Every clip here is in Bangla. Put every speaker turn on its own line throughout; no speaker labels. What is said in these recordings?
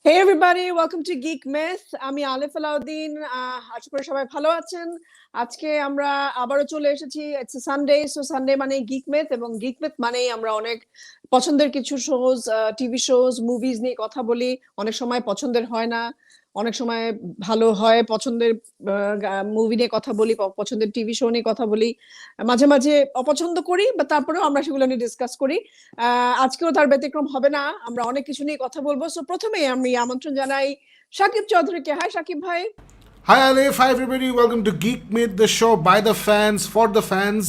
Hey everybody, welcome to Geek Myth. আমি আলিফ আলাউদ্দিন। আশা করি সবাই ভালো আছেন। আজকে আমরা আবারও চলে এসেছি। ইটস সানডে, সো সানডে মানে গিক মিথ, এবং গিক মিথ মানেই আমরা অনেক পছন্দের কিছু শোজ, টিভি শোজ, মুভিজ নিয়ে কথা বলি। অনেক সময় পছন্দের হয় না, অনেক সময় ভালো হয়। পছন্দের মুভি নিয়ে কথা বলি, পছন্দের টিভি শো নিয়ে কথা বলি, মাঝে মাঝে অপছন্দ করি, বা তারপরেও আমরা সেগুলো নিয়ে ডিসকাস করি। আজকেও তার ব্যতিক্রম হবে না, আমরা অনেক কিছু নিয়ে কথা বলবো। সো প্রথমেই আমি আমন্ত্রণ জানাই শাকিব চৌধুরীকে। হাই শাকিব ভাই।
Hi Alif, hi everybody, welcome to Geek Myth, the show by the fans, for the fans.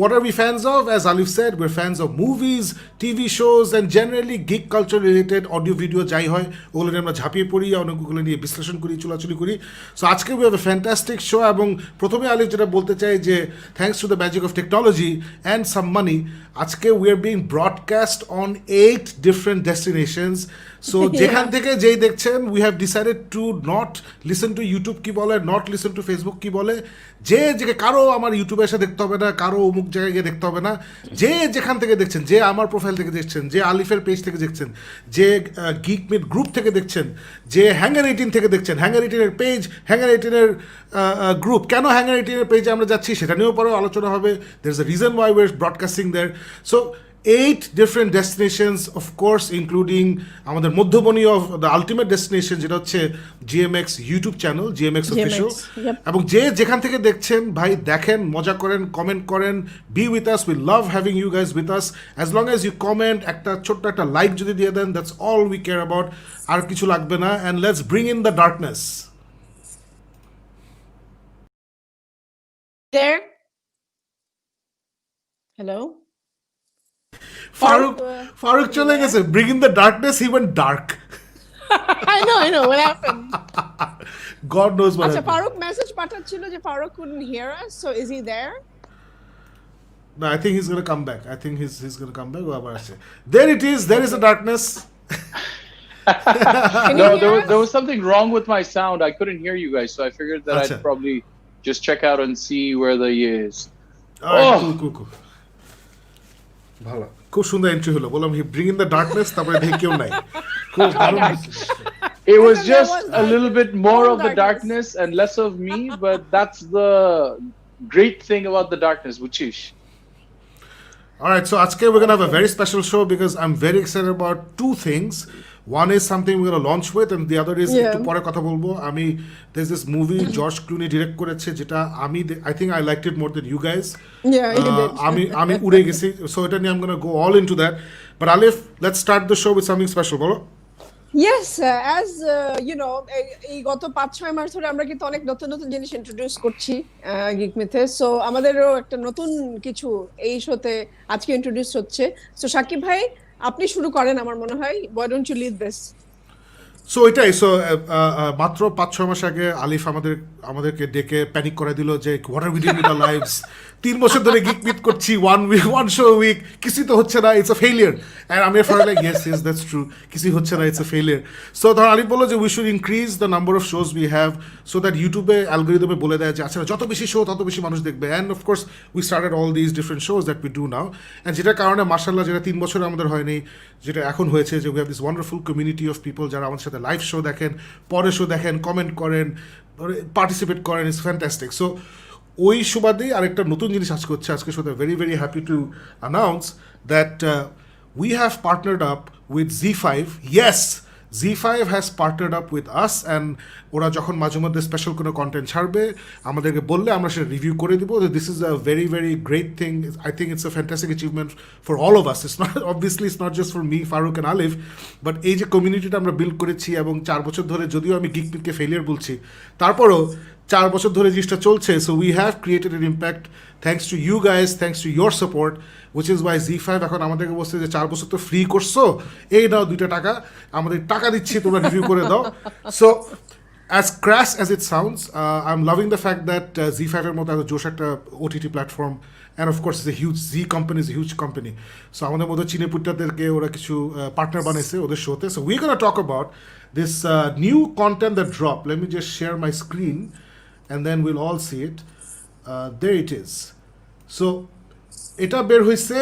What are we fans of? As Alif said, we're fans of movies, TV shows, and generally geek culture related audio video jai hoy ওগুলো নিয়ে আমরা ঝাঁপিয়ে পড়ি, অনেকগুলো নিয়ে বিশ্লেষণ করি, চুলাচুলি করি। সো আজকে we have a fantastic show, এবং প্রথমে আলিফ যেটা বলতে চাই যে thanks to the magic of technology and some money, আজকে we are being broadcast on 8 different destinations. So যেখান থেকে যেই দেখছেন, we have decided to not listen to YouTube কি বলে, not listen to Facebook কি বলে। যে কারো আমার ইউটিউবে এসে দেখতে হবে না, কারো অমুক জায়গায় গিয়ে দেখতে হবে না। যে যেখান থেকে দেখছেন, যে আমার প্রোফাইল থেকে দেখছেন, যে আলিফের পেজ থেকে দেখছেন, যে গিক মিট গ্রুপ থেকে দেখছেন, যে হ্যাঙ্গার 18 থেকে দেখছেন, হ্যাঙ্গার 18-এর পেজ, হ্যাঙ্গার 18-এর গ্রুপ, কেন হ্যাঙ্গার 18-এর পেজে আমরা যাচ্ছি সেটা নিয়েও পরেও আলোচনা হবে। There is a reason why we are broadcasting there. So 8 different destinations, of course, including আমাদের মধ্যমণি of the ultimate destination, যেটা হচ্ছে GMX YouTube channel, GMX official. এবং যে যেখান থেকে দেখছেন ভাই, দেখেন, মজা করেন, কমেন্ট করেন, be with us, we love having you guys with us. As long as you comment, একটা ছোট্ট একটা লাইক যদি দিয়ে দেন, that's all we care about. আর কিছু লাগবে না। And let's bring in the darkness.
There. Hello.
Farooq চলে গেছে। Bring in the darkness, he went dark.
I know. What happened?
God knows what
আচ্ছা,
happened.
ফারুক মেসেজ পাঠাচ্ছিল যে Faruk couldn't hear us, so is he there?
No, I think he's gonna come back. I think he's gonna come back. আবার আসে। There it is. There is the darkness.
Can you
No,
hear us?
there was something wrong with my sound. I couldn't hear you guys, so I figured that
Acha.
I'd probably just check out and see where the is.
All right,
Oh.
cool. ভালো, খুব সুন্দর এন্ট্রি হলো। বললাম হি ব্রিং ইন দ্য ডার্কনেস, তারপরে দেখি কেউ নাই। খুব ভালো।
It was
There
just
was
a little bit more
more
of the
darkness.
darkness and less of me, but that's the great thing about the darkness, Wuchish.
All right, so আজকে we're gonna have a very special show because I'm very excited about two things. One is something we're gonna launch with, and the other is একটু পরে কথা বলবো। there's this movie George Clooney direct করেছে, যেটা I think I liked it more than you guys.
Yeah, you did.
আমি উড়ে গেছি, so এটা নিয়ে I'm gonna go all into that. But Alif, let's start the show with something special, বলো।
Yes, as you know, এই গত 5-6 মাস ধরে আমরা কিন্তু অনেক নতুন নতুন জিনিস ইন্ট্রোডিউস করছি গিক মিথে। সো আমাদেরও একটা নতুন কিছু এই শোতে আজকে ইন্ট্রোডিউস হচ্ছে। সো শাকিব ভাই, আপনি শুরু করেন আমার মনে হয়। Why don't you lead this?
So এটাই। সো মাত্র 5-6 মাস আগে আলিফ আমাদেরকে ডেকে প্যানিক করে দিল যে what are we doing with our lives. 3 বছর ধরে গিক মিট করছি, one show a week, কিছুই তো হচ্ছে না, ইটস আ ফেলিয়ার। অ্যান্ড আমি for like yes that's true, কিছুই হচ্ছে না, ইটস আ ফেলিয়ার। সো ধর আলিফ বললো যে we should increase the number of shows we have, so that ইউটিউবে অ্যালগোরিদমে বলে দেয় যে আচ্ছা যত বেশি শো তত বেশি মানুষ দেখবে। And of course we started all this different shows that we do now. And যেটার কারণে মার্শাল্লাহ, যেটা 3 বছরে আমাদের হয়নি, যেটা এখন হয়েছে, যে we have this wonderful community of people যারা আমাদের সাথে লাইভ শো দেখেন, পরে শো দেখেন, কমেন্ট করেন, পার্টিসিপেট করেন। It's fantastic. সো ওই সুবাদেই আরেকটা নতুন জিনিস আজকে হচ্ছে। আজকে শোতে very very happy to announce that we have পার্টনার্ড up with Z5. Yes, Z5 has পার্টনার্ড up with us, and ওরা যখন মাঝে মধ্যে স্পেশাল কোনো কন্টেন্ট ছাড়বে আমাদেরকে বললে আমরা সেটা রিভিউ করে দিব। This is a very very great thing. I think it's a fantastic achievement for all of us. It's not obviously, it's not just for me, Faruk and Alif, but এই যে কমিউনিটিটা আমরা বিল্ড করেছি, এবং 4 বছর ধরে, যদিও আমি গিক মিথকে ফেলিয়ার বলছি, তারপরও 4 বছর ধরে জিনিসটা চলছে। So we have created an impact thanks to you guys, thanks to your support, which is why Z5 এখন আমাদেরকে বলছে যে 4 বছর তো ফ্রি করছো, এই নাও 2টা টাকা, আমাদের টাকা দিচ্ছি, তোমরা রিভিউ করে দাও। So as crass as it sounds, I'm loving the fact that Z5 এর মতো এত জোশ একটা OTT platform, and of course it's a huge, Z company is a huge company. So আমাদের মতো চিনেপুট্টাদেরকে ওরা কিছু পার্টনার বানাইছে ওদের শোতে। So we're gonna talk about this new content that dropped. Let me just share my screen and then we'll all see it. There it is. So এটা বের হয়েছে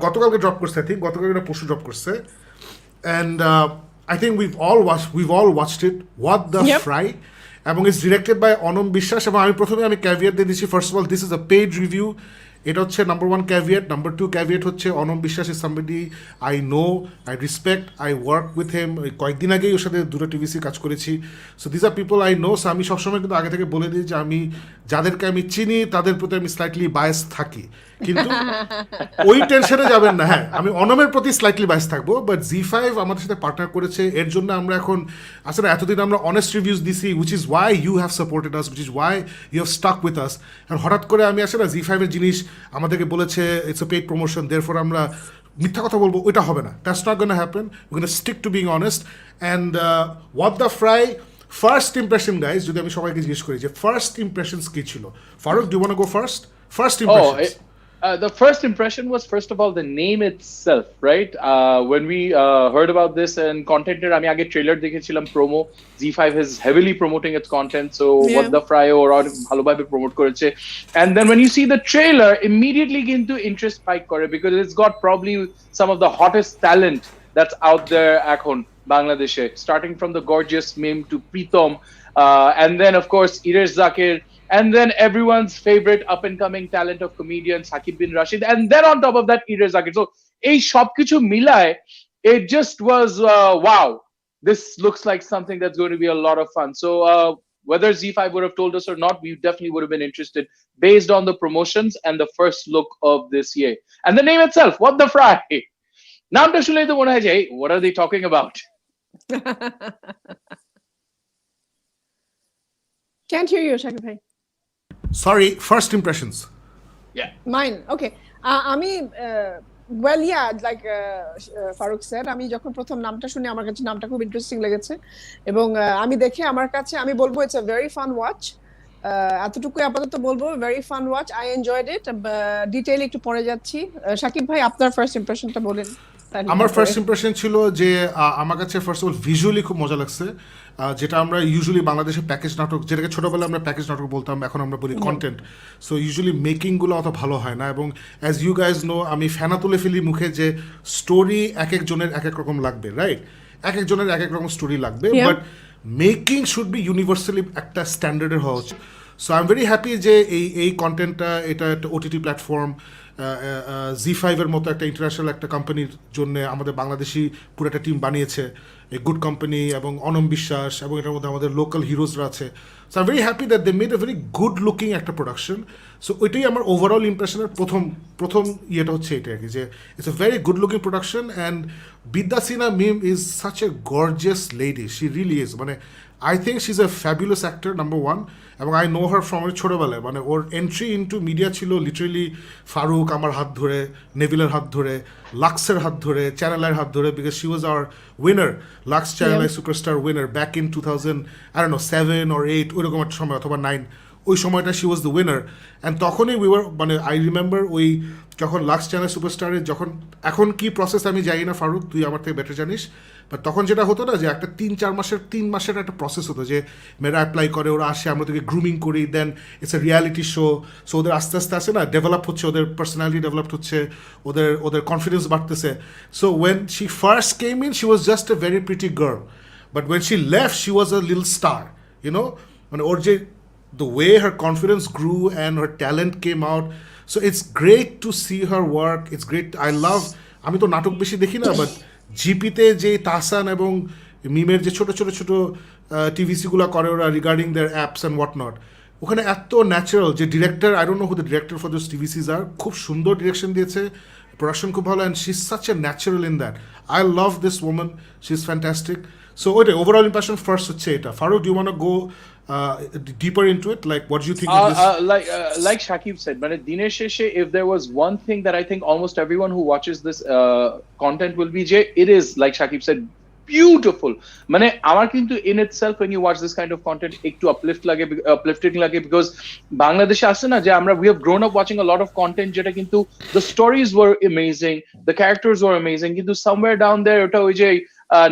গতকালকে ড্রপ করছে, আই থিঙ্ক গতকালকে পরশু ড্রপ করছে। And I think we've all watched it. What the
Yep.
Fry? এবং ইটস ডিরেক্টেড বাই অনম বিশ্বাস এবং আমি প্রথমে ক্যাভিয়েট দিয়ে দিচ্ছি first of all this is a paid review এটা হচ্ছে নাম্বার 1 ক্যাভিয়েট নাম্বার 2 ক্যাভিয়েট হচ্ছে Anam Biswas is somebody I know I respect I work with him কয়েকদিন আগেই ওর সাথে দুটো টিভিসি কাজ করেছি so this are people I know so আমি সবসময় কিন্তু আগে থেকে বলে দিই যে আমি যাদেরকে আমি চিনি তাদের প্রতি আমি স্লাইটলি বায়াস থাকি কিন্তু ওই টেনশনে যাবেন না হ্যাঁ আমি অনমের প্রতি স্লাইটলি বায়াস থাকবো বাট জি5 আমাদের সাথে পার্টনার করেছে এর জন্য আমরা এখন আসলে এতদিন আমরা অনেস্ট রিভিউজ দিছি which is why you have supported us which is why you have stuck with us আর হঠাৎ করে আমি আসলে জি5 এর জিনিস আমাদেরকে বলেছে it's a paid promotion therefore আমরা মিথ্যা কথা বলবো ওইটা হবে না that's not gonna happen we gonna stick to being honest and what the fry first impression guys যদি আমি সবাইকে জিজ্ঞেস করি যে ফার্স্ট ইমপ্রেশনস কি ছিল Faruk do want to go first impressions
The first impression was, first of all, the name itself, right? When we heard about this and content, I age trailer dekhechilam promo. Z5 is heavily promoting its content, so what the fry or bhalo bhabe promote koreche. And then when you see the trailer, immediately into interest spike kore because it's got probably some of the hottest talent that's out there ekhon Bangladeshe, starting from the gorgeous meme to Prom, and then of course Iresh Zakir. And then everyone's favorite up-and-coming talent of comedian Shakib bin Rashid. And then on top of that, Iresh Zakir. So, ei shop kichu milay, it just was, wow. This looks like something that's going to be a lot of fun. So, whether Z5 would have told us or not, we definitely would have been interested based on the promotions and the first look of this year. And the name itself, What the Fry? Naamta shunei to mone hoy je, what are they talking about?
Can't hear you, Shakib bhai.
Sorry first impressions
Mine, okay. আমি well yeah, like Farooq said, আমি যখন প্রথম নামটা শুনি আমার কাছে নামটা খুব ইন্টারেস্টিং লেগেছে এবং আমি দেখে আমার কাছে আমি বলবো it's a very fun watch এতটুকু আপাতত বলবো very fun watch I enjoyed it detail একটু পরে যাচ্ছি শাকিব ভাই আপনার ফার্স্ট ইমপ্রেশনটা বলেন
আমার ফার্স্ট ইমপ্রেশন ছিল যে আমার কাছে ফার্স্ট অফ অল ভিজুয়ালি খুব মজা লাগছে যেটা আমরা ইউজুয়ালি বাংলাদেশে প্যাকেজ নাটক যেটাকে ছোটোবেলায় আমরা প্যাকেজ নাটক বলতাম এখন আমরা বলি কন্টেন্ট সো ইউজুয়ালি মেকিংগুলো অত ভালো হয় না এবং অ্যাজ ইউ গাইজ নো আমি ফেনা তুলে ফেলি মুখে যে স্টোরি এক একজনের এক এক রকম লাগবে রাইট এক একজনের এক এক রকম স্টোরি লাগবে but making should be universally একটা স্ট্যান্ডার্ডের হওয়া উচিত so I am very happy যে এই কন্টেন্টটা এটা একটা ওটিটি প্ল্যাটফর্ম জি5 এর মতো একটা ইন্টারন্যাশনাল একটা কোম্পানির জন্য আমাদের বাংলাদেশি পুরো একটা টিম বানিয়েছে এই গুড কোম্পানি এবং অনম বিশ্বাস এবং এটার মধ্যে আমাদের লোকাল হিরোজরা আছে so I very happy that they made a very good looking একটা প্রোডাকশন সো ওইটাই আমার ওভারঅল ইমপ্রেশনের প্রথম ইয়েটা হচ্ছে এটা আর কি যে it's a very good looking production and Bidya Sinha Mim is such a gorgeous lady she really is মানে I think she is a fabulous actor number 1 এবং আই নো হার ফ্রম ছোটোবেলায় মানে ওর এন্ট্রি ইন্টু মিডিয়া ছিল লিটারেলি ফারুক আমার হাত ধরে নেভিলের হাত ধরে লাক্সের হাত ধরে চ্যানেলের হাত ধরে because she was our winner Lux channel superstar winner back in 2007 or 8 ওইরকম একটা সময় অথবা 9 ওই সময়টা she was the winner and তখনই উই ওয়ার মানে আই রিমেম্বার ওই যখন লাক্স চ্যানেল সুপারস্টারে যখন এখন কি প্রসেস আমি জানি না ফারুক তুই আমার থেকে বেটার জানিস বাট তখন যেটা হতো না যে একটা 3 মাসের একটা প্রসেস হতো যে মেয়েরা অ্যাপ্লাই করে ওরা আসে আমরা ওদেরকে গ্রুমিং করি then it's a reality show so ওদের আস্তে আস্তে আসে না ডেভেলপ হচ্ছে ওদের পার্সোনালিটি ডেভেলপ হচ্ছে ওদের কনফিডেন্স বাড়তেছে so when she first came in she was just a very pretty girl but when she left she was a little star you know মানে ওর যে the way her confidence grew and her talent came out so it's great to see her work it's great I love আমি তো নাটক বেশি দেখি না বাট জিপিতে যে তাহসান এবং মিমের যে ছোট টিভিসিগুলো করে ওরা regarding their apps and what not ওখানে এত ন্যাচারাল যে director I don't know who the director for those TVCs আর খুব সুন্দর ডিরেকশন দিয়েছে প্রোডাকশন খুব ভালো and she is such a natural in that I love this woman she is fantastic so ওইটা ওভারঅল ইম্প্রেশন ফার্স্ট হচ্ছে এটা Farooq do you want to go deeper into it like what do you think of this
like Shakib said মানে দিনের শেষে if there was one thing that I think almost everyone who watches this content will be it is like Shakib said beautiful মানে আমার কিন্তু in itself when you watch this kind of content একটু uplifting লাগে because বাংলাদেশে আছে না যে আমরা we have grown up watching a lot of content যেটা কিন্তু the stories were amazing the characters were amazing কিন্তু somewhere down there ওটা ওই যে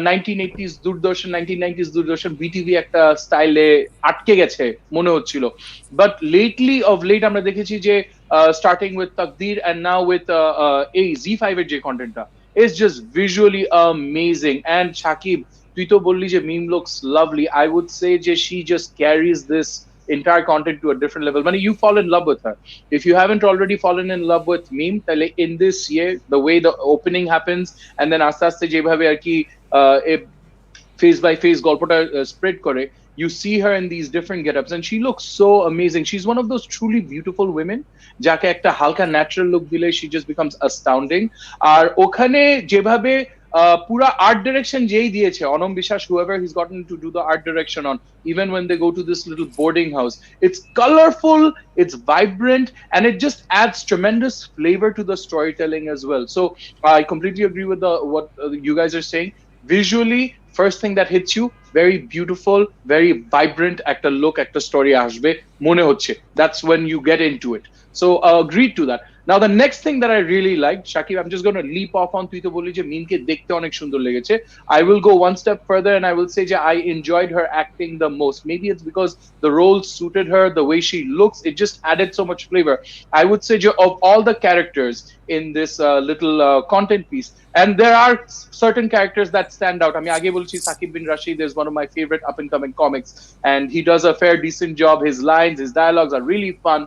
1980s দূরদর্শন 1990s দূরদর্শন বিটিভি একটা স্টাইলে আটকে গেছে মনে হচ্ছিল বাট লেট আমরা দেখেছি যে starting with Taqdeer and now with এই Z5 এর যে কন্টেন্টটা is just visually amazing and Shakib তুই তো বললি যে meme looks lovely. I would say যে she just carries this entire content to a different level. মানে you fall in love with her. If you haven't already fallen in love with meme, তাহলে in this year, the way the opening happens, and then আস্তে আস্তে যেভাবে আর কি ফেস বাই ফেস গল্পটা স্প্রেড করে, you see her in these different get-ups and she looks so amazing. She's one of those truly beautiful women যাকে একটা হালকা ন্যাচারাল লুক দিলে she just becomes astounding. আর ওখানে যেভাবে পুরা আর্ট ডিরেকশন যেই দিয়েছে অনম বিশ্বাস, whoever he's gotten to do the art direction on, even when they go to this little boarding house, it's colorful, it's vibrant, and it just adds tremendous flavor to the storytelling as well. So I completely agree with what you guys are saying. Visually, first thing that hits you, very beautiful, very vibrant, একটা look, একটা story আসবে মনে হচ্ছে. That's when you get into it. So agreed to that. Now the next thing that I really liked, Shakib, I'm just going to leap off on, তুই তো বললি যে মিমকে দেখতে অনেক সুন্দর লেগেছে. I will go one step further and I will say যে I enjoyed her acting the most. Maybe it's because the role suited her, the way she looks, it just added so much flavor. I would say যে of all the characters in this little content piece, and there are certain characters that stand out. I mean, আগে বলছি Shakib bin Rashid is one of my favorite up and coming comics, and he does a fair decent job. His lines, his dialogues are really fun.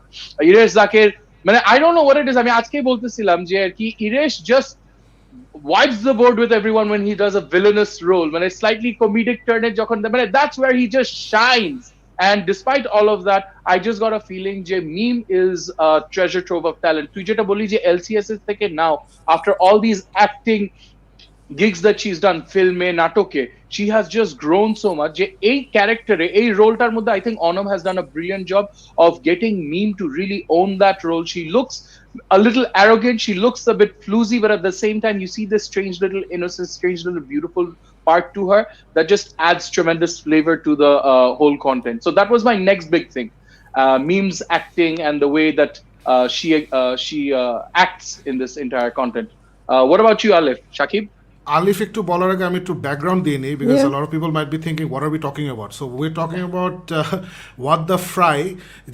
Iresh Zakir, মানে I don't know what it is. আমি আজকেই বলতেছিলাম যে আর কি Iresh just wipes the board with everyone when he does a villainous role. মানে slightly comedic turn এ যখন মানে that's where he just shines. And despite all of that, I just got a feeling যে meme is a treasure trove of talent. তুই যেটা বলি যে LCS থেকে now, after all these acting gigs that she's done, filme, natoke, she has just grown so much যে এই ক্যারেক্টারে এই রোলটার মধ্যে I think Onam has done a brilliant job of getting meme to really own that role. She looks a little arrogant, she looks a bit floozy, but at the same time you see this strange little innocent, strange little beautiful part to her that just adds tremendous flavor to the whole content. So that was my next big thing, memes, acting, and the way that she acts in this entire content. What about you, Alif? Shakib?
Alif একটু বলার আগে আমি একটু ব্যাকগ্রাউন্ড দিয়ে নিই, because
Yeah.
a lot of people might be thinking what are we talking about. So we're talking about what the fry,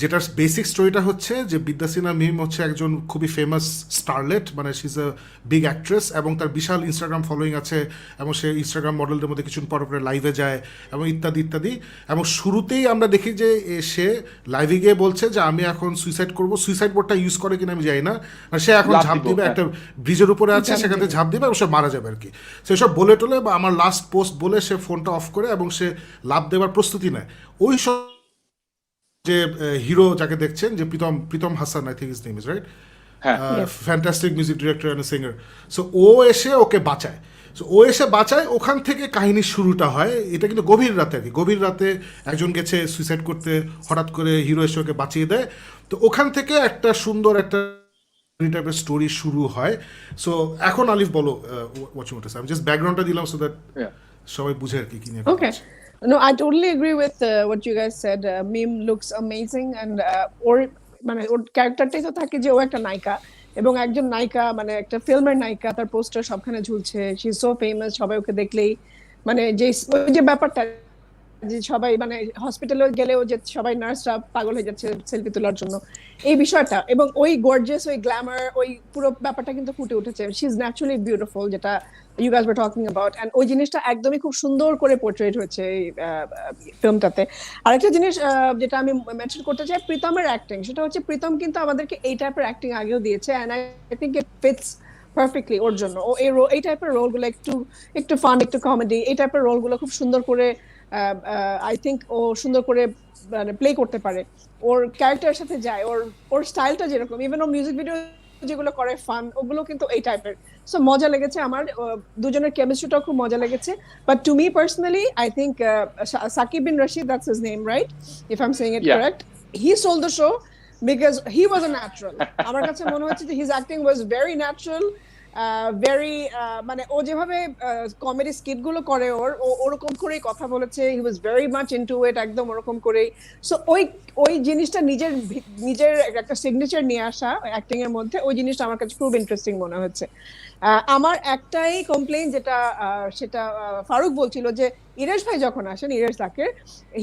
যেটার বেসিক স্টোরিটা হচ্ছে যে বিদ্যা সিনহা মিম হচ্ছে একজন খুবই ফেমাস স্টারলেট, মানে she is a big actress, এবং তার বিশাল ইনস্টাগ্রাম ফলোয়িং আছে, এবং সে ইনস্টাগ্রাম মডেলদের মধ্যে কিছু পর পরে লাইভে যায় এবং ইত্যাদি ইত্যাদি। এবং শুরুতেই আমরা দেখি যে সে লাইভে গিয়ে বলছে যে আমি এখন সুইসাইড করবো। সুইসাইড বোর্ডটা ইউজ করে কিনা আমি জানি না, আর সে এখন
ঝাঁপ
ঝাঁপ
দিব,
দিবে,
হ্যাঁ।
একটা ব্রিজের উপরে আছে, সেখান থেকে ঝাঁপ দিবে এবং সে মারা যাবে আর কি। সেসব বলে টোলে বা আমার লাস্ট পোস্ট বলে সে ফোনটা অফ করে এবং সে লাভ দেওয়ার প্রস্তুতি নেয়। ওই সব যে হিরো যাকে দেখছেন যে Pritom Hasan, I think his name is right, fantastic music director and singer. So ও এসে ওকে বাঁচায়। সো ও এসে বাঁচায়, ওখান থেকে কাহিনীর শুরুটা হয়। এটা কিন্তু গভীর রাতে আর কি, গভীর রাতে একজন গেছে সুইসাইড করতে, হঠাৎ করে হিরো এসে ওকে বাঁচিয়ে দেয়। তো ওখান থেকে একটা সুন্দর একটা টাইপের স্টোরি শুরু হয়। সো এখন আলিফ বলো what you want to say. আমি জাস্ট ব্যাকগ্রাউন্ডটা দিলাম সো দ্যাট সবাই বুঝে আর কি কি নিয়ে।
Okay. No, I totally agree with what you guys said. Meme looks amazing, and ওর মানে ওর ক্যারেক্টারটাই তো থাকে যে ও একটা নায়িকা, এবং একজন নায়িকা মানে একটা ফিল্মের নায়িকা, তার পোস্টার সবখানে ঝুলছে, শি ইজ সো ফেমাস, সবাই ওকে দেখলেই মানে যে ওই যে ব্যাপারটা যে সবাই মানে হসপিটালে গেলেও যে সবাই নার্সরা পাগল হয়ে যাচ্ছে সেলফি তোলার জন্য, এই বিষয়টা এবং ওই গর্জিয়াস, ওই গ্ল্যামার, ওই পুরো ব্যাপারটা কিন্তু ফুটে উঠেছে। শি ইজ ন্যাচারালি বিউটিফুল, যেটা you guys were talking about, and ওই জিনিসটা একদমই খুব সুন্দর করে পোর্ট্রেট হয়েছে এই ফিল্মটাতে। আরেকটা জিনিস যেটা আমি মেনশন করতে চাই, প্রীতমের অ্যাক্টিং, সেটা হচ্ছে প্রীতম কিন্তু আমাদেরকে এই টাইপের অ্যাক্টিং আগেও দিয়েছে, and I think it fits perfectly ওর জন্য। ও এই টাইপের রোলগুলো একটু ফান, একটু কমেডি, এই টাইপের রোলগুলো খুব সুন্দর করে আই থিঙ্ক ও সুন্দর করে মানে প্লে করতে পারে, ওর ক্যারেক্টারের সাথে যায়, ওর স্টাইলটা যেরকম, ইভেন ও মিউজিক ভিডিও যেগুলো করে ফান, ওগুলো কিন্তু এই টাইপের। সো মজা লেগেছে আমার, দুজনের কেমিস্ট্রিটাও খুব মজা লেগেছে। But to me personally I think Shakib bin Rashid, that's his name, right? If I'm saying it correct, he stole the show because he was a natural. আমার কাছে মনে হচ্ছে যে his acting was very natural, very মানে ও যেভাবে কমেডি স্কিট গুলো করে ওরকম করেই কথা বলেছে, he was very much into it, একদম ওরকম করেই। সো ওই জিনিসটা নিজের একটা সিগনেচার নিয়ে আসা অ্যাক্টিং এর মধ্যে, ওই জিনিসটা আমার কাছে খুব ইন্টারেস্টিং মনে হচ্ছে। আমার একটাই কমপ্লেইন, যেটা সেটা ফারুক বলছিল যে ইরেশ ভাই যখন আসেন, Iresh Zaker,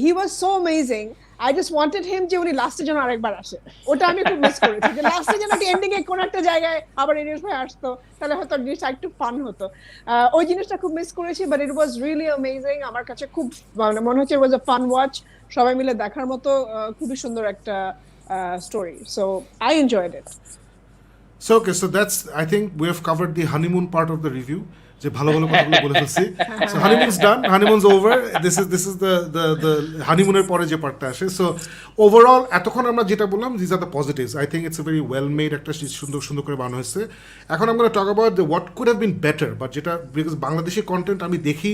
he was so amazing. I just wanted him যে উনি লাস্টে যেন আরেকবার আসে, ওটা আমি খুব মিস করেছি, যে লাস্টে যেন একটা এন্ডিং এ কোন একটা জায়গায় আবার ইরেশ ভাই আসতো, তাহলে হয়তো জিনিসটা একটু ফান হতো। ওই জিনিসটা খুব মিস করেছি, but it was really amazing. আমার কাছে খুব মনে হচ্ছে ইট ওয়াজ আ ফান ওয়াচ, সবাই মিলে দেখার মতো খুবই সুন্দর একটা story. So I enjoyed it.
So okay, so that's, I think we have covered the honeymoon part of the review. যে ভালো ভালো কথাগুলো বলে ফেলছি। So honeymoon's done, honeymoon's over. This is the honeymoon এর পরে যে পার্টটা আসে। So overall এতক্ষণ আমরা যেটা বললাম, these are the positives. I think it's a very well made একটা সুন্দর সুন্দর করে বানানো হয়েছে। এখন I'm going to talk about what could have been better, but যেটা because বাংলাদেশি কন্টেন্ট আমি দেখি,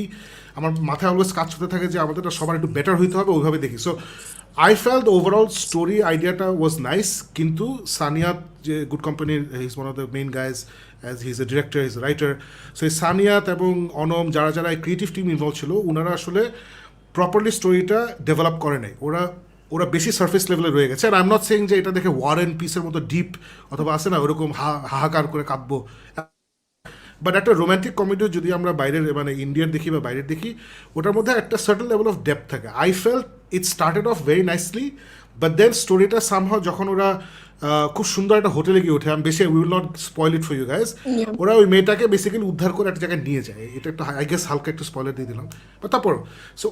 আমার মাথায় অলওয়েজ কাজ হতে থাকে যে আমাদেরটা সবার একটু বেটার হইতে হবে, ওইভাবে দেখি। So I felt the overall story আইডিয়াটা was nice, কিন্তু সানিয়াত যে গুড কোম্পানির, he is one of the main guys, as he is A director, he is writer. So এই সানিয়াত এবং অনম যারা যারা ক্রিয়েটিভ টিম ইনভলভ ছিল, ওনারা আসলে প্রপারলি স্টোরিটা ডেভেলপ করে নাই। ওরা বেশি সার্ফেস লেভেলে রয়ে গেছে। আর আই এম নট সেইং যে এটা দেখে ওয়ার অ্যান্ড পিসের মতো ডিপ অথবা আছে না ওরকম হাহাকার করে কাঁদবো, বাট একটা রোম্যান্টিক কমেডিও যদি আমরা বাইরের মানে ইন্ডিয়ান দেখি বা বাইরের দেখি, ওটার মধ্যে একটা সার্টেন লেভেল অফ ডেপথ থাকে। I felt it started off very nicely, but then স্টোরিটা সামহাও যখন ওরা খুব সুন্দর একটা হোটেলে গিয়ে ওঠে, আমি বেশি will not spoil it for you guys, ওরা ওই মেয়েটাকে বেসিক্যালি উদ্ধার করে একটা জায়গায় নিয়ে যায়। এটা একটা আই গেস হালকা একটু স্পয়লার দিয়ে দিলাম, বা তারপর সো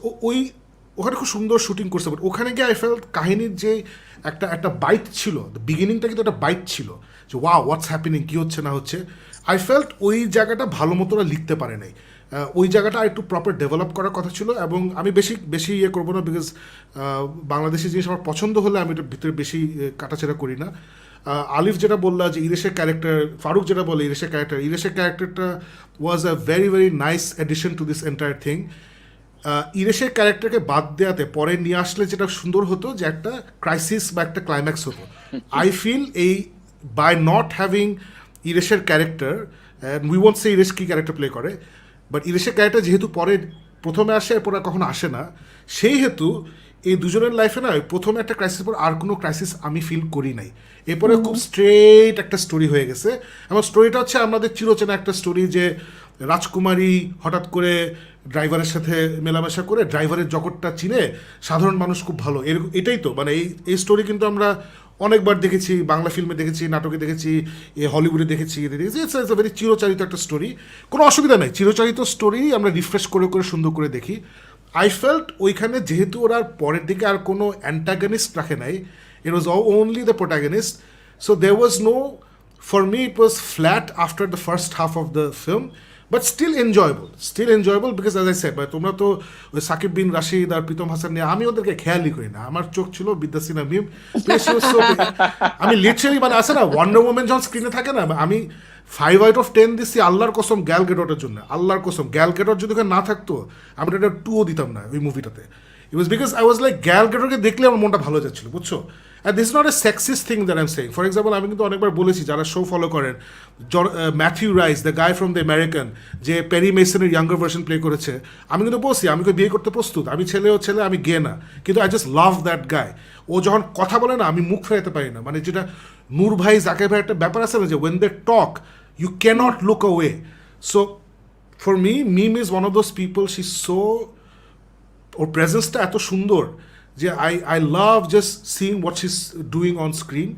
ওখানে খুব সুন্দর শুটিং করছে। বাট ওখানে গিয়ে আই ফেল্ট কাহিনীর যে একটা বাইট ছিল, বিগিনিংটা কিন্তু একটা বাইট ছিল যে ওয়াও হোয়াটস হ্যাপেনিং, কী হচ্ছে না হচ্ছে। আই ফেল্ট ওই জায়গাটা ভালো মতো ওরা লিখতে পারে নাই। ওই জায়গাটা একটু প্রপার ডেভেলপ করার কথা ছিল। এবং আমি বেশি ইয়ে করবো না, বিকজ বাংলাদেশি জিনিস আমার পছন্দ হলে আমি এটার ভিতরে বেশি কাটাছেড়া করি না। আলিফ যেটা বললা যে ইরেশের ক্যারেক্টার, ফারুক যেটা বলে ইরেশের ক্যারেক্টারটা was a very very nice addition to this entire thing. ইরেশের ক্যারেক্টারকে বাদ দেওয়াতে পরে নিয়ে আসলে যেটা সুন্দর হতো, যে একটা ক্রাইসিস বা একটা ক্লাইম্যাক্স হতো। আই ফিল এই বাই নট হ্যাভিং ইরেশের character, and we won't say Iresh কী ক্যারেক্টার প্লে করে, বাট ইরেশের ক্যারেক্টার যেহেতু পরে প্রথমে আসে এরপর আর কখনো আসে না, সেই হেতু এই দুজনের লাইফে না প্রথমে একটা ক্রাইসিস পর আর কোনো ক্রাইসিস আমি ফিল করি নাই। এরপরে খুব স্ট্রেট একটা স্টোরি হয়ে গেছে। এবং স্টোরিটা হচ্ছে আমাদের চিরচেনা একটা স্টোরি, যে রাজকুমারী হঠাৎ করে ড্রাইভারের সাথে মেলামেশা করে ড্রাইভারের জগৎটা চিনে সাধারণ মানুষ খুব ভালো, এটাই তো মানে এই স্টোরি কিন্তু আমরা অনেকবার দেখেছি, বাংলা ফিল্মে দেখেছি, নাটকে দেখেছি, হলিউডে দেখেছি, ইটস এ ভেরি চিরচারিত একটা স্টোরি। কোনো অসুবিধা নেই, চিরচারিত স্টোরি আমরা রিফ্রেশ করে করে সুন্দর করে দেখি। আই ফেল্ট ওইখানে যেহেতু ওরা পরের দিকে আর কোনো অ্যান্টাগনিস্ট রাখে নাই, it was only the protagonist, so there was no, for me it was flat after the first half of the film, but still enjoyable because as I said, তোমরা তো ওই সাকিব বিন রাশিদ আর প্রীতম হাসান নিয়ে, আমি ওদেরকে খেয়ালই করি না। আমার চোখ ছিল বিদ্যাসিনা মিম, আমি লিটারালি মানে আছে না ওয়ান্ডার ওম্যান যখন স্ক্রিনে থাকে না, আমি 5/10 দিচ্ছি আল্লাহর কসম গ্যাল গেডটের জন্য। আল্লাহর কসম গ্যাল গেডট যদি ওখানে না থাকতো আমি এটা 2ও দিতাম না ওই মুভিটাতে। It was because I was like gal গেডটকে দেখলে আমার মনটা ভালো যাচ্ছিল, বুঝছো? And this is not a sexist thing that I am saying. For example, আমি কিন্তু অনেকবার বলেছি, যারা শো ফলো করেন, Matthew Rhys, the guy from the Americans, যে প্যারি মেসনের ইয়াঙ্গার ভার্সন প্লে করেছে, আমি কিন্তু বলছি আমি বিয়ে করতে প্রস্তুত, আমি ছেলে, আমি গে না, কিন্তু I just love that guy. ও যখন কথা বলে না, আমি মুখ ফেরাতে পারি না, মানে যেটা নূর ভাই জাকির ভাই একটা ব্যাপার আছে না, যে when they talk you cannot look away. So for me, Meme is one of those people, she's so, ওর প্রেজেন্সটা এত সুন্দর যে I love just seeing what she's doing on screen.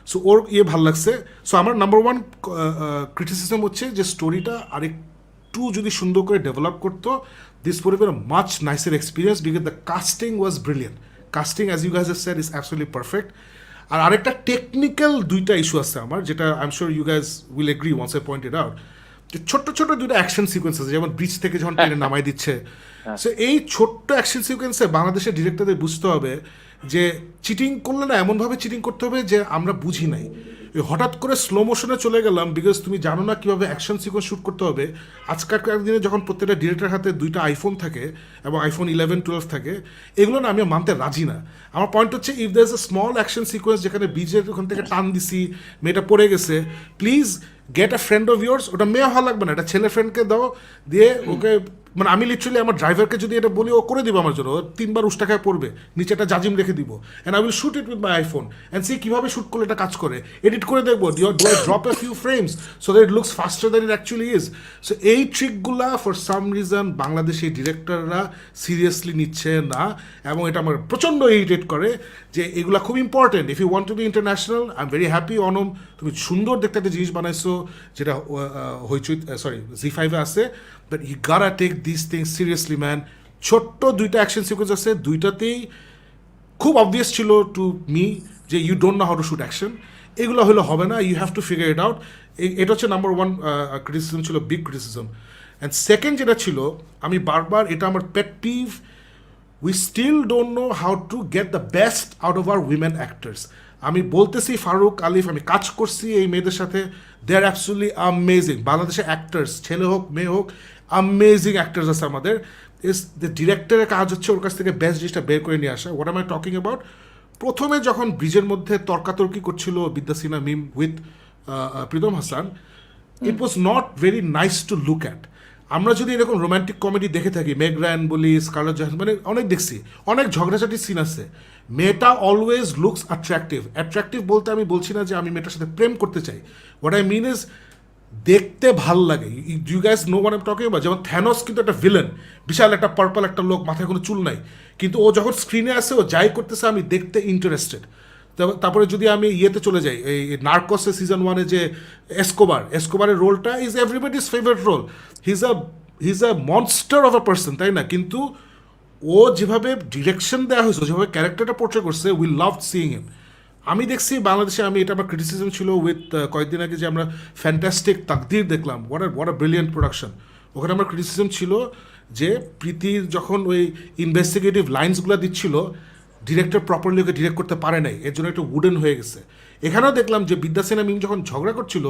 So ওর ভাল লাগছে। সো আমার নাম্বার 1 ক্রিটিসিজম হচ্ছে যে স্টোরিটা আরেকটু যদি সুন্দর করে ডেভেলপ করতো, this would have been a much nicer experience because the casting was brilliant. Casting, as you guys have said, is absolutely perfect. আর আরেকটা টেকনিক্যাল 2টা ইস্যু আছে আমার, যেটা I am sure you guys will agree once I pointed out, যে ছোট্ট 2টা অ্যাকশন সিকোয়েন্স আছে, যেমন ব্রিজ থেকে যখন টেনে নামাই দিচ্ছে। সো এই ছোট্ট অ্যাকশন সিকোয়েন্সে বাংলাদেশের ডিরেক্টরদের বুঝতে হবে যে চিটিং করলে না এমনভাবে চিটিং করতে হবে যে আমরা বুঝি নাই। হঠাৎ করে স্লো মোশনে চলে গেলাম বিকজ তুমি জানো না কীভাবে অ্যাকশন সিকোয়েন্স শ্যুট করতে হবে। আজকালকার দিনে যখন প্রত্যেকটা ডিরেক্টরের হাতে 2টা আইফোন থাকে এবং আইফোন 11, 12 থাকে, এগুলো না আমি মানতে রাজি না। আমার পয়েন্ট হচ্ছে, if there is a small action sequence যেখানে বীজের ওখান থেকে টান দিছি, মেয়েটা পড়ে গেছে, please get a friend of yours, ওটা মেয়ে হওয়া লাগবে না, এটা ছেলে ফ্রেন্ডকে দাও, দিয়ে ওকে মানে আমি লিটারালি আমার ড্রাইভারকে যদি এটা বলি ও করে দিব আমার জন্য, 3 বার টাকায় পড়বে, নিচে একটা জাজিম রেখে দিব, and I will shoot it with my iPhone and see কীভাবে শ্যুট করলে এটা কাজ করে, এডিট করে দেখবো do I drop a few frames so that it looks faster than it actually is. So এই ট্রিকগুলা ফর সাম রিজন বাংলাদেশি ডিরেক্টররা সিরিয়াসলি নিচ্ছে না, এবং এটা আমার প্রচণ্ড ইরিটেট করে যে এগুলা খুব important. If you want to be international, I am very happy Anom, তুমি সুন্দর দেখতে একটা জিনিস বানাইছো যেটা হইচই সরি Z5 আছে, but you gotta take this things seriously man. ছোট্ট 2টা অ্যাকশন সিকোয়েন্স আছে, 2টাতেই খুব অবভিয়াস ছিল টু মি যে you don't know how to shoot action, এগুলো হলে হবে না, you have to figure it out. এটা হচ্ছে নাম্বার 1 ক্রিটিসিজম ছিল, বিগ ক্রিটিসিজম। অ্যান্ড সেকেন্ড যেটা ছিল, আমি বারবার এটা আমার pet peeve, we still don't know how to get the best out of our women actors. আমি বলতেছি ফারুক, আলিফ, আমি কাজ করছি এই মেয়েদের সাথে, দে আর অ্যাবসলিউটলি অ্যামেজিং। বাংলাদেশের অ্যাক্টার্স, ছেলে হোক মেয়ে হোক, অ্যামেজিং অ্যাক্টার্স আছে আমাদের। ইস দ্য ডিরেক্টরের কাজ হচ্ছে ওর কাছ থেকে বেস্ট জিনিসটা বের করে নিয়ে আসা। What am I talking about? প্রথমে যখন ব্রিজের মধ্যে তর্কাতর্কি করছিল Bidya Sinha Mim with Pritom Hasan, it was not very nice to look at. আমরা যদি এরকম রোম্যান্টিক কমেডি দেখে থাকি, মেগ রায়ান বলি, স্কারলেট জোহানসন, মানে অনেক দেখছি, অনেক ঝগড়াঝাটির সিন আছে, মেয়েটা অলওয়েজ লুকস অ্যাট্রাকটিভ। অ্যাট্রাকটিভ বলতে আমি বলছি না যে আমি মেয়েটার সাথে প্রেম করতে চাই, হোয়াট আই মিন ইজ দেখতে ভাল লাগে। You guys know what I am talking about. যেমন থ্যানোস কিন্তু একটা ভিলেন, বিশাল একটা পার্পল একটা লোক, মাথায় কোনো চুল নাই, কিন্তু ও যখন স্ক্রিনে আসে ও যাই করতেছে আমি দেখতে ইন্টারেস্টেড। তারপরে যদি আমি ইয়েতে চলে যাই, এই নার্কোসের সিজন 1-এ যে এসকোবারের রোলটা is everybody's favourite role. He is a monster of a person, তাই না? কিন্তু ও যেভাবে ডিরেকশন দেওয়া হয়েছে, যেভাবে ক্যারেক্টারটা পোর্ট্রে করছে, উই লাভ সিইং হিম। আমি দেখছি বাংলাদেশে, আমি এটা আমার ক্রিটিসিজম ছিল উইথ কয়েকদিন আগে যে আমরা ফ্যান্টাস্টিক তাকদির দেখলাম, হোয়াট আ ব্রিলিয়েন্ট প্রোডাকশন। ওখানে আমার ক্রিটিসিজম ছিল যে প্রীতির যখন ওই ইনভেস্টিগেটিভ লাইন্সগুলো দিচ্ছিল, ডিরেক্টর প্রপারলি ওকে ডিরেক্ট করতে পারে নাই, এর জন্য একটু উডেন হয়ে গেছে। এখানেও দেখলাম যে বিদ্যাসেনা মিম যখন ঝগড়া করছিল,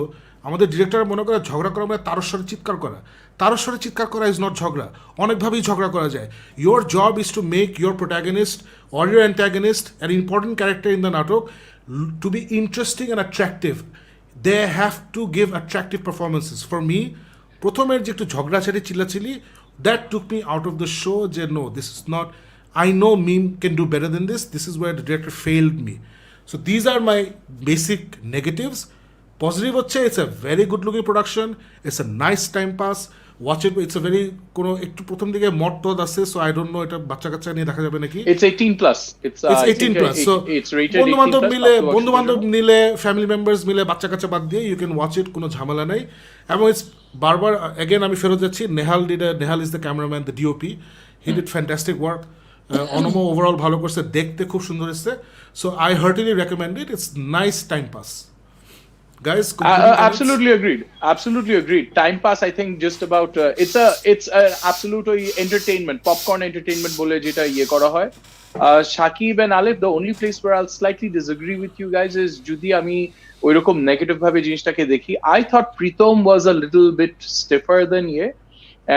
আমাদের ডিরেক্টর মনে করে ঝগড়া করা মানে তারস্বরে চিৎকার করা। তারস্বরে চিৎকার করা ইজ নট ঝগড়া, অনেকভাবেই ঝগড়া করা যায়। Your job is to make your protagonist or your antagonist an important character in the নাটক to be interesting and attractive. They have to give attractive performances. For me, প্রথমের যে একটু ঝগড়াঝাড়ি চিল্লাচিল্লি, that took me out of the show, যে no, this is not, I know meme can do better than this. This is where the director failed me. So these are my basic negatives. Positive হচ্ছে, it's a very good looking production. It's a nice time pass. Watch it. It's a very কোনো একটু প্রথম দিকে মদ টদ আছে, so I don't know এটা বাচ্চা কাচ্চা নিয়ে দেখা যাবে নাকি।
It's 18 plus. It's 18 plus. So it's rated 18 plus.
বন্ধু বান্ধব মিলে, ফ্যামিলি মেম্বার্স মিলে, বাচ্চা কাচ্চা বাদ দিয়ে you can watch it, কোনো ঝামেলা নাই। এবং it's বারবার again আমি ফেরত যাচ্ছি, Nehal is the cameraman, the DOP. He did fantastic work. অনমো ওভারঅল ভালো করছে, দেখতে খুব সুন্দর এসছে। So I heartily recommend it, it's nice time pass guys.
Absolutely agreed. Time pass, I think, just about it's a absolute entertainment, popcorn entertainment bole jeta iye kora hoy. Shakib and Alif, the only place where I'll slightly disagree with you guys is jodi ami ওই রকম নেগেটিভ ভাবে জিনিসটাকে দেখি, I thought Pritom was a little bit stiffer than ye,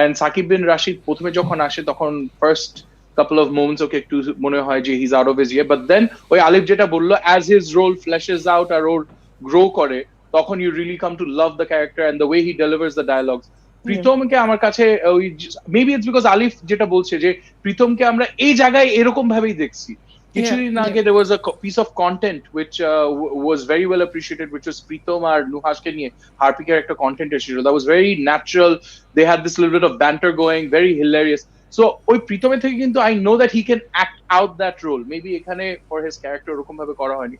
and Shakib bin Rashid প্রথমে যখন আসে তখন first couple of moments ওকে একটু মনে হয় যে he's out of his year, but then ওই আলিফ যেটা বললো, as his role fleshes out আর ওর গ্রো করে, তখন you really come to love the character and the way he delivers the dialogues. প্রীতমকে আমার কাছে ওই, মেবি ইটস বিকজ আলিফ যেটা বলছে যে প্রীতমকে আমরা এই জায়গায় এরকম ভাবেই দেখছি। কিছুদিন আগে there was a piece of content which was very well appreciated, which was Pritom আর নুহাসকে নিয়ে হার্পিকের একটা কন্টেন্ট এসেছিল, that was very natural. They had this little bit of banter going, very hilarious. So ওই প্রীতমের থেকে কিন্তু I know that he can act out that role. Maybe এখানে for his character ওরকম ভাবে করা হয়নি।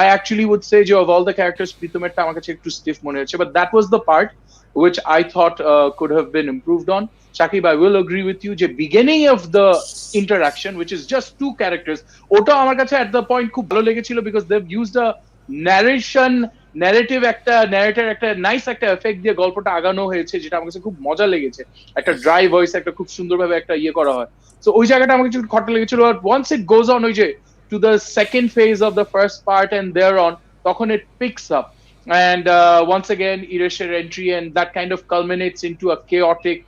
I actually would say যে of all the characters প্রীতমেরটা আমার কাছে একটু stiff মনে হচ্ছে, but that was the part which I thought could have been improved on. Shakib, I will agree with you যে beginning of the interaction, which is just two characters, ওটা আমার কাছে at the point খুব ভালো লেগেছিল because they've used a narrator একটা নাইস একটা এফেক্ট দিয়ে গল্পটা আগানো হয়েছে, যেটা আমার কাছে খুব মজা লেগেছে। একটা ড্রাই ভয়েস একটা খুব সুন্দরভাবে একটা ইয়ে করা হয়, সো ওই জায়গাটা আমাকে একটু খটকা লেগেছিল। But once it goes on ওই যে to the second phase of the first part and there on, তখন it picks up and once again Iresh's entry and that kind of culminates into a chaotic,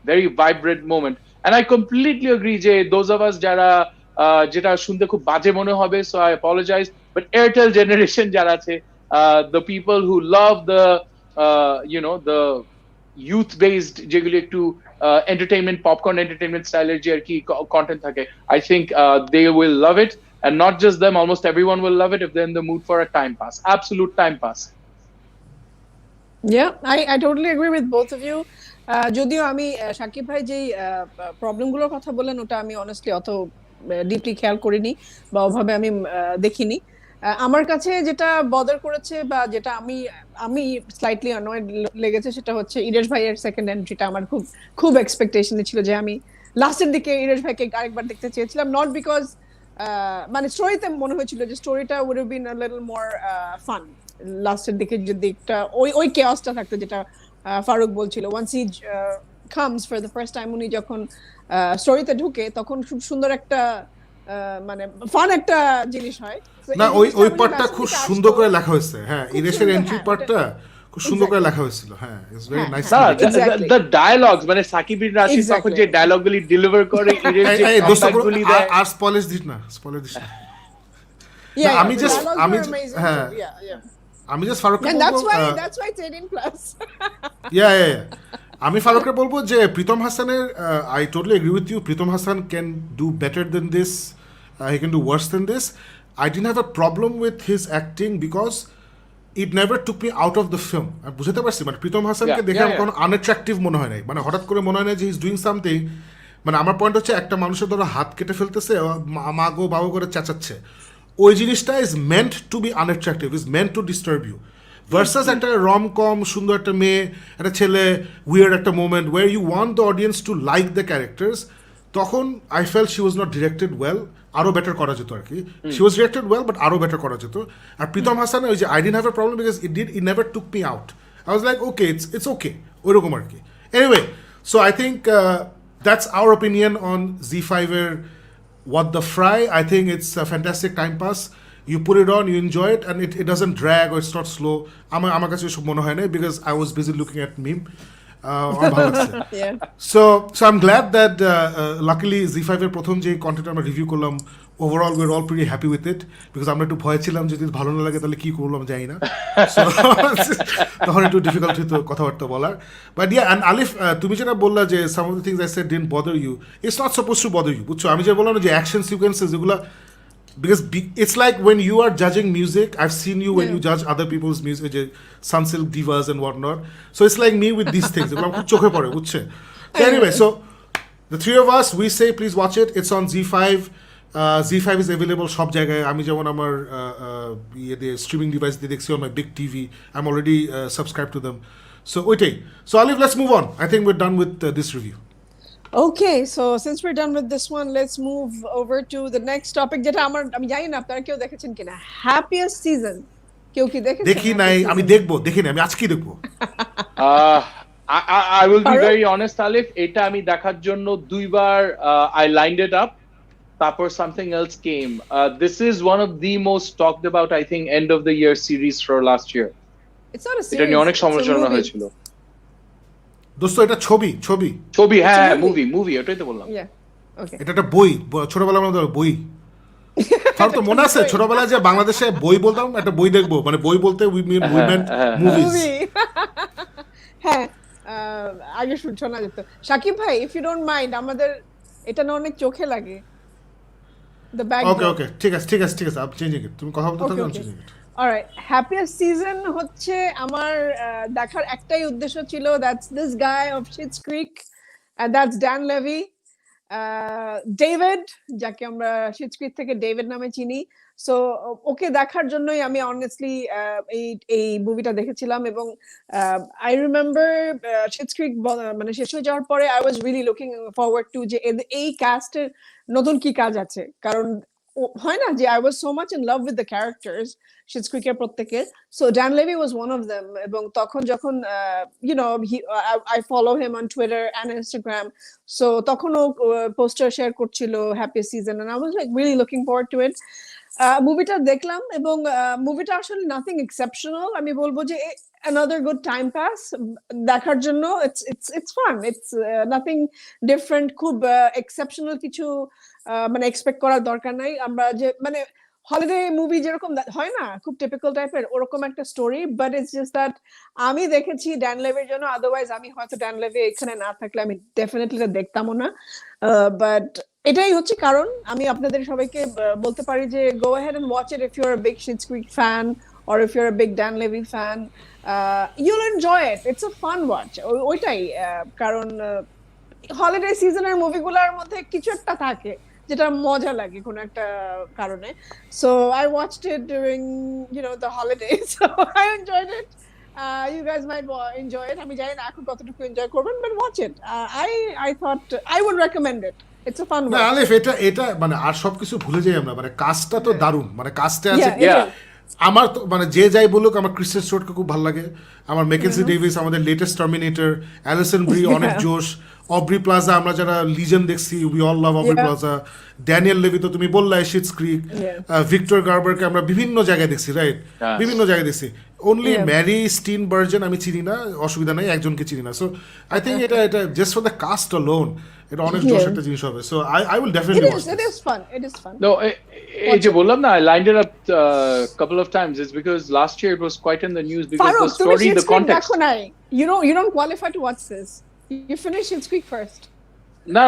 very vibrant moment. And I completely agree যে those of us যারা যেটা শুনতে খুব বাজে মনে হবে, so I apologize, but Airtel generation যারা আছে, the people who love the the youth based যেগুলো একটু entertainment, popcorn entertainment style যে আর কি content থাকে, I think they will love it, and not just them, almost everyone will love it if they're in the mood for a time pass, absolute time pass.
Yeah, I totally agree with both of you. যদিও আমি শাকিব ভাই যেই প্রবলেমগুলোর কথা বললেন ওটা আমি অনেস্টলি অত ডিপলি খেয়াল করিনি বা ওভাবে আমি দেখিনি। আমার কাছে যেটা বদার করেছে বা যেটা আমি স্লাইটলি অ্যানয়েড লেগেছে সেটা হচ্ছে ইরেশ ভাইয়ের সেকেন্ড এন্ট্রিটা আমার খুব এক্সপেকটেশনে ছিল যে আমি লাস্টের দিকে ইরেশ ভাইকে আরেকবার দেখতে চেয়েছিলাম, নট বিকজ মানে স্টোরিতে মনে হয়েছিল যে স্টোরিটা would have been a little more fun লাস্টের দিকে, যে দিকটা ওই কেওসটা থাকতো যেটা ফারুক বলছিল। Once he comes for the first time, উনি যখন স্টোরিতে ঢুকে তখন খুব সুন্দর একটা মানে ফান একটা জিনিস হয়
না। ওই পার্টটা খুব সুন্দর করে লেখা হয়েছে। হ্যাঁ, ইরেশের এন্ট্রি পার্টটা খুব সুন্দর করে লেখা হয়েছিল। হ্যাঁ, it's very nice.
The dialogues মানে সাকিব বিন রাশিদ তখন যে ডায়ালগগুলি ডেলিভার করে, ইরেশ যে কমেন্টগুলি দেয়,
আর স্পয়লারস দিস না। আমি জাস্ট ফারুককে বলবো,
that's why it's 18+.
আমি ফারুককে বলবো যে প্রীতম হাসানের, I totally agree with you, Pritam Hasan can do better than this, he can do worse than this. I didn't have a problem with his acting because it never took me out of the film. আমি বুঝতে পারছি মানে প্রীতম হাসানকে দেখে আমার কোনো আনঅ্যাট্রাকটিভ মনে হয় নাই, মানে হঠাৎ করে মনে হয় না যে হি ইজ ডুইং সামথিং। মানে আমার পয়েন্ট হচ্ছে একটা মানুষের ধরো হাত কেটে ফেলতেছে, মা গো বাবা করে চেঁচাচ্ছে, ওই জিনিসটা is meant to be unattractive, is meant to disturb you. Versus একটা রম কম, সুন্দর একটা মেয়ে, একটা ছেলে, উইয়ার্ড একটা moment where you want the audience to like the characters, তখন I feel she was not directed well. আরও বেটার করা যেত আর কি। She was directed well but আরও বেটার করা যেত। আর প্রীতম হাসান ওই যে I didn't have a problem because it never took me out. I was like okay, it's okay, ওইরকম আর কি। Anyway, so I think that's our opinion on Z5-এর What the Fry. I think it's a fantastic time pass. You put it on, you enjoy it, and it doesn't drag or it's not slow. আমার কাছে এসব মনে হয় না because I was busy looking at meme. So I'm glad that luckily Z5-এর প্রথম যে কন্টেন্ট আমরা রিভিউ করলাম, overall we're all pretty happy with it because আমরা একটু ভয় ছিলাম যদি ভালো না লাগে তাহলে কি করলাম জানি না, তখন একটু ডিফিকাল্ট হতো কথাবার্তা বলার। বাট yeah, and আলিফ, তুমি যেটা বললা যে some of the things I said didn't bother you, it's not supposed to bother you, বুঝছো? আমি যে বললাম যে অ্যাকশন সিকোয়েন্সেস এগুলা, because it's like when you are judging music, I've seen you when you judge other people's music, Sunsilk divas and whatnot, so it's like me with these things, এগুলো খুব চোখে পড়ে, বুঝছে? So anyway, so the three of us, we say please watch it. It's on Z5. Z5 is available সব জায়গায়। আমি যেমন আমার স্ট্রিমিং ডিভাইস দিয়ে দেখছি on my big TV. I'm already subscribed to them. So ওইটাই। So Alif, let's move on. I think we're done with this review.
Okay, so since we're done with this one, let's move over to the next topic. যেটা আমি জানি না আপনারা কেউ দেখেছেন কিনা, happiest season কেউ কি দেখেছেন?
দেখি নাই, আমি দেখবো, দেখি নাই, আমি আজকেই দেখবো।
I will be very honest, Alif, এটা আমি দেখার জন্য দুইবার I lined it up, তারপর something else came. This is one of the most talked about, I think, end of the year series for last year.
It's not a series.
এটা নিয়ে অনেক সমালোচনা হয়েছিল।
দোস্ত, এটা ছবি।
হ্যাঁ, মুভি, ওটাই তো বললাম।
Okay.
এটা একটা বই, ছোটবেলায় আমাদের বই। তার তো মনে আছে ছোটবেলায় যে বাংলাদেশে বই বলতাম, একটা বই দেখবো, মানে বই বলতে উই মেন্ট মুভিজ।
হ্যাঁ, আগে শোনা যেত। শাকিব ভাই, ইফ ইউ ডোন্ট মাইন্ড, আমাদের এটা না অনেক চোখে লাগে। The backdrop.
Okay, ঠিক আছে, I'm changing it. তুমি কথা বলতে থাকো, I'm changing it.
Alright, happiest season হচ্ছে আমার দেখার একটাই উদ্দেশ্য ছিল, that's this guy of Schitt's Creek, and that's Dan Levy. David, যাকে আমরা Schitt's Creek থেকে ডেভিড নামে চিনি। সো ওকে দেখার জন্যই আমি অনেস্টলি এই মুভিটা দেখেছিলাম। এবং আই রিমেম্বার Schitt's Creek মানে শেষ হয়ে যাওয়ার পরে I was really looking forward to যে এই কাস্টের নতুন কি কাজ আছে, কারণ হয় না যে I was so much in love with the characters Schitt's Creek এর প্রত্যেকের। So Dan Levy was one of them. এবং তখন যখন you know I follow him on Twitter and Instagram, so তখন ও পোস্টার শেয়ার করছিল happy season, and I was like really looking forward to it. মুভিটা দেখলাম এবং মুভিটা আসলে নাথিং এক্সেপশনাল, আমি বলবো যে another good time pass দেখার জন্য। it's fun, it's nothing different, খুব exceptional কিছু মানে এক্সপেক্ট করার দরকার নাই। আমরা যে মানে হলিডে মুভি যেরকম হয় না খুব টিপিক্যাল টাইপের ওরকম একটা story, but it's just that আমি দেখেছি ড্যান লেভের জন্য, আদারওয়াইজ আমি হয়তো ড্যান লেভে এখানে না থাকলে আমি ডেফিনেটলি দেখতামও না। বাট এটাই হচ্ছে কারণ আমি আপনাদের সবাইকে বলতে পারি যে go ahead and watch it if you are a big Schitt's Creek fan or if you're a big Dan Levy fan, you'll enjoy it. It's a fun watch. ওইটাই কারণ হলিডে সিজনের মুভিগুলোর মধ্যে কিছু একটা থাকে যেটা মজা লাগে কোনো একটা কারণে। So I watched it during the holidays, so I enjoyed it. You guys might enjoy it. আমি জানি না এখন কতটুকু এনজয় করবেন, but watch it. I thought I would recommend it. It's a fun
না
watch.
আলিফ, এটা মানে আর সবকিছু ভুলে যাই আমরা, মানে কাজটা তো দারুণ, মানে কাজটা আছে।
Yeah.
আমার তো মানে যে যাই বলুক আমার ক্রিস্টেন স্টুয়ার্টকে খুব ভালো লাগে, আমার মেকেন্সি ডেভিস, আমাদের লেটেস্ট টার্মিনেটর, অ্যালিসন ব্রি অনেক জোশ, অব্রি প্লাজা আমরা যারা লিজেন্ড দেখছি we all love Aubrey Plaza, Daniel Levy তো তুমি বললাই শিটস ক্রিক, ভিক্টর গার্বারকে আমরা বিভিন্ন জায়গায় দেখছি, রাইট, বিভিন্ন জায়গায় দেখছি। অনলি ম্যারি স্টিনবার্জেন আমি চিনি না, অসুবিধা নাই, একজনকে চিনি না। সো আই থিঙ্ক এটা just for the cast alone এটা অনেক জোশ একটা জিনিস হবে। So I will definitely watch
It is fun. It is fun.
No, এই যে বললাম না, I lined it up couple of times. It's because last year it was quite in the news because
Farooq,
the story, the context.
দেখো নাই। You don't qualify to watch this. You finish Schitt's Creek first.
No.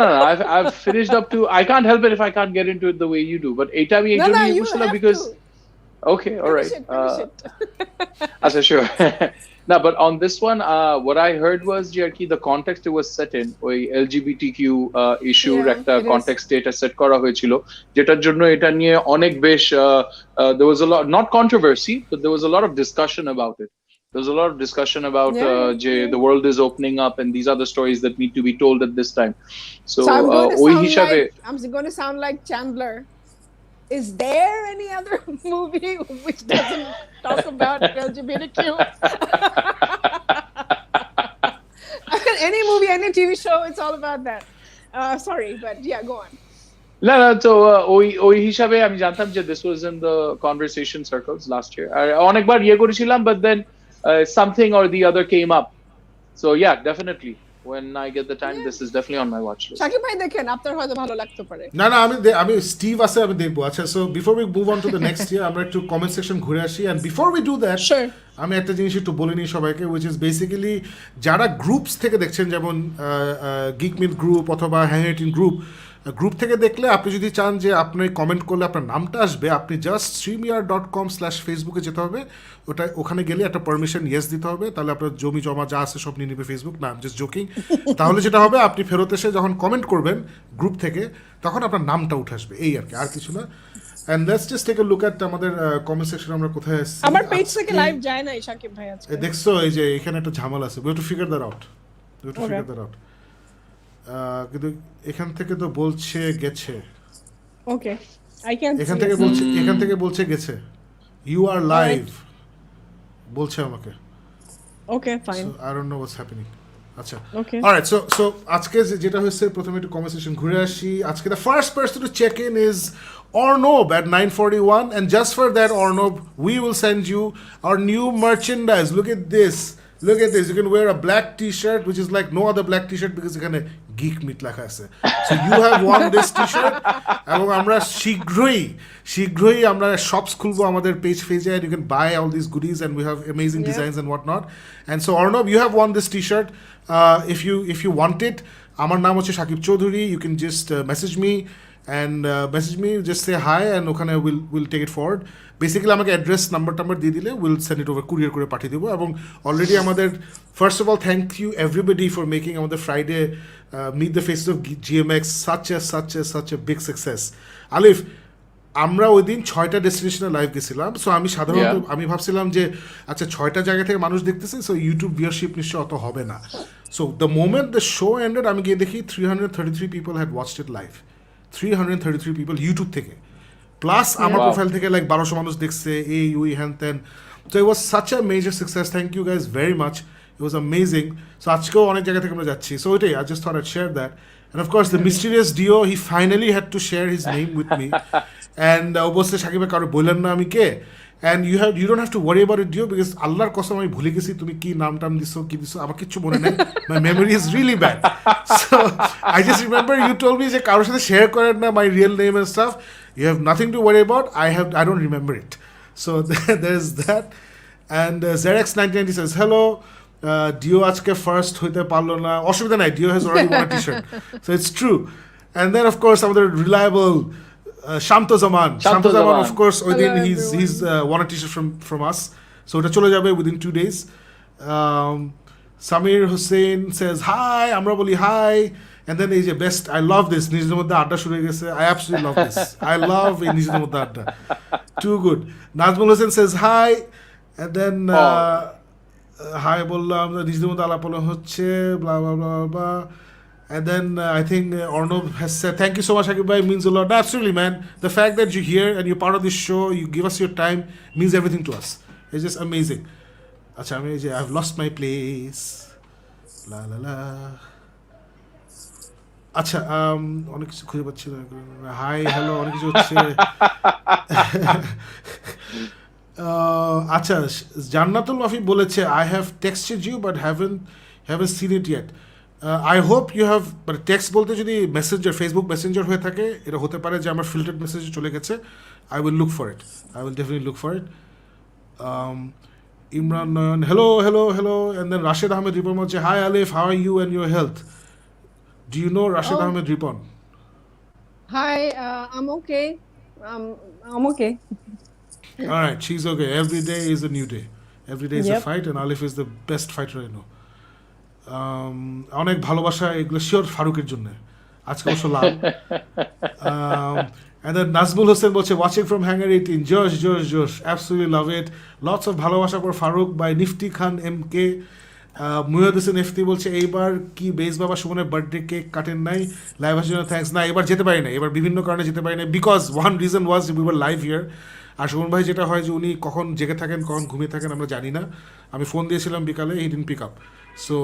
I've finished up to. I can't help it if I can't get into it the way you do. But এটা আমি এই জন্য
you
বলছিলাম
have
because.
to.
Okay, all right.
Finish it.
Asa, sure. No, but on this one, what I heard was the context it was set in, ওই LGBTQ issue একটা context এটা set করা হয়েছিল, যেটার জন্য এটা নিয়ে অনেক বেশ there was a lot, not controversy, but there was a lot of discussion about it. There was a lot of discussion about the world is opening up and these are the stories that need to be told at this time. So
I'm going to sound like Chandler. Is there any other movie which doesn't talk about LGBTQ? Any movie, any TV show, it's all about that. Sorry, but yeah, go on.
No, so ওই হিসাবে আমি জানতাম যে this was in the conversation circles last year. আর অনেকবার করেছিলাম, but then something or the other came up. So yeah, definitely. When I get the time, this is definitely on my watch list.
Shakib bhai দেখেন, আপনার হয়তো ভালো লাগতে পারে।
না আমি স্টিভ আছে, আমি দেখবো। আচ্ছা, so before we move on to the next year আমরা একটু কমেন্ট সেকশন ঘুরে আসি, and before we do that আমি একটা জিনিস একটু বলে নিই সবাইকে, উইচ ইজ বেসিক্যালি যারা গ্রুপস থেকে দেখছেন, যেমন গিক মিথ গ্রুপ অথবা হ্যাংএটিন গ্রুপ থেকে দেখলে আপনি যদি চান যে আপনি কমেন্ট করলে আপনার নামটা আসবে, আপনি জাস্ট streamyard.com/ফেসবুকে যেতে হবে। ওখানে গেলে একটা পারমিশন ইয়েস দিতে হবে, তাহলে আপনার জমি জমা যা আছে সব নিয়ে নেবে ফেসবুক। না, জাস্ট জোকিং। তাহলে যেটা হবে, আপনি ফেরত এসে যখন কমেন্ট করবেন গ্রুপ থেকে, তখন আপনার নামটা উঠে আসবে, এই আর কি, আর কিছু না। And let's just take a look at আমাদের কমেন্ট সেকশন আমরা কোথায় আছি।
আমার পেজ থেকে লাইভ যায় না শাকিব ভাই আজকে।
দেখছো এই যে এখানে একটা ঝামেলা আছে, we have to figure that out. কিন্তু এখান থেকে তো বলছে গেছে।
ওকে, আই ক্যান
এখান থেকে বলছে গেছে, ইউ আর লাইভ বলছে আমাকে।
Okay, fine,
I don't know what's happening. আচ্ছা,
ওকে,
অলরাইট। সো আজকে যেটা হয়েছে, প্রথমে একটু কনভারসেশন ঘুরে আসি। আজকে the first person to check in is Arnob at 9:41, and just for that, Arnob, we will send you our new merchandise. Look at this. You can wear a black t-shirt which is like no other black t-shirt because এখানে Geek Myth লেখা আছে। So you have won this t-shirt, এবং আমরা শীঘ্রই আমরা shops খুলবো আমাদের পেজে, and you can buy all these goodies, and we have amazing designs and whatnot. And so Arnob, you have won this t-shirt. If you want it, আমার নাম হচ্ছে Shakib Chowdhury, you can just message me and just say hi, and ওখানে we'll take it forward. Basically আমাকে অ্যাড্রেস নাম্বার দিয়ে দিলে will send it over, courier করে পাঠিয়ে দেবো। এবং অলরেডি আমাদের first of all thank you everybody for making আমাদের Friday meet the faces of GMX such a big success. আলিফ, আমরা ওই দিন 6টা ডেস্টিনেশনে লাইভ গেছিলাম। সো আমি সাধারণত আমি ভাবছিলাম যে আচ্ছা 6টা জায়গা থেকে মানুষ দেখতেছে, সো ইউটিউব ভিউয়ারশিপ নিশ্চয় অত হবে না। So the moment the show ended, আমি গিয়ে দেখি 333 people had watched it live. 333 people YouTube থেকে, প্লাস আমার প্রোফাইল থেকে লাইক 1200 মানুষ দেখছে, এই উই হ্যান ত্যান। So it was such a major success. Thank you guys very much, it was amazing. So আজকেও অনেক জায়গা থেকে আমরা যাচ্ছি। সো ওইটাই, I just thought I'd share that. And of course, the mysterious Dio, he finally had to share his name with me. And obviously, Shakib কারো বললেন না আমি কে। And you don't have to worry about it, Dio, because আল্লাহর কসম আমি ভুলে গেছি তুমি কি নাম দিছো, কি দিছো, আমার কিচ্ছু মনে নেই। My memory is really bad. So I just remember you told me যে কারোর সাথে শেয়ার করেন না my real name and stuff. You have nothing to worry about. I don't remember it. So there's that. And Zerex1990 says, hello. Dio আজকে ফার্স্ট হইতে পারলো না, অসুবিধা নাই, Dio has already won a t-shirt. So it's true. And then of course আমাদের reliable Shanto Zaman, of course, within he's won a t-shirt from us. So এটা চলে যাবে within 2 days. Samir Hussein says hi, আমরা বলি hi. And then এই যে best, I love this, নিজেদের মধ্যে আড্ডা শুরু হয়ে গেছে. I absolutely love this. I love এই নিজেদের মধ্যে আড্ডা. Too good. Nazmul Hussain says hi. And then hi বললাম, নিজেদের মধ্যে আলাপ হচ্ছে, blah blah blah blah. And then I think Arnav has said, thank you so much, Shakib bhai, means a lot. Absolutely, man. The fact that you're here and you're part of this show, you give us your time, means everything to us. It's just amazing. Acha, I've lost my place. La la la. আচ্ছা, অনেক কিছু খুঁজে পাচ্ছি না। হাই হ্যালো অনেক কিছু হচ্ছে। আচ্ছা, জান্নাতুল মাফি বলেছে, I have texted you but haven't seen it yet. I hope you have, মানে টেক্সট বলতে যদি মেসেঞ্জার, ফেসবুক মেসেঞ্জার হয়ে থাকে, এটা হতে পারে যে আমার ফিল্টার্ড মেসেজে চলে গেছে। I will look for it, I will definitely look for it. Imran Nayan, hello hello hello. And then Rashed Ahmed Ripon বলছে, hi Alif, how are you and your health? Do you know Rashid Ahmed Ripon?
Hi, I'm okay. I'm okay.
All right, she's okay. Every day is a new day. Every day is a fight, and Alif is the best fighter I know. অনেক ভালোবাসা এগুলো শিওর ফারুকের জন্য। আজকে অবশ্য লাভ। And then Nazmul Hussain বলছে, watching from Hangar 18. Josh. Absolutely love it. Lots of ভালোবাসা for Farooq by Nifty Khan MK. Muad Hossain এফতি বলছে, এইবার কি বেস বাবা সুমনের বার্থডে কেক কাটেন নাই? লাইভ আসার জন্য থ্যাঙ্কস। না, এবার যেতে পারি না, এবার বিভিন্ন কারণে যেতে পারি না, because one reason was we were live here. আর সুমন ভাই যেটা হয় যে উনি কখন জেগে থাকেন কখন ঘুমিয়ে থাকেন আমরা জানি না। আমি ফোন দিয়েছিলাম বিকালে, he didn't pick up. So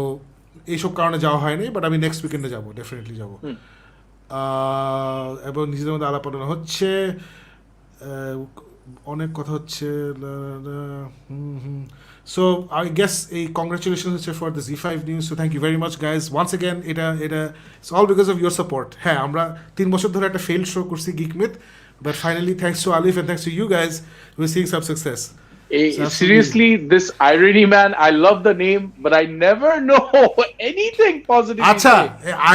এইসব কারণে যাওয়া হয়নি, বাট আমি নেক্সট উইকেন্ডে যাবো, ডেফিনেটলি যাবো। এবং নিজেদের মধ্যে আলাপ আলোচনা হচ্ছে, অনেক কথা হচ্ছে। So I guess a congratulations for the Z5 news. So thank you very much, guys. Once again, it's all because of your support. হ্যাঁ, আমরা 3 বছর ধরে একটা failed show করছি Geek Myth, but finally thanks to Alif and thanks to you guys, we're seeing some success.
Seriously, this irony, man, I love the name, but I never know anything positive.
Acha,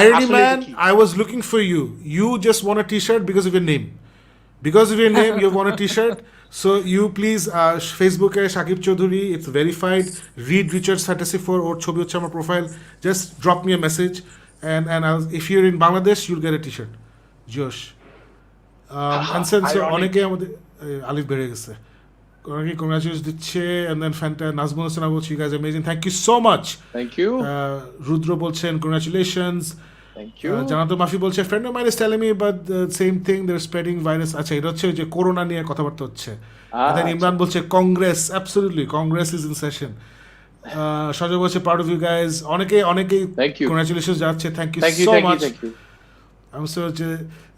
irony man, I was looking for you. You just won a t-shirt because of your name. Because of your name, you won a t-shirt. So you please, Facebook Shakib Chaudhuri, it's verified. Read Richard's Fantasy 4 or Chobi hochhe amar profile. Just drop me a message, and if you're in Bangladesh, you'll get a t-shirt. Josh. And so অনেকে আমাদের আলিফ বেড়ে গেছে, অনেকে কংগ্রাচুলেশন দিচ্ছে। and then নাজমুল হোসেন বলছে, you guys are amazing, thank you so much.
Thank you.
রুদ্র বলছেন congratulations.
Thank you.
জানাতো মাফি বলছে, friend of mine is telling me but the same thing, they're spreading virus. আচ্ছা, এটা হচ্ছে যে করোনা নিয়ে কথাবার্তা হচ্ছে। And then ইমরান বলছে Congress, absolutely, Congress is in session. সজয় বলছে proud of you guys. অনেকে congratulations যাচ্ছে, thank you so much.
Thank you.
আমি হচ্ছে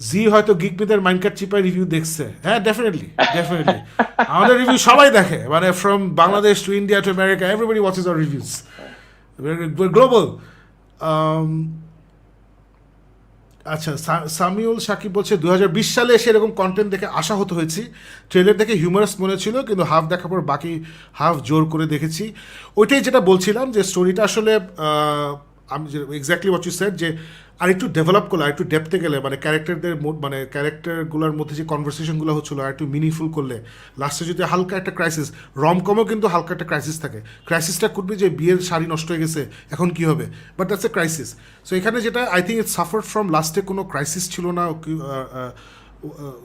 জি হয়তো গিক মিথের মাইনকাট চিপার রিভিউ দেখছে। হ্যাঁ, ডেফিনেটলি আমাদের রিভিউ সবাই দেখে, মানে from Bangladesh to India to America, everybody watches our reviews, global. আচ্ছা, সামিউল শাকিব বলছে 2020 সালে এসে এরকম কন্টেন্ট দেখে আশা হয়েছি। ট্রেলার দেখে হিউমারাস মনে ছিল, কিন্তু হাফ দেখার পর বাকি হাফ জোর করে দেখেছি। ওইটাই যেটা বলছিলাম যে স্টোরিটা আসলে আমি যে এক্স্যাক্টলি হোয়াট ইউ সেড, যে আর একটু ডেভেলপ করলে, আর একটু ডেপথে গেলে, মানে ক্যারেক্টারগুলোর মধ্যে যে কনভারসেশনগুলো হচ্ছিলো আর একটু মিনিংফুল করলে, লাস্টে যদি হালকা একটা ক্রাইসিস, রমকমও কিন্তু হালকা একটা ক্রাইসিস থাকে। ক্রাইসিসটা করবে যে বিয়ের শাড়ি নষ্ট হয়ে গেছে, এখন কি হবে, but that's a crisis. So এখানে যেটা I think it's suffer from লাস্টে কোনো ক্রাইসিস ছিল না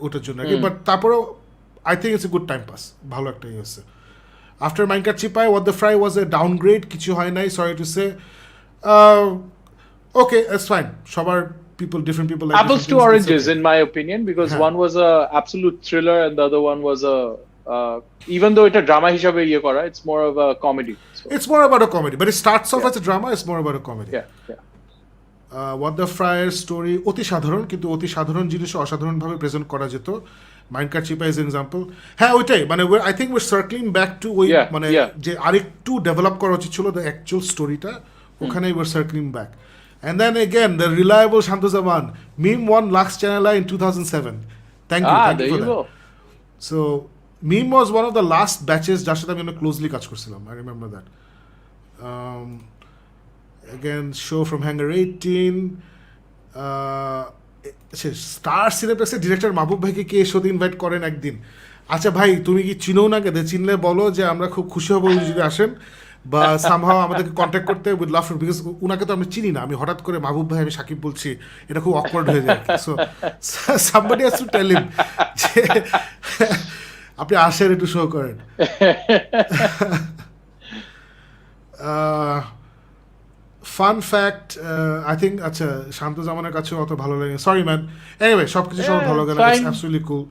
ওটার জন্য, বাট তারপরেও I think it's a good time pass, ভালো একটা ইয়ে হচ্ছে। After Mainkar Chipay what the fry was a downgrade, কিছু হয় নাই, sorry to say. Okay, that's fine. Different people like
apples to oranges, in my opinion, because one was a absolute thriller and the other one was a even though it's a drama hishabe iye kora, it's more of a comedy. So.
It's more about a comedy, but it starts off as a drama. It's more about a comedy.
Yeah.
What the Friar story অতি সাধারণ, কিন্তু অতি সাধারণ জিনিসও অসাধারণভাবে প্রেজেন্ট করা যেত। মাইনকাট চিপা ইজ এক্সাম্পল। হ্যাঁ, ওইটাই, মানে I think we're circling back to ওই, মানে যে আরেকটু ডেভেলপ করা উচিত ছিল দ্য অ্যাকচুয়াল স্টোরিটা, ওখানে উইর circling back. And then again, the reliable Shanto Zaman, meme won Lux Channel in 2007. Thank you
there
for
you
that.
go.
So Meme was one of the last batches যার সাথে আমি অনেক ক্লোজলি কাজ করছিলাম. I remember that. Again, show from Hangar 18. Star সিনেপ্লেক্সের ডিরেক্টর মাহবুব ভাইকে কে শোতে ইনভাইট করেন একদিন? আচ্ছা ভাই, তুমি কি চিনো না কেন? চিনলে বলো যে আমরা খুব খুশি হব উনি যদি আসেন, বা সামহাও আমাদেরকে কন্ট্যাক্ট করতে উইথ লাভ, বিকজ উনাকে তো আমি চিনি না। আমি হঠাৎ করে মাহবুব ভাই আমি সাকিব বলছি, এটা খুব অকওয়ার্ড হয়ে যায়। So somebody has to tell him যে আপনি আসেন, একটু শো করেন। ফান ফ্যাক্ট, আই থিঙ্ক, আচ্ছা শান্ত জামানের কাছেও অত ভালো লাগে, সরি ম্যান। এনিওয়ে সবকিছু সব ভালো লাগে, অ্যাবসলিউটলি কুল।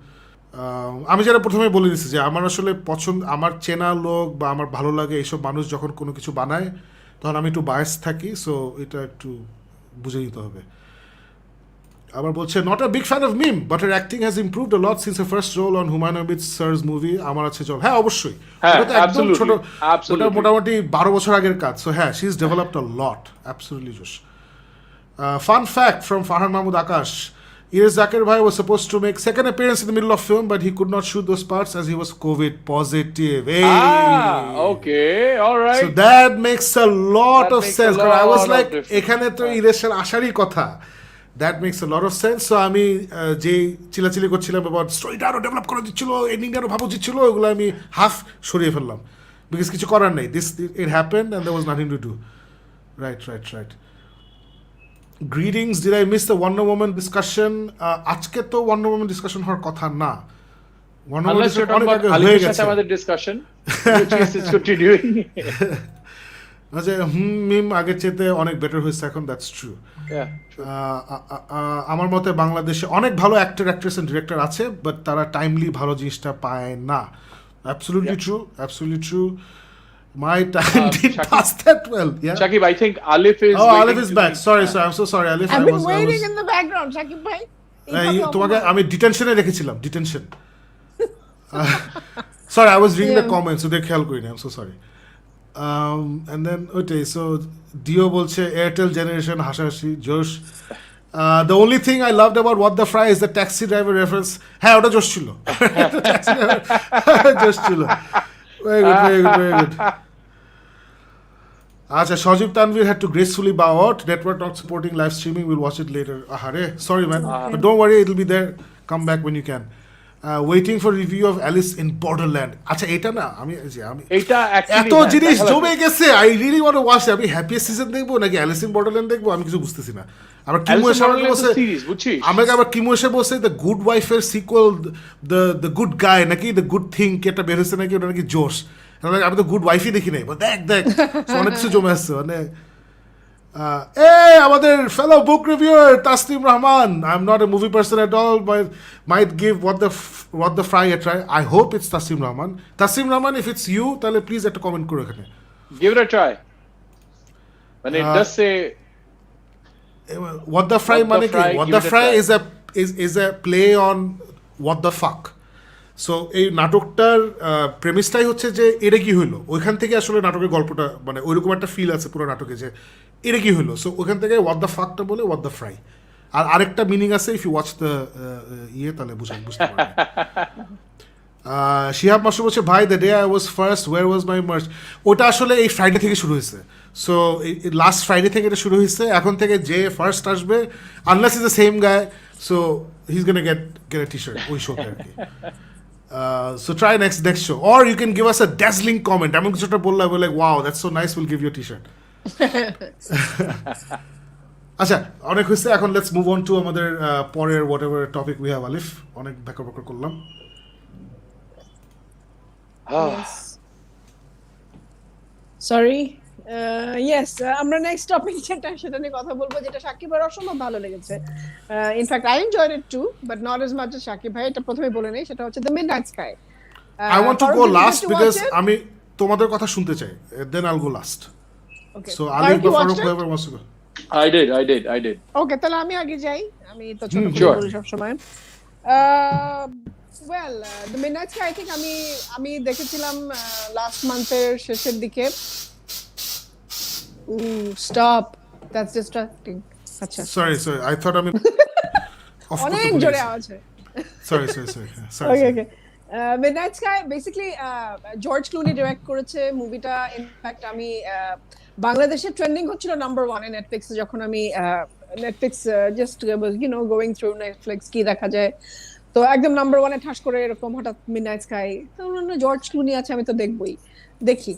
আমি যেটা প্রথমে বলে দিচ্ছি যে আমার আসলে পছন্দ, আমার চেনা লোক বা আমার ভালো লাগে এইসব মানুষ যখন কোনো কিছু বানায় তখন আমি একটু বায়াস থাকি, সো এটা একটু বুঝে নিতে হবে। আবার বলছে not a big fan of Mim but her acting has improved a lot since her first role on Humayun Ahmed sir's movie আমার আছে চল। হ্যাঁ অবশ্যই, ওটা তো একদম ছোট, ওটা মোটামুটি 12 বছর আগের কাজ। সো হ্যাঁ, she is developed a lot, absolutely জোশ। Fun fact from Farhan Mahmud Akash, Iris Zakir Bhai was supposed to make second appearance in the middle of film, but he could not shoot those parts as he was COVID positive. Hey.
Okay, all right.
So that makes a lot of sense. I was like, এখানে তো ইরেশের আসারই কথা. That makes a lot of sense. So আমি যে চিলাচিলি করছিলাম about স্টোরিটা আরো ডেভেলপ করা দিচ্ছিল, এন্ডিংটা আরো ভাবা দিচ্ছিল, ওগুলো আমি হাফ সরিয়ে ফেললাম, বিকজ কিছু করার নেই। It happened and there was nothing to do. Right. Greetings, did I miss the Wonder Woman discussion? আজকে তো Wonder Woman discussion হওয়ার কথা না। Wonder Woman
unless you're talking about Alif's সাথে আমাদের discussion, which is continuing.
আচ্ছা, মিম আগের চেয়ে অনেক বেটার হয়েছে এখন, দ্যাটস ট্রু। আমার মতে বাংলাদেশে অনেক ভালো অ্যাক্টর, অ্যাক্ট্রেস এন্ড ডিরেক্টর আছে, বাট তারা টাইমলি ভালো জিনিসটা পায় না। Absolutely true. My time didn't pass that well. Yeah.
Shakib, I think Alif is.
Alif is back. Sorry. I'm so sorry, Alif.
I've been waiting in the background, Shakib bhai.
তোমাকে আমি ডিটেনশনে রেখেছিলাম, detention. Sorry, I was reading the comments, so they খেয়াল করিনি। I'm so sorry. And then okay, so Dio bolche Airtel generation হাসাহাসি জোশ। The only thing I loved about What the Fry is the taxi driver reference. হ্যাঁ, ওটা জোশ ছিল। Taxi driver জোশ ছিল। Very good. Acha, Shajib Tanvir had to gracefully bow out. Network not supporting live streaming. We'll watch it later. Ahare, sorry man, but don't worry, it'll be there. Come back when you can. Waiting for review of Alice in Borderland. Acha, এটা না আমি
এটা
এত জিনিস জমে গেছে। I really want to watch it. আমি হ্যাপিয়েস্ট সিজন দেখবো নাকি Alice in Borderland দেখবো, আমি কিছু বুঝতেছি না। আবার কিমু এসে আমাকে বলছে, আমাকে আবার কিমু এসে বলছে দ্য গুড ওয়াইফের সিকুয়েল দ্য গুড গাই নাকি দ্য গুড থিং কি একটা বের হয়েছে নাকি, ওটা নাকি জোশ। আমি তো গুড ওয়াইফই দেখি নাই, দেখ অনেক কিছু জমে আসছে। মানে আমাদের fellow book reviewer Tasnim Rahman, I am not a movie person at all, but might give what the fry a try. I hope it's Tasim Rahman. If it's you, তাহলে প্লিজ একটা কমেন্ট করো এখানে,
give it a try. When it does say
what the fry মানে কি? What the fry is a play on what the fuck. So এই নাটকটার প্রেমিসটাই হচ্ছে যে এটা কি হইলো, ওইখান থেকে আসলে নাটকের গল্পটা মানে ওইরকম একটা ফিল আছে পুরো নাটকে যে এটা কি হইলো। সো ওইখান থেকে হোয়াট দ্য ফাকটা বলে হোয়াট দ্য ফ্রাই। আর আরেকটা মিনিং আছে, ইফ ইউ ওয়াচ দ্য তাহলে বুঝতে পারবেন। শিহাব মাসুদ বলছে ভাই the day I was first war was my March. ওটা আসলে এই ফ্রাইডে থেকে শুরু হয়েছে। সো লাস্ট ফ্রাইডে থেকে এটা শুরু হয়েছে। এখন থেকে যে ফার্স্ট আসবে, unless is the same guy, so he is gonna get a T shirt ওই শোতে আর কি। So try next show, or you can give us a dazzling comment. I'm going to bolla like, wow, that's so nice, we'll give you a t-shirt. আচ্ছা, অনেক হয়েছে এখন, let's move on to আমাদের পরের whatever topic we have. Alif, অনেক ব্যাকআপ করলাম।
সরি, ইয়েস, আমরা নেক্সট টপিক সেটা নিয়ে কথা বলবো, যেটা সাকিবের অসম্ভব ভালো লেগেছে। In fact I enjoyed it too, but not as much as Sakib ভাই। এটা প্রথমে বলে নেই, সেটা হচ্ছে the midnight sky.
I want to go last because আমি তোমাদের কথা শুনতে চাই, then I'll go last.
Okay,
so Alif বা Farooq, whoever wants to go.
I did.
Okay, তাহলে আমি আগে যাই, আমি তো ছোট করে বলি সব সময়। Well, the Midnight Sky I think আমি দেখেছিলাম লাস্ট মান্থের শেষের দিকে। Stop, that's distracting. আচ্ছা,
sorry, I thought অনেক
জোরে আওয়াজ হয়।
sorry.
Okay. Midnight Sky basically George Clooney direct করেছে মুভিটা। ইনফ্যাক্ট আমি বাংলাদেশে ট্রেন্ডিং হচ্ছিল নাম্বার 1 এ নেটফ্লিক্সে, যখন আমি Netflix just going through Netflix কি দেখা যায়, তো একদম নাম্বার 1 এ ঠাস করে এরকম হঠাৎ মিডনাইট স্কাই, তো জর্জ ক্লুনি আছে, আমি তো দেখি।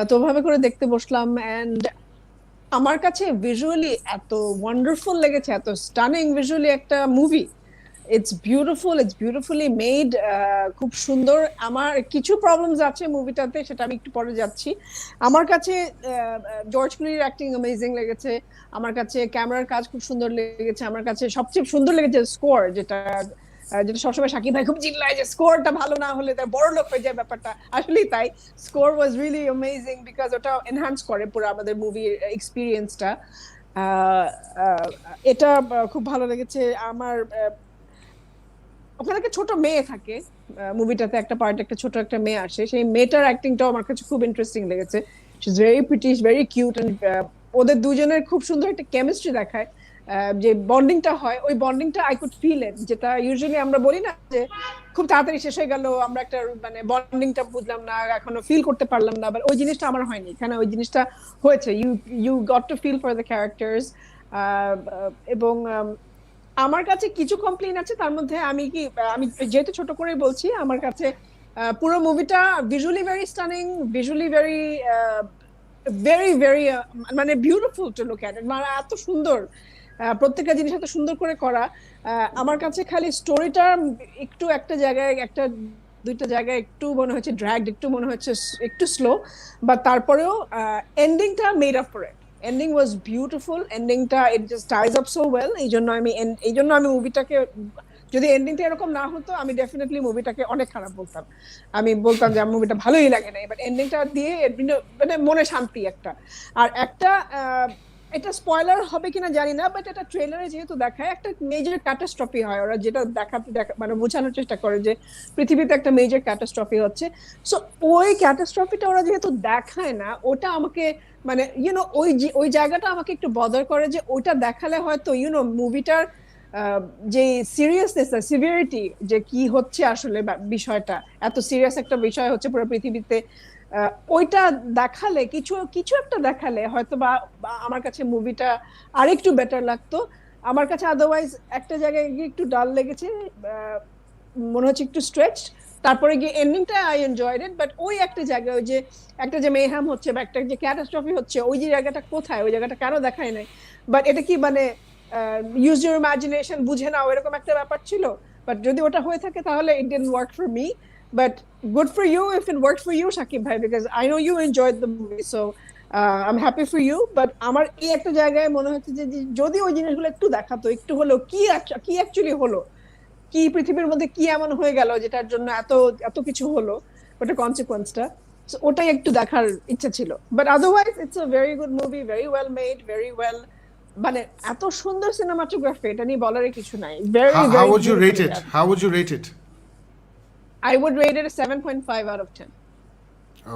তো ওভাবে করে দেখতে বসলাম, এন্ড আমার কাছে ভিজুয়ালি এত ওয়ান্ডারফুল লেগেছে, এত স্টানিং ভিজুয়ালি একটা মুভি। ইটস বিউটিফুলি মেড, খুব সুন্দর। আমার কিছু প্রবলেমস আছে মুভিটাতে, সেটা আমি একটু পরে যাচ্ছি। আমার কাছে জর্জ ক্লুনির অ্যাক্টিং অ্যামেজিং লেগেছে, আমার কাছে ক্যামেরার কাজ খুব সুন্দর লেগেছে, আমার কাছে সবচেয়ে সুন্দর লেগেছে স্কোর, যেটা সবসময় শাকিব ভাই খুব চিল্লায় যে স্কোরটা ভালো না হলে তার বড় লোক হয়ে যায়, ব্যাপারটা আসলেই তাই। Score was really amazing because ওটা এনহ্যান্স করে পুরো আমাদের মুভির এক্সপিরিয়েন্সটা। এটা খুব ভালো লেগেছে আমার। ওখানে একটা ছোট মেয়ে থাকে মুভিটাতে, একটা পার্টে একটা ছোট একটা মেয়ে আসে, সেই মেয়েটার অ্যাক্টিংটাও আমার কাছে খুব ইন্টারেস্টিং লেগেছে। She is very pretty, very cute, and ওদের দুজনের খুব সুন্দর একটা কেমিস্ট্রি দেখায়, যে বন্ডিংটা হয়, ওই বন্ডিংটা আই কুড ফিল ইট, যেটা ইউজুয়ালি আমরা বলি না যে খুব তাড়াতাড়ি শেষ হয়ে গেল, আমরা একটা মানে বন্ডিংটা বুঝলাম না, এখনো ফিল করতে পারলাম না, বাট ওই জিনিসটা আমার হয়নি এখানে, ওই জিনিসটা হয়েছে। You got to feel for the characters. এবং আমার কাছে কিছু কমপ্লেইন আছে, তার মধ্যে আমি যেহেতু ছোট করেই বলছি, আমার কাছে পুরো মুভিটা visually very stunning, visually very মানে বিউটিফুল টু লুক এট ইট, মানে এত সুন্দর, প্রত্যেকটা জিনিস এত সুন্দর করে করা। আমার কাছে খালি স্টোরিটা একটু একটা জায়গায়, একটা দুইটা জায়গায় একটু মনে হচ্ছে ড্র্যাগড, একটু মনে হচ্ছে একটু স্লো, বাট তারপরেও এন্ডিংটা made up for it. Ending was beautiful, এন্ডিংটা it just ties up so well. এই জন্য আমি মুভিটাকে, যদি এন্ডিংটা এরকম না হতো, আমি ডেফিনেটলি মুভিটাকে অনেক খারাপ বলতাম, আমি বলতাম যে আমার মুভিটা ভালোই লাগে না, বাট এন্ডিংটা দিয়ে মানে মনে শান্তি একটা। আর একটা এটা স্পয়লার হবে কিনা জানি না, বাট এটা ট্রেলারে যেহেতু দেখায়, একটা মেজর ক্যাটাস্ট্রফি হয়, ওরা যেটা মানে বোঝানোর চেষ্টা করে যে পৃথিবীতে একটা মেজর ক্যাটাস্ট্রফি হচ্ছে। সো ওই ক্যাটাস্ট্রফিটা ওরা যেহেতু দেখায় না, ওটা আমাকে মানে ওই জায়গাটা আমাকে একটু বদার করে, যে ওইটা দেখালে হয়তো মুভিটার যে সিরিয়াসনেস, সিভিয়ারিটি, যে কি হচ্ছে আসলে বিষয়টা, এত সিরিয়াস একটা বিষয় হচ্ছে পুরো পৃথিবীতে, ওইটা দেখালে, কিছু একটা দেখালে হয়তো বা আমার কাছে মুভিটা আরেকটু বেটার লাগতো আমার কাছে। আদারওয়াইজ একটা জায়গায় গিয়ে একটু ডাল লেগেছে, মনে হচ্ছে একটু স্ট্রেচড। তারপরে গিয়ে এন্ডিংটা আই এনজয়েড ইট, বাট ওই একটা জায়গায়, ওই যে একটা যে মেহ্যাম হচ্ছে বা একটা যে ক্যাটাস্ট্রফি হচ্ছে, ওই যে জায়গাটা কোথায়, ওই জায়গাটা কেন দেখায় নাই? বাট এটা কি মানে ইউজ ইউর ইমাজিনেশন, বুঝে নাও, এরকম একটা ব্যাপার ছিল। বাট যদি ওটা হয়ে থাকে তাহলে ইট didn't work for me, but good for you if it worked for you, Shakib bhai, because I know you enjoyed the movie, so I'm happy for you. But আমার এই একটা জায়গায় মনে হচ্ছে যে যদি ওই জিনিসগুলো একটু দেখাতো, একটু হলো কি অ্যাকচুয়ালি হলো, কি পৃথিবীর মধ্যে কি এমন হয়ে গেল যেটার জন্য এত কিছু হলো, ওটা কনসিকোয়েন্সটা, ওটাই একটু দেখার ইচ্ছা ছিল। But otherwise it's a very good movie, very well made, very well, মানে এত সুন্দর সিনেমাটোগ্রাফি, এটা নিয়ে বলার কিছু নাই।
How would you rate it? How would you rate it?
I would rate it a 7.5 out of 10.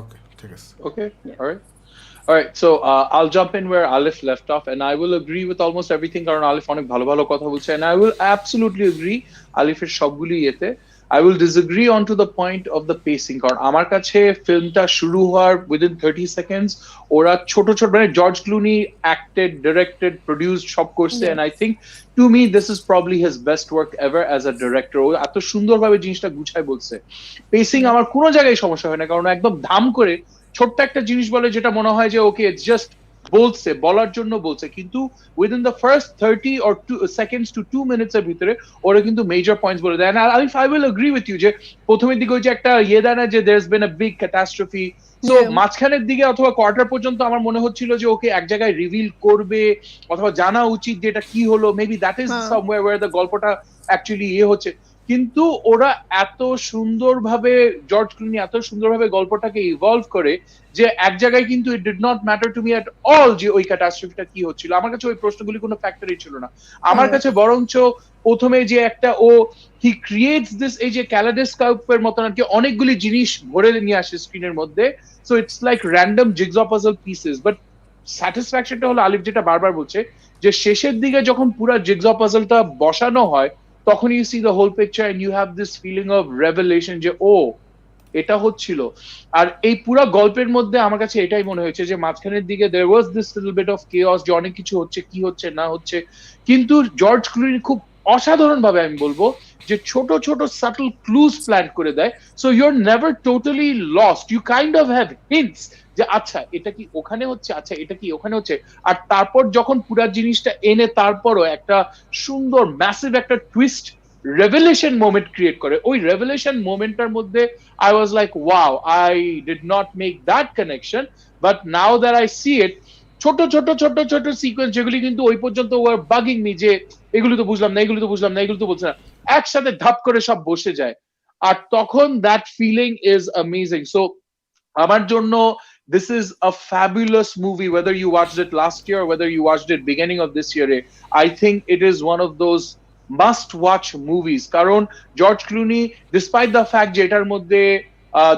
Okay, ঠিক আছে.
Okay, yeah. All right. So I'll jump in where Alif left off, and I will agree with almost everything. কারণ Alif অনেক ভালো ভালো কথা বলছে, and I will absolutely agree Alifের সবগুলি ইয়েতে। I will disagree on to the point of the pacing. কারণ আমার কাছে ফিল্মটা শুরু হওয়ার within 30 seconds ওরা ছোট মানে George Clooney acted, directed, produced সব করছে, and I think to me this is probably his best work ever as a director. ও এত সুন্দরভাবে জিনিসটা গুছায় বলছে। পেসিং আমার কোনো জায়গায় সমস্যা হয় না, কারণ একদম ধাম করে ছোট্ট একটা জিনিস বলে, যেটা মনে হয় যে ওকে ইটস জাস্ট বলার জন্য বলছে, কিন্তু within the first 30 or 2 seconds to 2 minutes এর ভিতরে ওরা কিন্তু মেজর পয়েন্টস বলে দেয়। I will agree with you যে প্রথমের দিকে ওই যে একটা দেয় না যে there's been a big catastrophe, so মাঝখানের দিকে অথবা কোয়ার্টার পর্যন্ত আমার মনে হচ্ছিল যে ওকে এক জায়গায় রিভিল করবে অথবা জানা উচিত যে এটা কি হলো, maybe that is somewhere where the গল্পটা অ্যাকচুয়ালি হচ্ছে। কিন্তু ওরা এত সুন্দরভাবে, জর্জ ক্লুনি এত সুন্দরভাবে গল্পটাকে ইভলভ করে যে এক জায়গায় কিন্তু it did not matter to me at all যে ওই ক্যাটাস্ট্রফিটা কি হচ্ছিল। আমার কাছে ওই প্রশ্নগুলি কোনো ফ্যাক্টরই ছিল না। আমার কাছে বরঞ্চ প্রথমে যে একটা হি ক্রিয়েটস দিস, এই যে ক্যালেডোস্কোপের মতন আর কি অনেকগুলি জিনিস ভরে নিয়ে আসে স্ক্রিনের মধ্যে, so it's like random jigsaw puzzle pieces. But স্যাটিসফ্যাকশনটা হলো আলিফ যেটা বারবার বলছে, যে শেষের দিকে যখন পুরো জিগজো পাজলটা বসানো হয়, তখন you see the whole picture and you have this feeling of revelation যে ও এটা হচ্ছিল। আর এই পুরা গল্পের মধ্যে আমার কাছে এটাই মনে হয়েছে যে মাঝখানের দিকে there was this little bit of chaos যে অনেক কিছু হচ্ছে, কি হচ্ছে না হচ্ছে, কিন্তু জর্জ ক্লুনি খুব অসাধারণ ভাবে আমি বলবো যে ছোট ছোট সাটল ক্লুজ প্ল্যান করে দেয়, so you are never totally lost, you kind of have hints যে আচ্ছা এটা কি ওখানে হচ্ছে, আচ্ছা এটা কি ওখানে হচ্ছে। আর তারপর যখন পুরা জিনিসটা এনে তারপরও একটা সুন্দর ম্যাসিভ একটা টুইস্ট রেভেলেশন মোমেন্ট ক্রিয়েট করে, ওই রেভেলেশন মোমেন্টটার মধ্যে I was like, wow, I did not make that connection, but now that I see it, ছোট ছোট ছোট ছোট সিকোয়েন্স যেগুলি কিন্তু ওই পর্যন্ত ওয়ার বাগিং মি যে এগুলো তো বুঝলাম না, এগুলো তো বুঝলাম না, এগুলো তো বলছে না, একসাথে ধাপ করে সব বসে যায়। আর তখন that feeling is amazing. So আমার জন্য this is a fabulous movie, whether you watched it last year or whether you watched it beginning of this year. I think it is one of those must watch movies কারণ George Clooney despite the fact যে এটার মধ্যে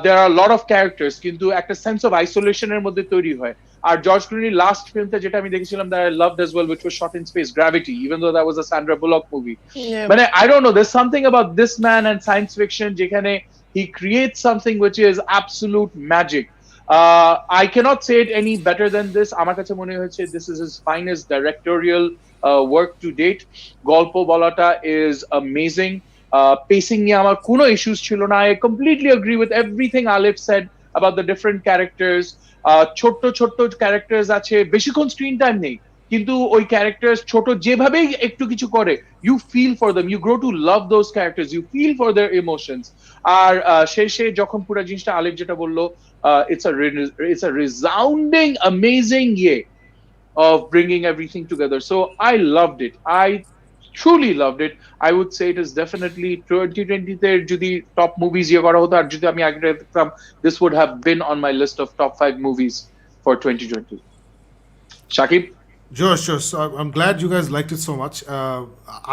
there are a lot of characters কিন্তু একটা sense of isolation এর মধ্যে তৈরি হয়। আর জর্জ ক্লুনি লাস্ট ফিল্মটা যেটা আমি দেখেছিলাম that I loved as well, which was shot in space, Gravity, even though that was a Sandra Bullock movie. মানে I don't know, there's something about this man and science fiction যেখানে he creates something which is absolute magic. I cannot say it any better than this. আমার কাছে মনে হয়েছে this is his finest directorial work to date. গল্প বলাটা is amazing. Pacing নিয়ে আমার কোনো issues ছিল না. I completely agree with everything Alif said about the different characters. ছোট্ট ছোট্ট characters আছে, বেশিক্ষণ screen time নেই, কিন্তু ওই characters ছোট যেভাবেই একটু কিছু করে you feel for them, you grow to love those characters, you feel for their emotions. আর শেষে যখন পুরো জিনিসটা আলিফ যেটা বললো, it's a resounding amazing year of bringing everything together. So I loved it. I truly loved it. I would say it is definitely 2020 তে যদি top movies ইয়ে করা হতো আর যদি আমি আগে দেখতাম, this would have been on my list of top 5 movies for 2020. Shakib?
Josh, I'm glad you guys liked it so much.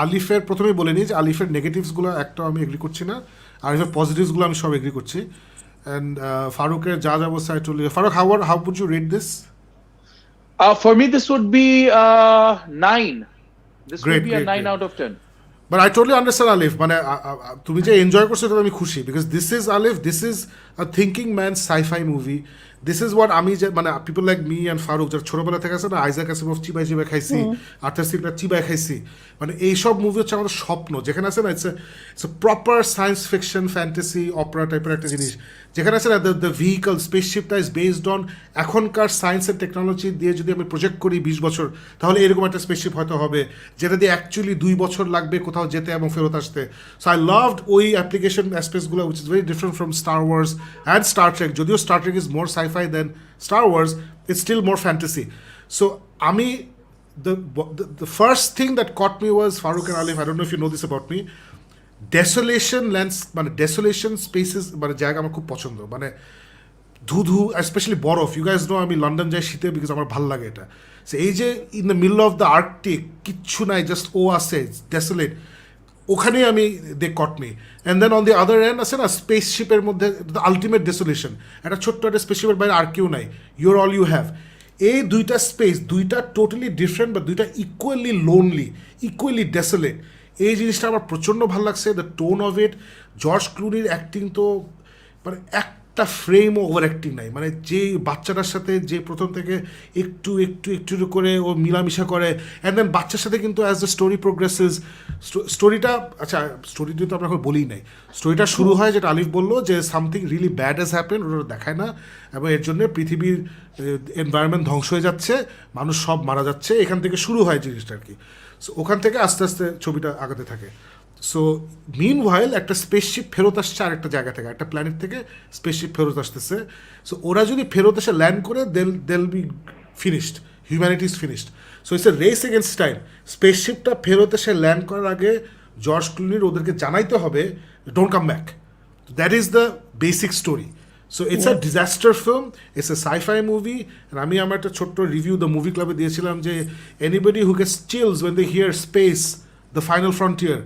আলিফের প্রথমেই বলে নিই যে আলিফের নেগেটিভসগুলো একটাও আমি এগ্রি করছি না, আলিফের পজিটিভসগুলো আমি সব এগ্রি করছি। And ফারুকের যা যা বলছে I told you. Farooq, how would you rate this?
For me, this would be 9. This would be a 9 out of 10.
But I totally understand Alif. মানে তুমি যে এনজয় করছো এটা আমি খুশি, because this is Alif, this is a thinking man's sci-fi movie. This is what আমি যে মানে people like me and Farooq যারা ছোটবেলা থেকে আছে না, আইজাক আসিমভ চিবাই চিবাই খাইছি, আর্থার সি ক্লার্ক চিবাই খাইছি, মানে এইসব মুভি হচ্ছে আমাদের স্বপ্ন, যেখানে আছে না it's a proper science fiction fantasy opera টাইপের একটা জিনিস, যেখানে আছে না দ্য ভেহিকল স্পেসশিপটা ইজ বেসড অন এখনকার সায়েন্স অ্যান্ড টেকনোলজি দিয়ে যদি আমি প্রজেক্ট করি 20 বছর, তাহলে এরকম একটা স্পেসশিপ হয়তো হবে যেটা দিয়ে অ্যাকচুয়ালি 2 বছর লাগবে কোথাও যেতে এবং ফেরত আসতে। সো আই লাভড ওই অ্যাপ্লিকেশন অ্যাসপেক্টসগুলো which is very different from Star Wars and Star Trek, যদিও Star Trek is more sci-fi than Star Wars, it's still more fantasy. So Ami, the first thing that caught me was Farooq and Alif, I don't know if you know this about me, desolation lands, মানে desolation spaces, মানে জায়গা আমার খুব পছন্দ, মানে ধুধু, স্পেশালি বরফ। ইউ গাইজ নো আমি লন্ডন যাই শীতে বিকজ আমার ভালো লাগে এটা। সো এই যে in the middle of the Arctic কিচ্ছু নাই, জাস্ট ও আছে ডেসোলেট, ওখানে আমি they caught me. And then on the other end আছে না স্পেসশিপের মধ্যে দ্য আলটিমেট ডেসোলেশন, একটা ছোট্ট একটা স্পেসশিপের বাইরে আর কেউ নাই, ইউর অল ইউ হ্যাভ। এই দুইটা স্পেস, দুইটা টোটালি ডিফারেন্ট বা দুইটা ইকুয়ালি লোনলি, ইকুয়ালি ডেসোলেট, এই জিনিসটা আমার প্রচণ্ড ভালো লাগছে। The tone of it, George ক্লুনির অ্যাক্টিং তো মানে একটা ফ্রেম ওভার অ্যাক্টিং নাই, মানে যে বাচ্চাটার সাথে যে প্রথম থেকে একটু একটু একটু করে ও মিলামিশা করে, অ্যান্ড দেন বাচ্চার সাথে কিন্তু অ্যাজ দ্য স্টোরি প্রোগ্রেসেস, স্টোরিটা আচ্ছা স্টোরিটা তো আমরা এখন বলি নাই, স্টোরিটা শুরু হয় যেটা আলিফ বললো যে something really bad has happen, ওটা দেখায় না, এবং এর জন্য পৃথিবীর এনভায়রনমেন্ট ধ্বংস হয়ে যাচ্ছে, মানুষ সব মারা যাচ্ছে, এখান থেকে শুরু হয় জিনিসটা আর কি। সো ওখান থেকে আস্তে আস্তে ছবিটা আগাতে থাকে। সো মিন ওয়াইল একটা স্পেসশিপ ফেরত আসছে আরেকটা জায়গা থেকে, একটা প্ল্যানেট থেকে স্পেসশিপ ফেরত আসতেছে। সো ওরা যদি ফেরত এসে ল্যান্ড করে they'll be finished, humanity is finished. So it's a race against time. স্পেসশিপটা ফেরত এসে ল্যান্ড করার আগে জর্জ ক্লুনির ওদেরকে জানাইতে হবে don't come back. That is the basic story. So it's a disaster film, it's a sci-fi movie. আমি আমার একটা ছোট্ট রিভিউ দ্য মুভি ক্লাবে দিয়েছিলাম যে anybody who gets chills when they hear space the final frontier,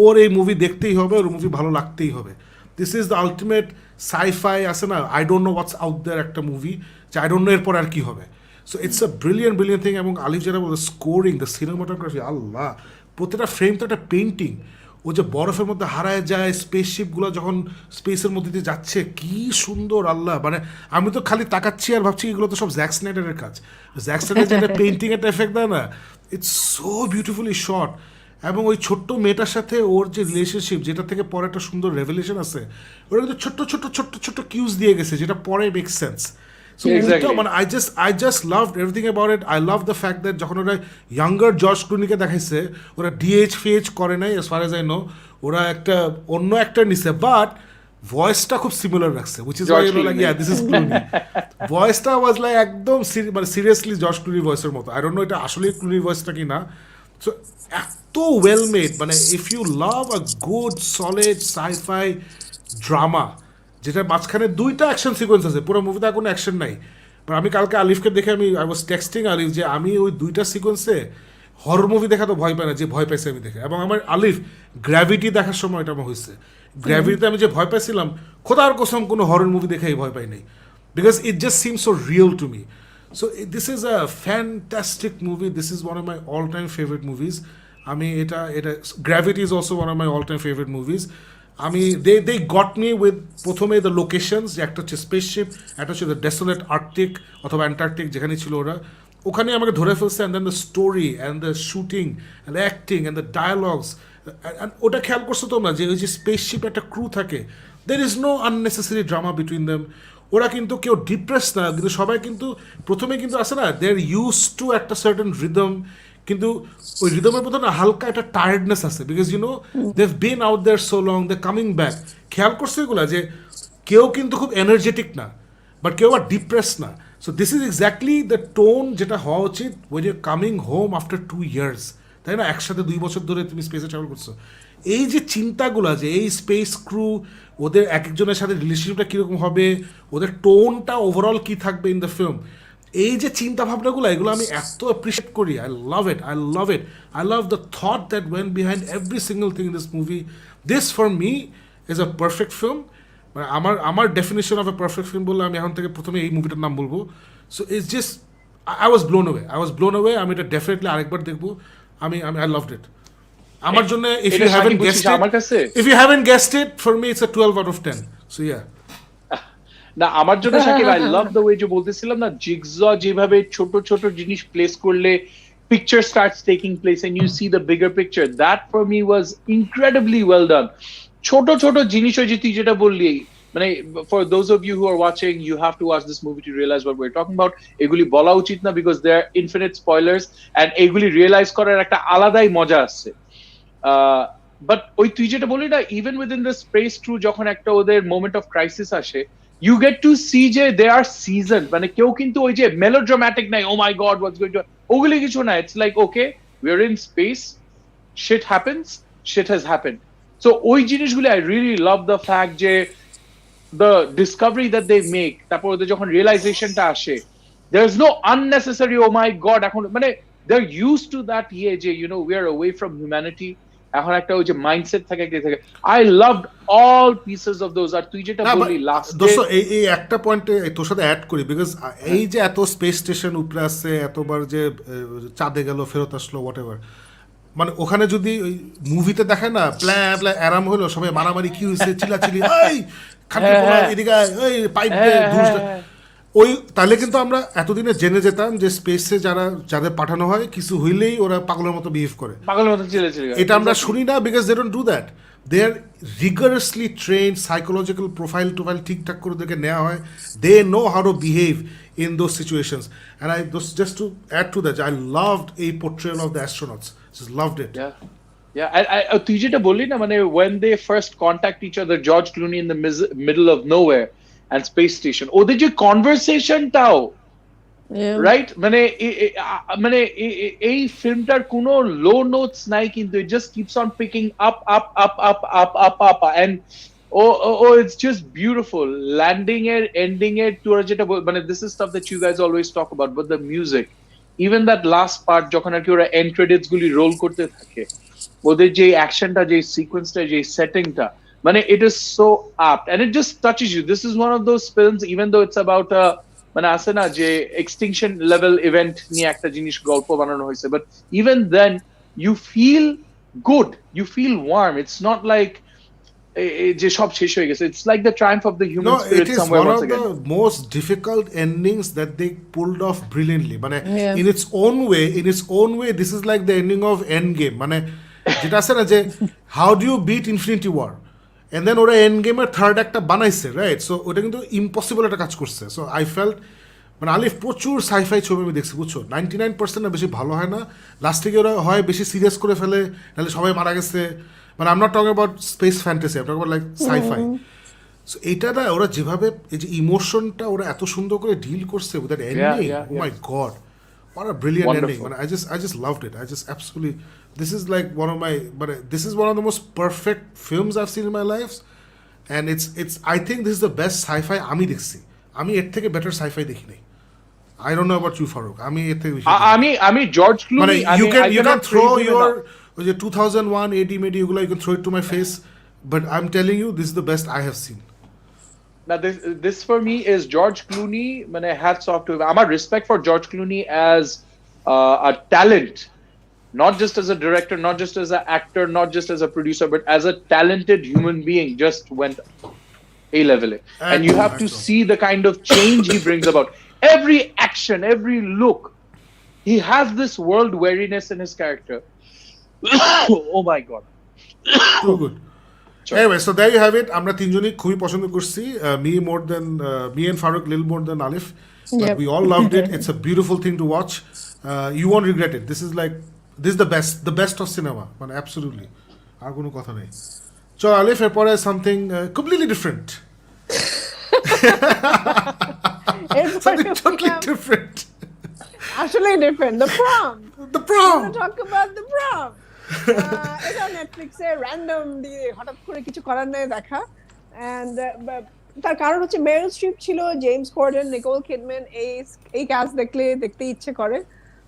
ওর এই মুভি দেখতেই হবে, ওর মুভি ভালো লাগতেই হবে। This is the ultimate sci-fi আছে না, I don't know what's out there একটা মুভি, যে আই ডোন্ট নো এরপর আর কি হবে। So it's a brilliant thing. এবং আলিফ যেটা বলতো স্কোরিং, দ্য সিনেমাটোগ্রাফি, আল্লাহ, প্রতিটা ফ্রেম তো একটা পেন্টিং। ও ও যে বরফের মধ্যে হারায় যায়, স্পেসশিপগুলো যখন স্পেসের মধ্যে দিয়ে যাচ্ছে, কি সুন্দর আল্লাহ! মানে আমি তো খালি তাকাচ্ছি আর ভাবছি এগুলো তো সব জ্যাক স্নাইডারের কাজ। জ্যাক স্নাইডার যেটা পেইন্টিং একটা এফেক্ট দেয় না, ইটস সো বিউটিফুলি শট। এবং ওই ছোট্ট মেয়েটার সাথে ওর যে রিলেশনশিপ, যেটা থেকে পরে একটা সুন্দর রেভেলেশন আছে, ওরা কিন্তু ছোট্ট ছোট্ট ছোট্ট ছোট্ট কিউজ দিয়ে গেছে যেটা পরে মেক সেন্স। So
Exactly.
মানে I just loved everything about it. I love the fact that যখন ওরা ইয়াঙ্গার জর্জ ক্লুনিকে দেখাইছে, ওরা ডিএইচ ফিএইচ করে নাই as far as I know, ওরা একটা অন্য অ্যাক্টর নিছে, বাট ভয়েসটা খুব সিমিলার রাখছে, which is why
George
you know like
Clooney.
yeah this is Clooney. ভয়েসটা ওয়াজ লাইক একদম মানে সিরিয়াসলি জর্জ ক্লুনি ভয়েসের মতো। আই ডোন্ট নো এটা আসলে ক্লুনি ভয়েসটা কি না। সো এত ওয়েল মেড, মানে if you love a good solid sci-fi drama, যেটা মাঝখানে 2টা অ্যাকশন সিকোয়েন্স আছে, পুরো মুভিতে কোনো অ্যাকশন নাই। আমি কালকে আলিফকে দেখে আই ওয়াজ টেক্সটিং আলিফ যে আমি ওই 2টা সিকোয়েন্সে হরর মুভি দেখা তো ভয় পাই না, যে ভয় পাইছে আমি দেখে। এবং আমার আলিফ গ্র্যাভিটি দেখার সময় এটা আমার হয়েছে, গ্র্যাভিটিতে আমি যে ভয় পাইছিলাম, খোদার কসম কোনো হরর মুভি দেখে ভয় পাই নাই, because it just seems so real to me. So this is a fantastic movie, this is one of my all time favourite movies. আমি এটা Gravity is also one of my all time favourite movies. আমি দে গট মি উইথ প্রথমে দ্য লোকেশনস, যে একটা হচ্ছে স্পেসশিপ, একটা হচ্ছে দ্য ডেসোলেট আর্কটিক অথবা অ্যান্টার্কটিক, যেখানে ছিল ওরা, ওখানে আমাকে ধরে ফেলছে। And then the story and the shooting and the acting and the dialogues. ওটা খেয়াল করছো তোমরা যে ওই যে স্পেসশিপ একটা ক্রু থাকে, there is no unnecessary drama between them. ওরা কিন্তু কেউ ডিপ্রেস না, কিন্তু সবাই কিন্তু প্রথমে কিন্তু আসে না, দে আর ইউজ টু একটা সার্টেন রিদম, কিন্তু ওই রিদমের মধ্যে না হালকা একটা টায়ার্ডনেস আছে, because you know they've been out there so long, they coming back. খেয়াল করছে এগুলা যে কেউ কিন্তু খুব এনার্জেটিক না, বাট কেউ আর ডিপ্রেস না। So this is exactly the tone যেটা হওয়া উচিত when you coming home after 2 years, তাই না? একসাথে 2 বছর ধরে তুমি স্পেসে ট্রাভেল করছো। এই যে চিন্তাগুলো, যে এই স্পেস ক্রু, ওদের এক একজনের সাথে রিলেশনশিপটা কীরকম হবে, ওদের টোনটা ওভারঅল কী থাকবে ইন দ্য ফিল্ম, এই যে চিন্তা ভাবনাগুলো, এগুলো আমি এত অ্যাপ্রিসিয়েট করি। I love it, I love it, I love the thought that went behind every single thing in this movie. This for me is a perfect film. মানে আমার definition of A perfect film বললে আমি এখন থেকে প্রথমে এই মুভিটার নাম বলবো। So it's just I was blown away. আমি এটা ডেফিনেটলি আরেকবার দেখবো। আমি আই লাভড ইট। আমার জন্য if you haven't guessed it for me it's a 12 out of 10. So yeah.
না, আমার জন্য Shakib, I love the way যে বলতেছিলাম না, জিগজ যেভাবে ছোট ছোট জিনিস প্লেস করলে picture starts taking place and you see the bigger picture, that for me was incredibly well done. ছোট ছোট জিনিস, ওই যে তুই যেটা বললি, মানে for those of you who are watching, you have to watch this movie to realize what we're talking about. এগুলি বলা উচিত না, because there are infinite spoilers, and এগুলি রিয়েলাইজ করার একটা আলাদাই মজা আছে। বাট ওই তুই যেটা বললি না, even within the space crew যখন একটা ওদের মোমেন্ট অফ ক্রাইসিস আসে, you get to see যে they are seasoned, মানে কেউ কিন্তু ওই যে melodramatic নাই, oh my god what's going to, ওগুলি কিছু না। It's like okay, we're in space, shit happens, shit has happened. So ওই জিনিসগুলি I really love the fact যে the discovery that they make, তারপর ওদের যখন রিয়েলাইজেশনটা আসে, there is no unnecessary oh my god, এখন মানে they're used to that যে you know we are away from humanity, এখন একটা ওই যে মাইন্ডসেট থাকে, I loved all pieces of those. আর তুই যেটা বললি লাস্ট,
দোস্ত এই একটা পয়েন্টে তোর সাথে অ্যাড করি, বিকজ এই যে এত স্পেস স্টেশন উপরে আসছে, এতবার যে চাঁদে গেল ফেরত আসলো হোয়াট এভার, মানে ওখানে যদি ওই মুভিতে দেখে না প্ল্যা প্ল্যা আরাম হলো, সবাই মারামারি কি হয়েছে, চিলাচিলি, ওই খাটি পোলা এদিকে ওই পাইপ ওই, তাহলে কিন্তু আমরা এতদিনে জেনে যেতাম যে স্পেসে যাদের পাঠানো হয় কিছু হইলেই ওরা পাগলের মতো বিহেভ করে,
পাগলের মতো চিল্লাচিল্লি।
এটা আমরা শুনি না, because they don't do that. They are rigorously trained, psychological profile টোফাইল ঠিকঠাক করে ওদেরকে নেওয়া হয়, they know how to behave in those situations. And just to add to that, I loved a portrayal of the astronauts. Just loved it.
Yeah. তুই যেটা বললি না, মানে when they first contact each other, George Clooney in the middle of nowhere and space station, ওদের যে কনভারসেশনটাও, রাইট, মানে এই ফিল্মটার কোনো লো নোটস নাই, কিন্তু it just keeps on picking up and oh it's just beautiful. Landing এর ending এর তোরা যেটা মানে this is stuff that you guys always talk about, but the music, even that last part যখন আর কি ওরা end credits গুলি রোল করতে থাকে, ওদের যে অ্যাকশনটা, যে সিকোয়েন্সটা, যে সেটিংটা, মানে it is so apt and it just touches you. This is one of those films, even though it's about মানে আছে না যে extinction level event নিয়ে একটা জিনিস গল্প বানানো হয়েছে, but even then you feel good. You feel warm. It's not like যে সব শেষ হয়ে গেছে. It's like the triumph of the human
No,
spirit
it is
somewhere
one
once
of
again.
the most difficult endings that they pulled off brilliantly. মানে
Yeah.
in its own way, this is like the ending of Endgame. মানে যেটা আছে না যে how do you beat Infinity War? And then ওরা Endgame এর থার্ড একটা বানাইছে, রাইট? সো ওটা কিন্তু ইম্পসিবল একটা কাজ করছে. সো আই ফেল্ট মানে আলিফ প্রচুর সাইফাই ছবি আমি দেখছি, বুঝছো, 99% না বেশি ভালো হয় না, লাস্ট থেকে ওরা হয় বেশি সিরিয়াস করে ফেলে, নাহলে সবাই মারা গেছে. মানে I'm not talking about space fantasy, I'm talking about like sci-fi. So এইটা না ওরা যেভাবে এই যে ইমোশনটা ওরা এত সুন্দর করে ডিল করছে with that ending, oh my god, what a brilliant ending.
Wonderful.
Man, I just loved it. I just absolutely, this is like one of my, but this is one of the most perfect films I've seen in my life, and it's I think this is the best sci-fi আমি দেখছি. আমি এর থেকে বেটার sci-fi দেখি নাই. I don't know about you, Farooq. আমি এর থেকে বেশি
আমি জর্জ
মানে
Clooney,
you can throw your ওই যে 2001 AD মেডি এগুলো, you can throw it to my face, but I'm telling you this is the best I have seen.
Now this for me is George Clooney. মানে hats off to him. আমার respect for George Clooney as a talent, not just as a director, not just as an actor, not just as a producer, but as a talented human being just went A-level. And you have to see the kind of change he brings about. Every action, every look, he has this world weariness in his character. Oh my god.
Too good. Anyway, so there you have it. আমরা তিনজনই খুবই পছন্দ করছি. Me and Farooq little more than Alif. But
Yep.
we all loved it. It's a beautiful thing to watch. You won't regret it. This is the best of cinema. মানে absolutely. আর কোনো কথা নেই. So Alif, এরপরে something completely different. Something totally different.
আসলে different. The Prom.
The Prom.
We're gonna talk about the Prom. এটা নেটফ্লিক্সে র্যান্ডম দিয়ে হঠাৎ করে কিছু করার নেই দেখা, এন্ড তার কারণ হচ্ছে মেরিল স্ট্রিপ ছিল, জেমস কর্ডেন, নিকোল কিডম্যান, এই কাজ দেখতে ইচ্ছে করে.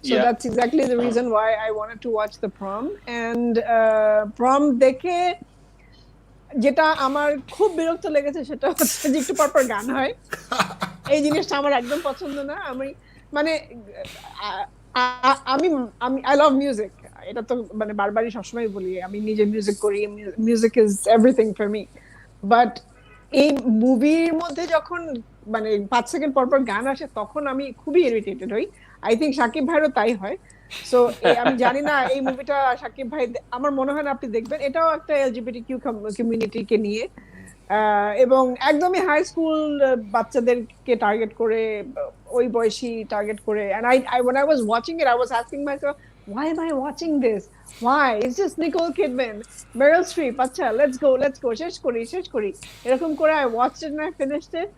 So
Yeah.
that's exactly the reason why I wanted to watch the Prom. And Prom দেখে যেটা আমার খুব বিরক্ত লেগেছে সেটা হচ্ছে যে একটু পরপর গান হয়. এই জিনিসটা আমার একদম পছন্দ না. আমি মানে আমি আই লাভ মিউজিক, এটা তো মানে বারবারই সবসময় বলি, আমি নিজে মিউজিক করি, music is everything for me. But এই মুভির মধ্যে যখন মানে 5 সেকেন্ড পর পর গান আসে তখন আমি খুবই ইরিটেটেড হই. আই থিঙ্ক শাকিব ভাইরও তাই হয়. সো আমি জানি না এই মুভিটা শাকিব ভাই, আমার মনে হয় না আপনি দেখবেন. এটাও একটা এলজিবিটিকিউ কমিউনিটিকে নিয়ে, এবং একদমই হাই স্কুল বাচ্চাদেরকে টার্গেট করে, ওই বয়সী টার্গেট করে. and I when I was watching it I was asking myself, why am I watching this? Why? It's just Nicole Kidman, Meryl Streep. আচ্ছা, let's go শেষ করি এরকম করে I watched it and I finished it.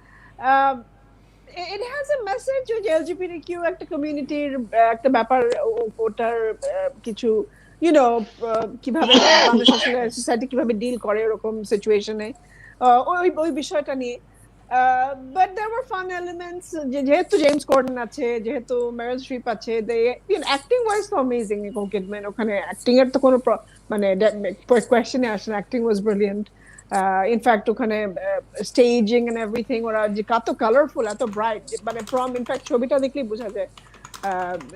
It has a message যে LGBTQ একটা কমিউনিটির একটা ব্যাপার, ওটার কিছু কিভাবে আমাদের সোসাইটি কিভাবে ডিল করে এরকম সিচুয়েশনে, ওই বিষয়টা নিয়ে. But there were fun elements. যেহেতু জেমস কর্ডেন আছে, যেহেতু মেরিল স্ট্রিপ আছে, অ্যাক্টিং ওয়াইজ তো অ্যামেজিং. নিকোল কিডম্যান, ওখানে অ্যাক্টিং এর তো কোনো মানে কোয়েশ্চেনে আসে না, অ্যাক্টিং ওয়াজ ব্রিলিয়েন্ট. ইনফ্যাক্ট ওখানে স্টেজিং এন্ড এভরিথিং, ওরা যে কত কালারফুল, এত ব্রাইট, মানে প্রম ইনফ্যাক্ট ছবিটা দেখলেই বোঝা যায়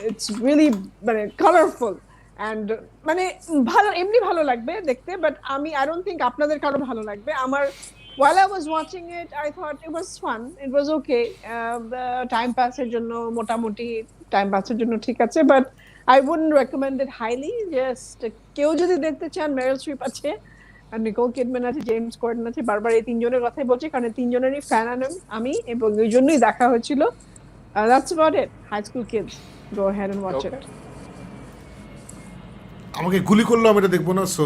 ইটস রিয়েলি মানে কালারফুল. অ্যান্ড মানে ভালো, এমনি ভালো লাগবে দেখতে, বাট I don't think আপনাদের কারো ভালো লাগবে. আমার while I was watching it I thought it was fun, it was okay. Time পাসের জন্য মোটামুটি টাইম পাসের জন্য ঠিক আছে, but I wouldn't recommend it highly. Just কেউ যদি দেখতে চান, মেরিল স্ট্রিপ আছে আর নিকোল কিডম্যান আছে, জেমস কর্ডেন আছে, বারবার এই তিনজনের কথাই বলছি কারণ তিনজনেরই ফ্যান আমি, এবং ওই জন্যই দেখা হয়েছিল. That's about it. High school kids, go ahead and watch it.
আমাকে গুলি করলো, আমি এটা দেখবো না. So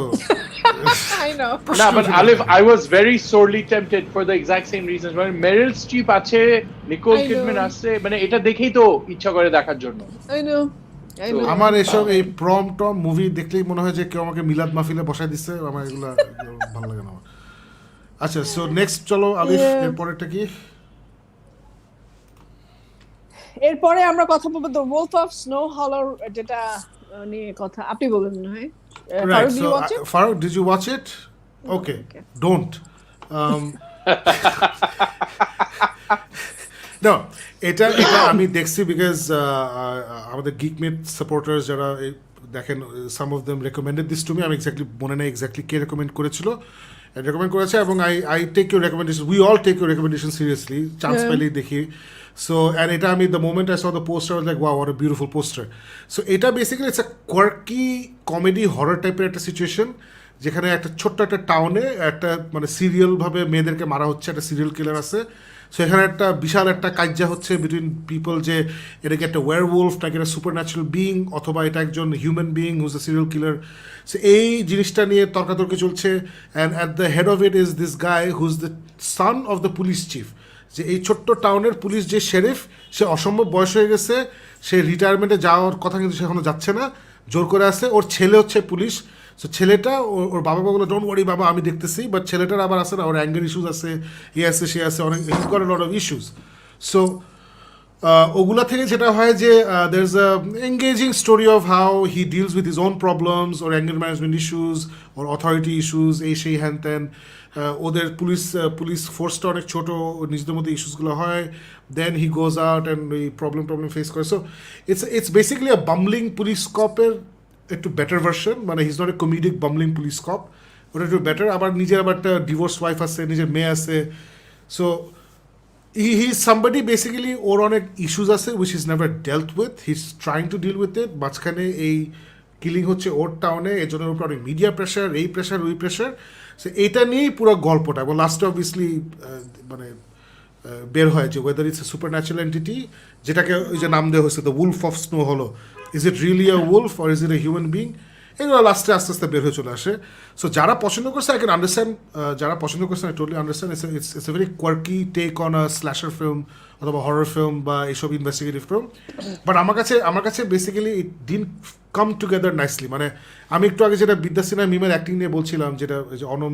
I know.
না, but Alif, I was very sorely tempted for the exact same reasons. মানে মেরিল স্ট্রিপ আছে, নিকোল
I know.
কিডম্যান আছে, মানে এটা দেখেই তো ইচ্ছা করে দেখার জন্য.
I know.
আমার এসব এই প্রম টম মুভি দেখলেই মনে হয় যে কেউ আমাকে মিলাদ মাহফিলে বসায় দিচ্ছে. আমার এগুলা ভালো লাগে না আমার. আচ্ছা, সো নেক্সট চলো আলিফ, এরপরেরটা কি?
এরপরে আমরা কথা বলবো দ্য ওলফ অফ স্নো হলার, যেটা নিয়ে কথা আপনি বলবেন মনে হয়.
Right,
Farooq, do
so
you watch it?
Farooq, did you watch it? Okay, don't. No, এটা আমি দেখছি বিকজ আমাদের গিক মিথ সাপোর্টার্স যারা দেখেন some of them recommended this to me. আমি এক্স্যাক্টলি মনে নেই এক্স্যাক্টলি কে রেকমেন্ড করেছিল, রেকমেন্ড করেছে, এবং I take your recommendation, we all take your recommendation seriously, chance পেলেই দেখি। সো অ্যান্ড এটা আমি the moment I saw the poster like wow what a beautiful poster. So এটা basically it's a quirky comedy horror টাইপের একটা সিচুয়েশন, যেখানে একটা ছোট্ট একটা টাউনে একটা মানে সিরিয়ালভাবে মেয়েদেরকে মারা হচ্ছে, একটা সিরিয়াল কিলার আছে। সো এখানে একটা বিশাল একটা কাজ্যা হচ্ছে বিটুইন পিপল, যে এটা কি একটা ওয়্যারউলফ নাকি একটা সুপার ন্যাচারাল বিইং, অথবা এটা একজন human being who's the serial killer. সো এই জিনিসটা নিয়ে তর্কাতর্কি চলছে, and at the head of it is this guy who's the son of the police chief, যে এই ছোট্ট টাউনের পুলিশ যে শেরিফ, সে অসম্ভব বয়স হয়ে গেছে, সে রিটায়ারমেন্টে যাওয়ার কথা কিন্তু সে এখনো যাচ্ছে না, জোর করে আছে। ওর ছেলে হচ্ছে পুলিশ। সো ছেলেটা ওর বাবা বললো ডোন্ট ওয়ারি বাবা আমি দেখতেছি, বাট ছেলেটার আবার আছে না, ওর অ্যাঙ্গার ইস্যুস আছে, এ আছে সে আছে, অনেক his got a lot of issues. So ওগুলা থেকে যেটা হয় যে দের is a engaging story of how he deals with his own problems, or anger management issues, or authority issues, এই সেই হ্যান ত্যান। ওদের পুলিশ ফোর্সটা অনেক ছোটো, নিজেদের মধ্যে ইস্যুসগুলো হয়, then he goes out and এই প্রবলেম ফেস করে। So it's basically a bumbling police কপের একটু বেটার ভার্সন, মানে he's not a comedic bumbling police cop, ওটা একটু বেটার। আবার নিজের আবার একটা ডিভোর্স ওয়াইফ আছে, নিজের মেয়ে আছে। So he is somebody basically, ওর অনেক ইস্যুস আছে which is never dealt with, he is trying to deal with it. মাঝখানে এই কিলিং হচ্ছে ওর টাউনে, এর জন্য উপর অনেক মিডিয়া প্রেশার, এই প্রেশার ওই প্রেশার। সো এটা নিয়েই পুরো গল্পটা, এবং লাস্টে অবভিয়াসলি মানে বের হয় যে whether it's a super natural entity, যেটাকে ওই যে নাম দেওয়া হয়েছে দ্য উলফ অফ স্নো হলো, is it really a Wolf or is it a human being, এগুলো লাস্টে আস্তে আস্তে বের হয়ে চলে আসে। সো যারা পছন্দ করছে আই ক্যান আন্ডারস্ট্যান্ড, যারা পছন্দ করছে I totally understand. It's a very quirky take on a slasher film অথবা হরর ফিল্ম বা এইসব ইনভেস্টিগেটিভ ফিল্ম। বাট আমার কাছে basically it didn't come together nicely. মানে আমি একটু আগে যেটা বিদ্যা সিনহা মিমের অ্যাক্টিং নিয়ে বলছিলাম, যেটা যে অনম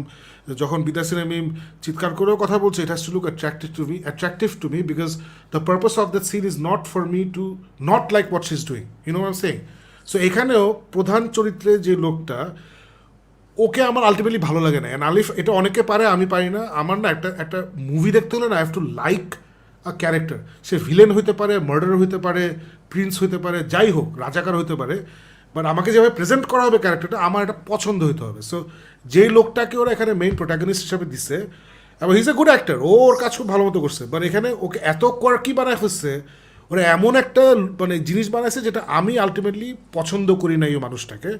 যখন বিদ্যা সিনহা মিম চিৎকার করেও কথা বলছে, it has to look attractive to me because the purpose of that scene is not for me to not like what she is doing, you know I am saying. So এখানেও প্রধান চরিত্রে যে লোকটা, ওকে আমার আলটিমেটলি ভালো লাগে না। অ্যান্ড আলিফ এটা অনেকে পারে, আমি পারি না। আমার না একটা মুভি দেখতে হলে না I have to like a character. Say villain হইতে পারে, মার্ডার হইতে পারে, প্রিন্স হইতে পারে, যাই হোক, রাজাকার হইতে পারে, বাট আমাকে যেভাবে প্রেজেন্ট করা হবে ক্যারেক্টারটা, আমার এটা পছন্দ হইতে হবে। সো যেই লোকটাকে ওরা এখানে মেইন প্রোটাগনিস্ট হিসাবে দিচ্ছে, এবং হিজ এ গুড অ্যাক্টার, ওর কাজ খুব ভালো মতো করছে, বাট এখানে ওকে এত কোয়ার্কি বানায় ফেলছে, ওরা এমন একটা মানে জিনিস বানাইছে যেটা আমি আলটিমেটলি পছন্দ করি না এই মানুষটাকে।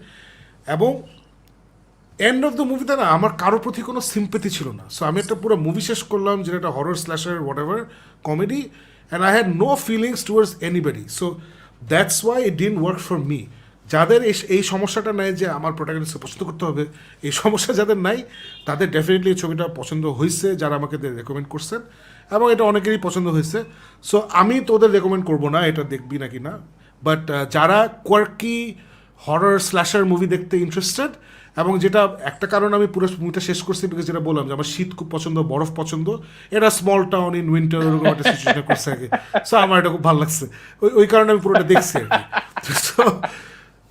এবং এন্ড অফ দ্য মুভিতে না আমার কারোর প্রতি কোনো সিম্পেথি ছিল না। সো আমি একটা পুরো মুভি শেষ করলাম, যেটা একটা horror slasher whatever comedy, and I had no feelings towards anybody. So that's why it didn't work for me. যাদের এই সমস্যাটা নাই যে আমার প্রোটাগনিস্টকে পছন্দ করতে হবে, এই সমস্যা যাদের নাই, তাদের ডেফিনেটলি এই ছবিটা পছন্দ হয়েছে, যারা আমাকে রেকমেন্ড করছেন, এবং এটা অনেকেরই পছন্দ হয়েছে। সো আমি তোদের রেকমেন্ড করবো না এটা দেখবি নাকি না, বাট যারা কোয়ার্কি হরর স্ল্যাশার মুভি দেখতে ইন্টারেস্টেড, এবং যেটা একটা কারণ আমি পুরো মুভিটা শেষ করছি বিকজ যেটা বললাম যে আমার শীত খুব পছন্দ, বরফ পছন্দ, এটা স্মল টাউন ইন উইন্টার ওরকম একটা সিচুয়েশন করছে আগে। সো আমার এটা খুব ভালো লাগছে, ওই কারণে আমি পুরোটা দেখছি আর কি।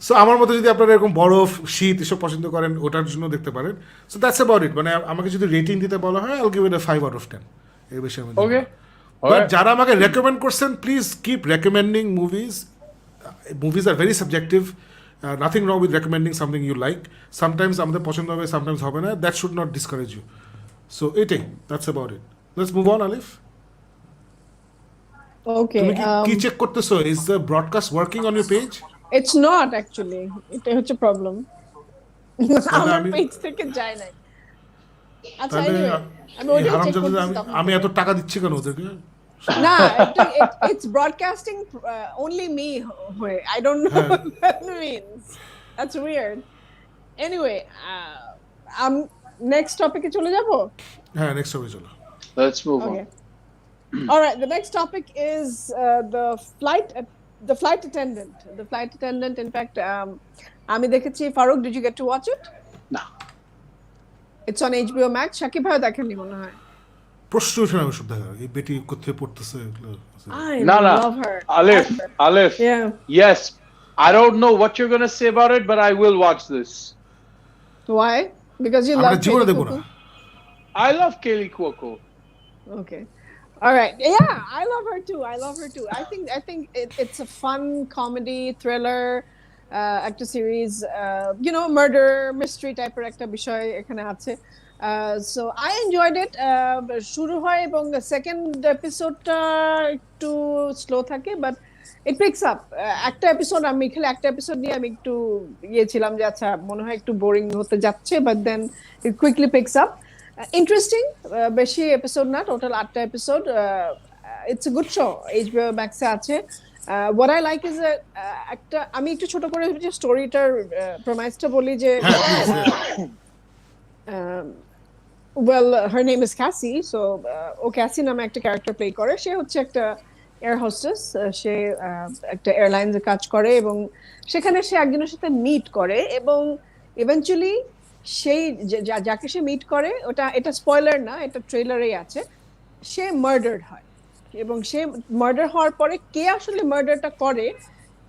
সো আমার মতো যদি আপনারা এরকম বরফ, শীত এসব পছন্দ করেন, ওটার জন্য দেখতে পারেন। সো দ্যাটস অ্যাবাউট ইট। মানে আমাকে যদি রেটিং দিতে বলা হয়, আইল give it a 5 out of 10, এর বেশি আমি
ওকে।
বাট যারা আমাকে রেকমেন্ড করছেন, please keep recommending movies. Movies are very subjective, nothing wrong with recommending something you like. Sometimes আমাদের পছন্দ হবে, সামটাইমস হবে না, that should not discourage you. So এটাই, that's about it. Let's move on. Alif,
Okay.
তুমি কি চেক করতেছো? Is the broadcast working on your page?
It's not actually. এটাই হচ্ছে প্রবলেম। আমার পেজ থেকে যায় না। আচ্ছা, anyway, আমি ওইটা চেক করতেছি।
আমি এত টাকা দিচ্ছি কেন ওদেরকে?
না, it's broadcasting only me. I don't know what that means. That's weird. Anyway, next topic এ চলে যাব?
হ্যাঁ, নেক্সট টপিকে চলো।
Let's move on.
Okay. All right, the next topic is the flight attendant. The flight attendant, in fact, আমি দেখেছি। Farooq, did you get to watch it?
No.
It's on HBO Max. Shakib ভাই দেখেননি মনে হয়।
প্রশ্ন উঠে না সব দেখা, এই বেটি কোথায় পড়তেছে এগুলো।
I
No.
love her.
Alif.
Yeah.
Yes. I don't know what you're going to say about it, but I will watch this.
Why? Because you
আমরা
love
জীবনে
Kaylee
দেখবো না।
Cuoco?
I love Kaylee Cuoco.
Okay. All right. Yeah, I love her too. I think it's a fun comedy thriller. একটা সিরিজ, মার্ডার মিস্ট্রি টাইপের একটা বিষয় এখানে আছে। সো আই এনজয়েড ইট। শুরু হয় এবং সেকেন্ড এপিসোডটা একটু স্লো থাকে, বাট ইট পিকস আপ। একটা এপিসোড একটা এপিসোড নিয়ে আমি একটু ছিলাম যে আচ্ছা মনে হয় একটু বোরিং হতে যাচ্ছে, but then it quickly picks up. Interesting. বেশি এপিসোড না, টোটাল 8টা episode. It's a good show, HBO ম্যাক্সে আছে। what I like is একটা আমি একটু ছোট করে যে স্টোরিটার প্রমাইসটা বলি যে well her name is Cassie, so ও ক্যাসি নামে একটা ক্যারেক্টার প্লে করে। সে হচ্ছে একটা এয়ার হোস্টেস। সে একটা এয়ারলাইন্সে কাজ করে এবং সেখানে সে একজনের সাথে মিট করে এবং ইভেন্চুয়ালি সেই যাকে সে মিট করে, এটা স্পয়লার না, এটা ট্রেলারেই আছে, সে মার্ডার্ড হয়। এবং সে মার্ডার হওয়ার পরে কে আসলে মার্ডারটা করে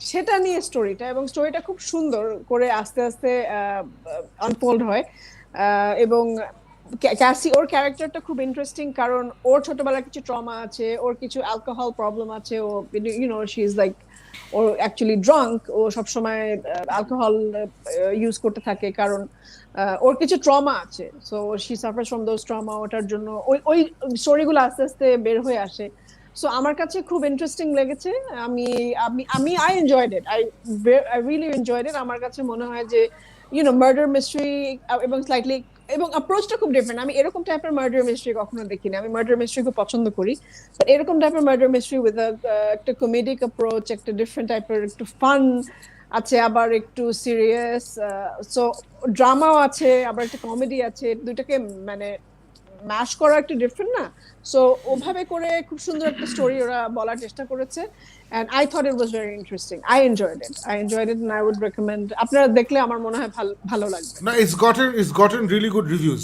সেটা নিয়ে স্টোরিটা, এবং স্টোরিটা খুব সুন্দর করে আস্তে আস্তে আনফোল্ড হয়। এবং ক্যাসি ওর ক্যারেক্টারটা খুব ইন্টারেস্টিং, কারণ ওর ছোটবেলায় কিছু ট্রমা আছে, ওর কিছু অ্যালকোহল প্রবলেম আছে, ও শি ইজ লাইক ও অ্যাকচুয়ালি ড্রাঙ্ক, ও সবসময় অ্যালকোহল ইউজ করতে থাকে কারণ ওর কিছু ট্রমা আছে। So she suffers from those trauma. ওটার জন্য ওই স্টোরিগুলো আস্তে আস্তে বের হয়ে আসে। সো আমার কাছে খুব ইন্টারেস্টিং লেগেছে। আমি আমি আমি I enjoyed it, I really enjoyed ইট। আমার কাছে মনে হয় যে মার্ডার মিস্ট্রি এবং স্লাইটলি এবং অ্যাপ্রোচটা খুব ডিফারেন্ট। আমি এরকম টাইপের মার্ডার মিস্ট্রি কখনো দেখিনি। আমি মার্ডার মিস্ট্রি খুব পছন্দ করি, বাট এরকম টাইপের মার্ডার মিস্ট্রি উইথ একটা কমেডিক অ্যাপ্রোচ, একটা ডিফারেন্ট টাইপের, একটু ফান আছে, আবার একটু সিরিয়াস। সো ড্রামাও আছে, আবার একটা কমেডি আছে, দুইটাকে মানে ম্যাশ করা একটু ডিফারেন্ট না? সো ওভাবে করে খুব সুন্দর একটা স্টোরি ওরা বলার চেষ্টা করেছে, and I thought it was very interesting. I enjoyed it and I would recommend. আপনারা দেখলে আমার মনে হয় ভালো লাগবে।
না, it's gotten really good reviews.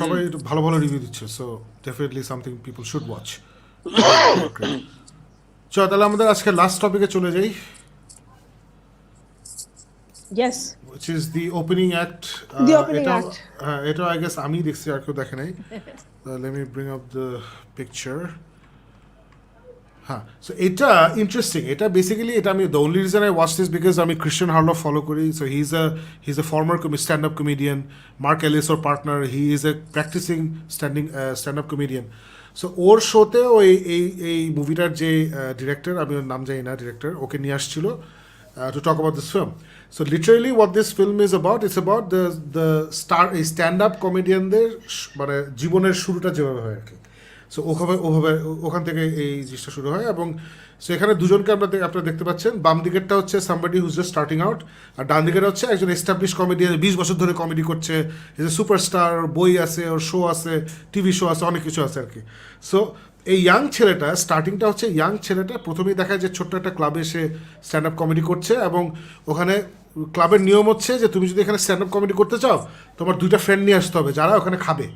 সবাই ভালো ভালো রিভিউ দিচ্ছে, so definitely something people should watch. চলো তাহলে আমাদের আজকে লাস্ট টপিকে চলে যাই,
Yes,
which is the opening act.
The opening act.
এটা I guess আমি দেখছি, আর কেউ দেখে নাই। Let me bring up the picture. হ্যাঁ, সো এটা ইন্টারেস্টিং। এটা বেসিক্যালি এটা আমি the only reason I watch this because আমি ক্রিশ্চিয়ান হার্লফ ফলো করি। So he is a former stand up comedian. Mark Ellis ওর partner, he is a practicing stand up comedian. So ওর শোতে ওই এই মুভিটার যে ডিরেক্টর, আমি ওর নাম জানি না, ডিরেক্টর, ওকে নিয়ে আসছিল to talk about this film. So literally what this film is about, it's about the stand-up comedianদের মানে জীবনের শুরুটা যেভাবে হয় আর কি। সো ওখান থেকে এই জিনিসটা শুরু হয়। এবং সো এখানে দুজনকে আপনারা দেখতে পাচ্ছেন। বাম দিকেরটা হচ্ছে somebody who's just starting out, আর ডান দিকের হচ্ছে একজন এস্টাবলিশ কমেডিয়ান, 20 বছর ধরে কমেডি করছে, ইজ এ সুপারস্টার, বই আছে, ওর শো আছে, টিভি শো আছে, অনেক কিছু আছে আর কি। সো এই ইয়াং ছেলেটা, স্টার্টিংটা হচ্ছে ইয়াং ছেলেটা প্রথমেই দেখায় যে ছোট্ট একটা ক্লাবে এসে স্ট্যান্ড আপ কমেডি করছে, এবং ওখানে ক্লাবের নিয়ম হচ্ছে যে তুমি যদি এখানে স্ট্যান্ড আপ কমেডি করতে চাও, তোমার 2টা ফ্রেন্ড নিয়ে আসতে হবে যারা ওখানে খাবে।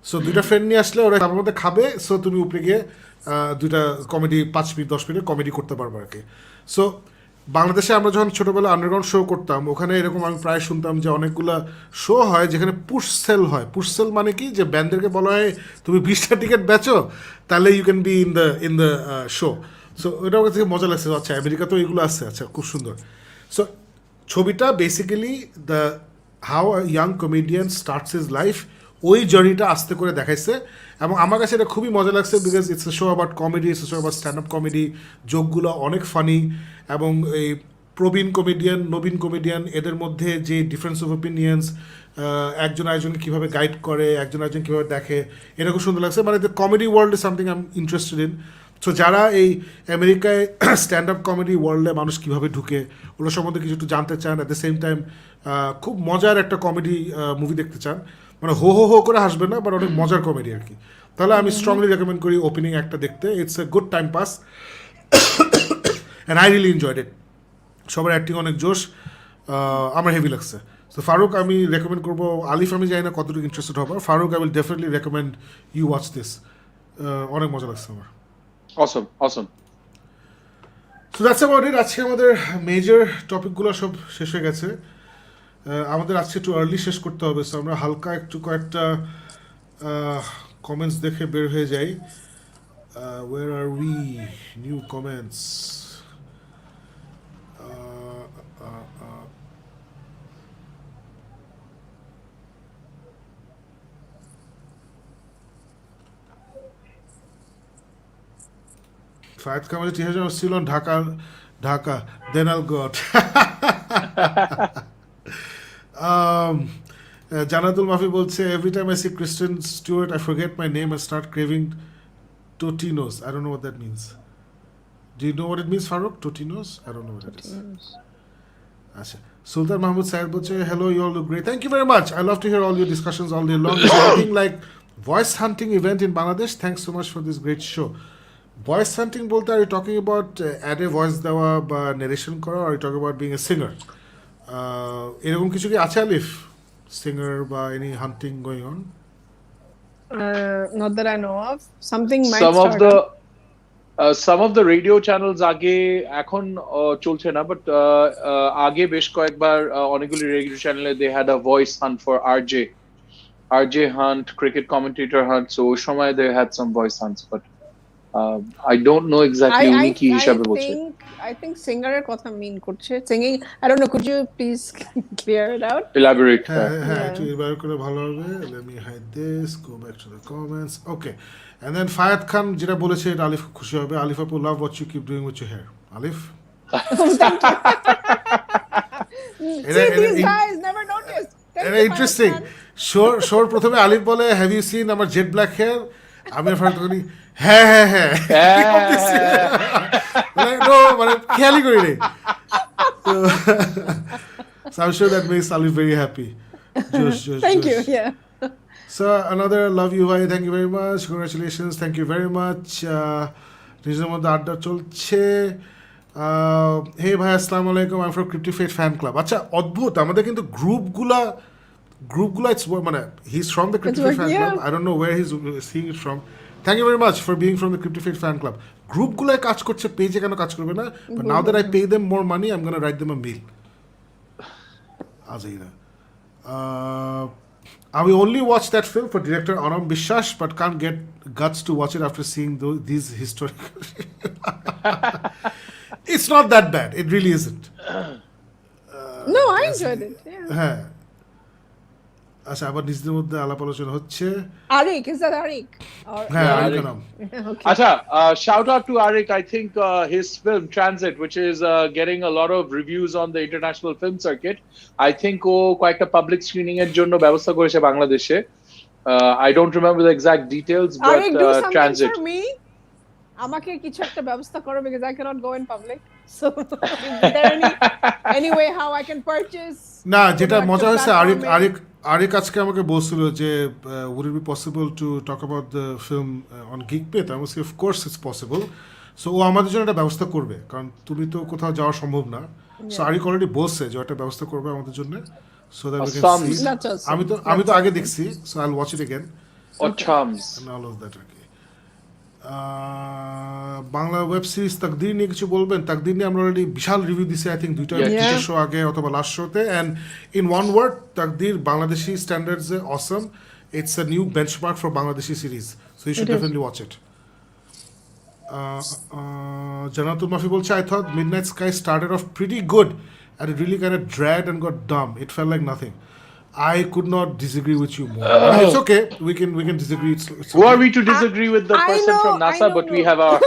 সো 2টা ফ্রেন্ড নিয়ে আসলে ওরা ক্লাবের মধ্যে খাবে। সো তুমি উপরে গিয়ে 2টা কমেডি 5 মিনিট 10 মিনিট কমেডি করতে পারবে আর কি। সো বাংলাদেশে আমরা যখন ছোটোবেলা আন্ডারগ্রাউন্ড শো করতাম, ওখানে এরকম আমি প্রায় শুনতাম যে অনেকগুলো শো হয় যেখানে পুশ সেল হয়। পুশ সেল মানে কি, যে ব্যান্ডদেরকে বলা হয় তুমি 20টা টিকিট বেচো, তাহলে you can be in the show. So ওটা আমার থেকে মজা লাগছে। আচ্ছা, আমেরিকাতেও এগুলো আছে, আচ্ছা খুব সুন্দর। সো ছবিটা basically the how a young comedian starts his life, ওই জার্নিটা আস্তে করে দেখাইছে। এবং আমার কাছে এটা খুবই মজা লাগছে because it's a show about comedy, it's a show about stand up comedy. জোকগুলো অনেক ফানি, এবং এই প্রবীণ কমেডিয়ান, নবীন কমেডিয়ান, এদের মধ্যে যে ডিফারেন্স অফ ওপিনিয়ন্স, একজন আরেকজনকে কীভাবে গাইড করে, একজন আরেকজন কীভাবে দেখে, এটা খুব সুন্দর লাগছে। মানে the comedy world is something I am interested in. So যারা এই আমেরিকায় স্ট্যান্ড আপ কমেডি ওয়ার্ল্ডে মানুষ কীভাবে ঢুকে, ওগুলো সম্বন্ধে কিছু একটু জানতে চান, অ্যাট দ্য সেম টাইম খুব মজার একটা কমেডি মুভি দেখতে চান, মানে হো হো হো করে হাসবে না, বাট অনেক মজার কমেডি আর কি, তাহলে আমি স্ট্রংলি রেকমেন্ড করি ওপেনিং একটা দেখতে। It's a good time pass and I really enjoyed ইট। সবার অ্যাক্টিং অনেক জোশ, আমার হেভি লাগছে। সো ফারুক আমি রেকমেন্ড করবো। আলিফ আমি জানি না কতটুকু ইন্টারেস্টেড হবে। Faruk I will definitely recommend you watch this. অনেক মজা লাগছে আমার।
Awesome.
So that's about it. আজকে আমাদের মেজর টপিকগুলো সব শেষ হয়ে গেছে। আমাদের আজকে একটু আর্লি শেষ করতে হবে, সো আমরা হালকা একটু কয়েকটা কমেন্টস দেখে বের হয়ে যাই। Where are we? New comments. Fayad Khan টিহাজ ছিল Dhaka then I'll go out. Jannatul Mafi বলছে every time I see Kristen Stewart I forget my name and start craving Totinos. I don't know what that means. Do you know what it means, Farooq? Totinos? I don't know what it is. Achha. Sultan Mahmoud Syed বলছে hello, you all look great. Thank you very much. I love to hear all your discussions all day long. Is there anything like voice hunting event in Bangladesh? Thanks so much for this great show. Voice hunting বলতে are you talking about add a voice দেওয়া বা narration করা, or are you talking about being a singer? এরকম কিছু কি আছে আলিফ? Singer বা any hunting going on?
Not that I know of. Something might
Some of
start
the
up.
some of the radio channels আগে এখন চলছে না, but আগে বেশ কয়েকবার অনেকগুলি রেডিও চ্যানেলে they had a voice hunt for RJ Hunt, cricket commentator hunt. So ওই সময় they had some voice hunts, but I don't know exactly উনি কি হিসাবে বলছে.
I think singer এর কথা mean করছে. Singing, I don't know, could you please clear it out?
Elaborate.
হ্যাঁ একটু এবার করে ভালো হবে. Let me hide this, go back to the comments. Okay. And then Fayad খান যেটা বলেছে এটা আলিফ খুশি হবে. আলিফ আপু love what you keep doing with your hair. Alif?
See, these guys never noticed.
এটা ইন্টারেস্টিং. শোর প্রথমে আলিফ বলে have you seen আমার জেট ব্ল্যাক হেয়ার? আমি ফায়াদ করি হ্যাঁ মানে খেয়ালই করি রে. So I'm sure that makes Alif very happy.
Thank you. Yeah.
So another love you ভাই, thank you very much, congratulations, thank you very much. নিজের মধ্যে আড্ডা চলছে. হে ভাই আসসালামু আলাইকুম, I'm from Cryptifate fan club. আচ্ছা অদ্ভুত, আমাদের কিন্তু গ্রুপগুলা it's মানে he's from the Cryptifate fan club. I don't know where he's seeing it from. Thank you very much for being from the Cryptifate fan club. গ্রুপগুলোয় কাজ করছে, পেজে কেন কাজ করবে না? But now that I pay them more money, I'm going to write them a mail. Azaira. I will only watch that film for director Anam Bishash, but can't get guts to watch it after seeing these historical. It's not that bad. It really isn't.
No, I enjoyed it. Yeah.
আচ্ছা আবার নিজেদের মধ্যে আলাপ আলোচনা হচ্ছে.
Arik, is that Arik?
হ্যাঁ আরিক নাম.
Okay.
Acha, shout out to Arik. I think his film Transit, which is getting a lot of reviews on the international film circuit, I think ও কয়েকটা public screening এর জন্য ব্যবস্থা করেছে বাংলাদেশে. I don't remember the exact details, but
Arik, do something
Transit.
for me. আমাকে কিছু একটা ব্যবস্থা করো because I cannot go in public. So is there any way how I can purchase?
না, যেটা মজা হয়েছে আরিক আজকে আমাকে বলছিল যে would it be possible to talk about the film on Geek Myth? I was of course it's possible. So ও আমাদের জন্য একটা ব্যবস্থা করবে, কারণ তুমি তো কোথাও যাওয়া সম্ভব না. So আরিক অলরেডি বলছে যে একটা ব্যবস্থা করবে আমাদের জন্য, so that we can see. আমি তো আগে দেখছি, so I'll watch it again.
Or Charms.
And all of that. Bangla web series Taqdeer নিয়ে কিছু বলবেন? তাকদির নিয়ে আমরা অলরেডি বিশাল রিভিউ দিছি, আই থিঙ্ক দুইটা শো আগে অথবা লাস্ট শোতে. And in one word, Taqdeer Bangladeshi স্ট্যান্ডার্ডসে awesome. It's a new benchmark for Bangladeshi series, so you should definitely watch it. Jannatul Mafi বলছে I thought Midnight Sky started off pretty good and it really kind of dragged and got dumb. It felt like nothing. I could not disagree with you more. It's okay. We can disagree. It's
Who are we to disagree with the person from NASA? But we have our.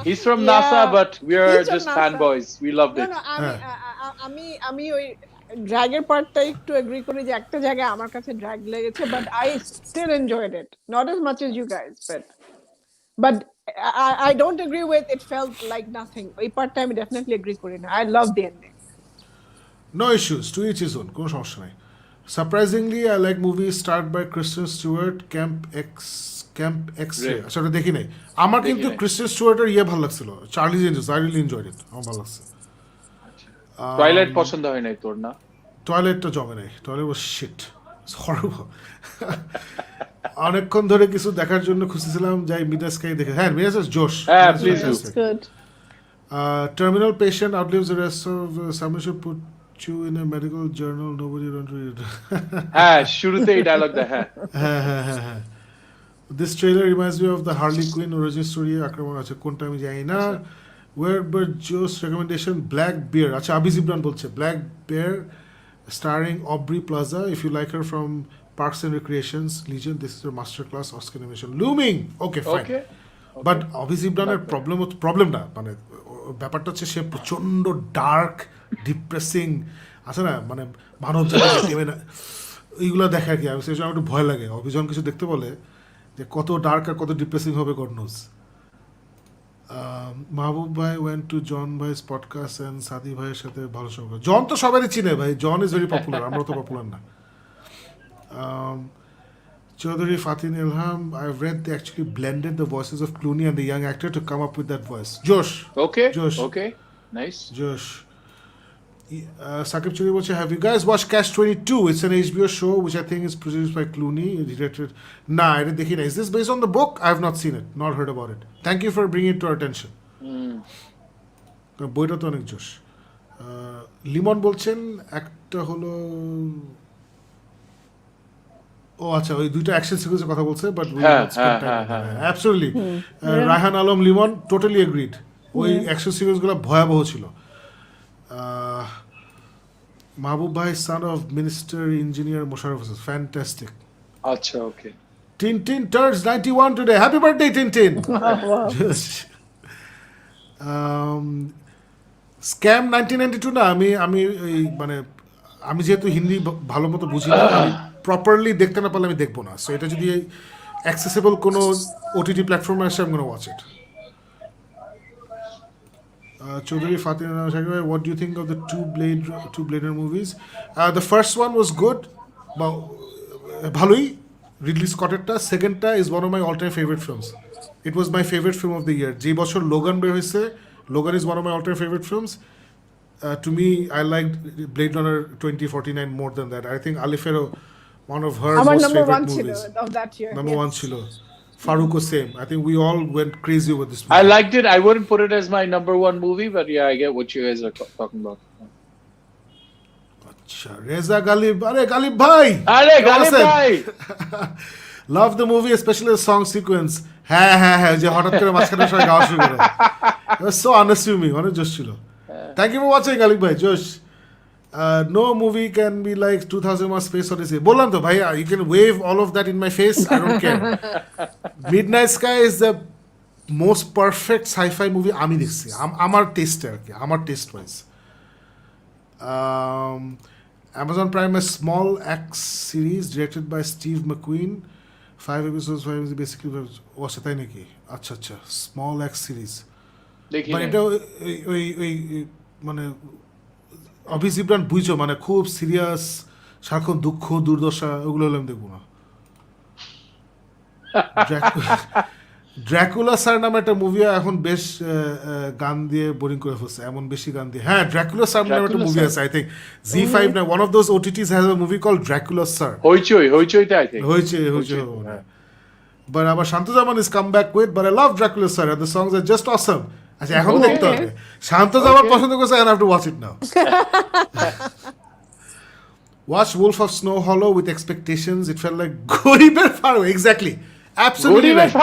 He's from NASA, but we are just fanboys. We loved it.
আমি ওই ড্র্যাগের পার্টটা একটু এগ্রি করি যে একটা জায়গায় আমার কাছে ড্র্যাগ লেগেছে, but I still enjoyed it. Not as much as you guys, but I don't agree with it felt like nothing. ওই পার্টটা আমি definitely agree করি না. I love the ending.
No issues, to each his own, কোনো সমস্যা নাই. Surprisingly, I like movies starred by Kristen Stewart, Camp X-Ray. আচ্ছা ওটা দেখি নাই. আমার কিন্তু ক্রিস্টেন স্টুয়ার্টের ভালো লাগছিল, চার্লিজ Angeles, I really enjoyed it. আমার ভালো লাগছে.
টয়লেট পছন্দ হয় নাই তোর না?
টয়লেটটা জমে নাই, toilet was shit. It's horrible. অনেকক্ষণ ধরে কিছু দেখার জন্য খুঁজছিলাম, যাই মিডনাইট স্কাই দেখে. হ্যাঁ মিডনাইট জোশ.
হ্যাঁ please do.
Good.
Terminal patient outlives the rest of someone should put you in a medical journal, nobody don't read it.
হ্যাঁ শুরুতেই ডায়লগটা.
হ্যাঁ This trailer reminds me of the Harley Quinn origin story. আক্রমণ আছে কোনটা আমি জানি না. Where but Joe's recommendation Black Bear. আচ্ছা আবি জিবরান বলছে Black Bear starring Aubrey Plaza. If you like her from Parks and Recreations, Legion, this is her masterclass Oscar nomination looming. Okay, fine. Okay. But Abhijit ইমরানের প্রবলেম না মানে ব্যাপারটা হচ্ছে সে প্রচন্ড ডার্ক ডিপ্রেসিং আছে না মানে মানব জাতিকে টেনে না এইগুলো দেখে আর কি আমি সেই সময় একটু ভয় লাগে অভিযান কিছু দেখতে বলে যে কত ডার্ক আর কত ডিপ্রেসিং হবে গড নোজ মাহবুব ভাই went to John vice podcast and Sadi ভাইয়ের সাথে ভালো সম্পর্ক জন তো সবারই চিনে ভাই জন ইজ ভেরি পপুলার আমরা তো পপুলার না Chaudhary Fatin Ilham, I've read they actually blended the voices of Clooney and the young actor to come up with that voice. Josh.
Okay. Nice.
Josh. Shakib Churi Boche, have you guys watched Catch 22? It's an HBO show which I think is produced by Clooney. Directed. Nah, I didn't think it. Is this based on the book? I have not seen it, not heard about it. Thank you for bringing it to our attention. বইটা তো অনেক জোশ লিমন বলছেন একটা হলো ও আচ্ছা ওই দুইটা অ্যাকশন সিকোয়েন্সের কথা বলছে but absolutely Raihan Alam Limon totally agreed ওই অ্যাকশন সিকোয়েন্সগুলো ভয়াবহ ছিল মাহবুব ভাই son of minister engineer Musharraf Hosen fantastic
আচ্ছা ওকে
Tintin turns 91 today happy birthday Tintin scam 1992 না আমি এই মানে আমি যেহেতু হিন্দি ভালো মতো বুঝি না আমি প্রপারলি দেখতে না পারলে আমি দেখবো না সো এটা যদি অ্যাক্সেসিবল কোনো ওটিটি প্ল্যাটফর্মে আসে আমি gonna watch it Chaudhary Fatin Ilham, what do you think of the two Blader movies? The first one was good bhaloi Ridley Scott-erta secondta is one of my all-time favorite films it was my favorite film of the year je bochor Logan ber hoyse Logan is one of my all-time favorite films to me I liked Blade Runner 2049 more than that I think Alifero one of her most favorite movies
of that year
number one chilo Faruko same I think we all went crazy with this movie
I liked it I wouldn't put it as my number one movie but yeah I get what you guys are talking about
acha Reza Galib are Galib bhai love the movie especially the song sequence ha je hotat kore machkhane shoy gawa shuru kore it was so unassuming onek josh chilo thank you for watching Galib bhai josh no movie can be like 2001 Space Odyssey bolam to bhai you can wave all of that in my face I don't care Midnight Sky is the most perfect sci-fi movie ami dekhchi amar taste ar ki amar taste wise Amazon Prime a small X series directed by Steve McQueen 5 episodes basically ও সেটাই নাকি আচ্ছা small X series
দেখি
মানে এটা ওই মানে অভিজিৎ ইমরান বুঝছো মানে খুব সিরিয়াস সারাক্ষণ দুঃখ দুর্দশা ওগুলো হলে আমি দেখবো না ড্রাকুলা স্যার নামে একটা মুভি এখন বেশ গান দিয়ে বোরিং করে ফেলছে এমন বেশি গান দিয়ে হ্যাঁ ড্রাকুলা স্যার নামে একটা মুভি আছে আই থিঙ্ক Z5 না one of those OTTs has a movie called Dracula sir
হইচইতে আই থিঙ্ক
হইচই but আবার শান্তজামান is come back with but I love Dracula sir and the songs are just awesome আচ্ছা এখন দেখতে হবে শান্তজামান পছন্দ করছে I have to watch it now watch Wolf of Snow Hollow with expectations it felt like Goriber Fargo exactly absolutely right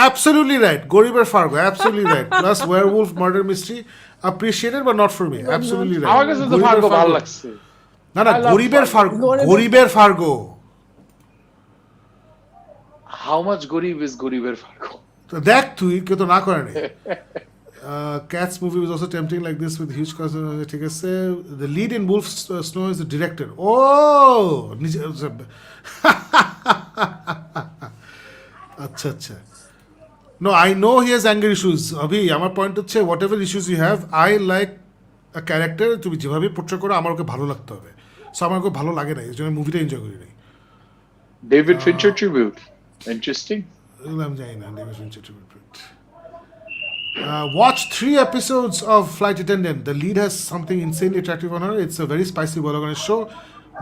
absolutely right Goriber Fargo absolutely right plus werewolf murder mystery appreciated but not for me absolutely right
আমার কাছে তো ফার্গো ভালো লাগছে
না Goriber Fargo
how much Gorib is Goriber Fargo
তো দেখ তুই কেউ তো না করে নি Cats movie was also tempting like this with huge cast ঠিক আছে the lead in Wolf Snow is the director আচ্ছা no I know he has anger issues abhi আমার পয়েন্ট হচ্ছে whatever issues you have I like a character তুমি যেভাবে পোর্ট্রে করো আমার ওকে ভালো লাগতে হবে সো আমার ওকে ভালো লাগে না এই জন্য মুভিটা এনজয় করি নাই
David Fincher tribute interesting
I'm জানি না David Fincher tribute watch 3 episodes of Flight Attendant the lead has something insanely attractive on her it's a very spicy bolognese show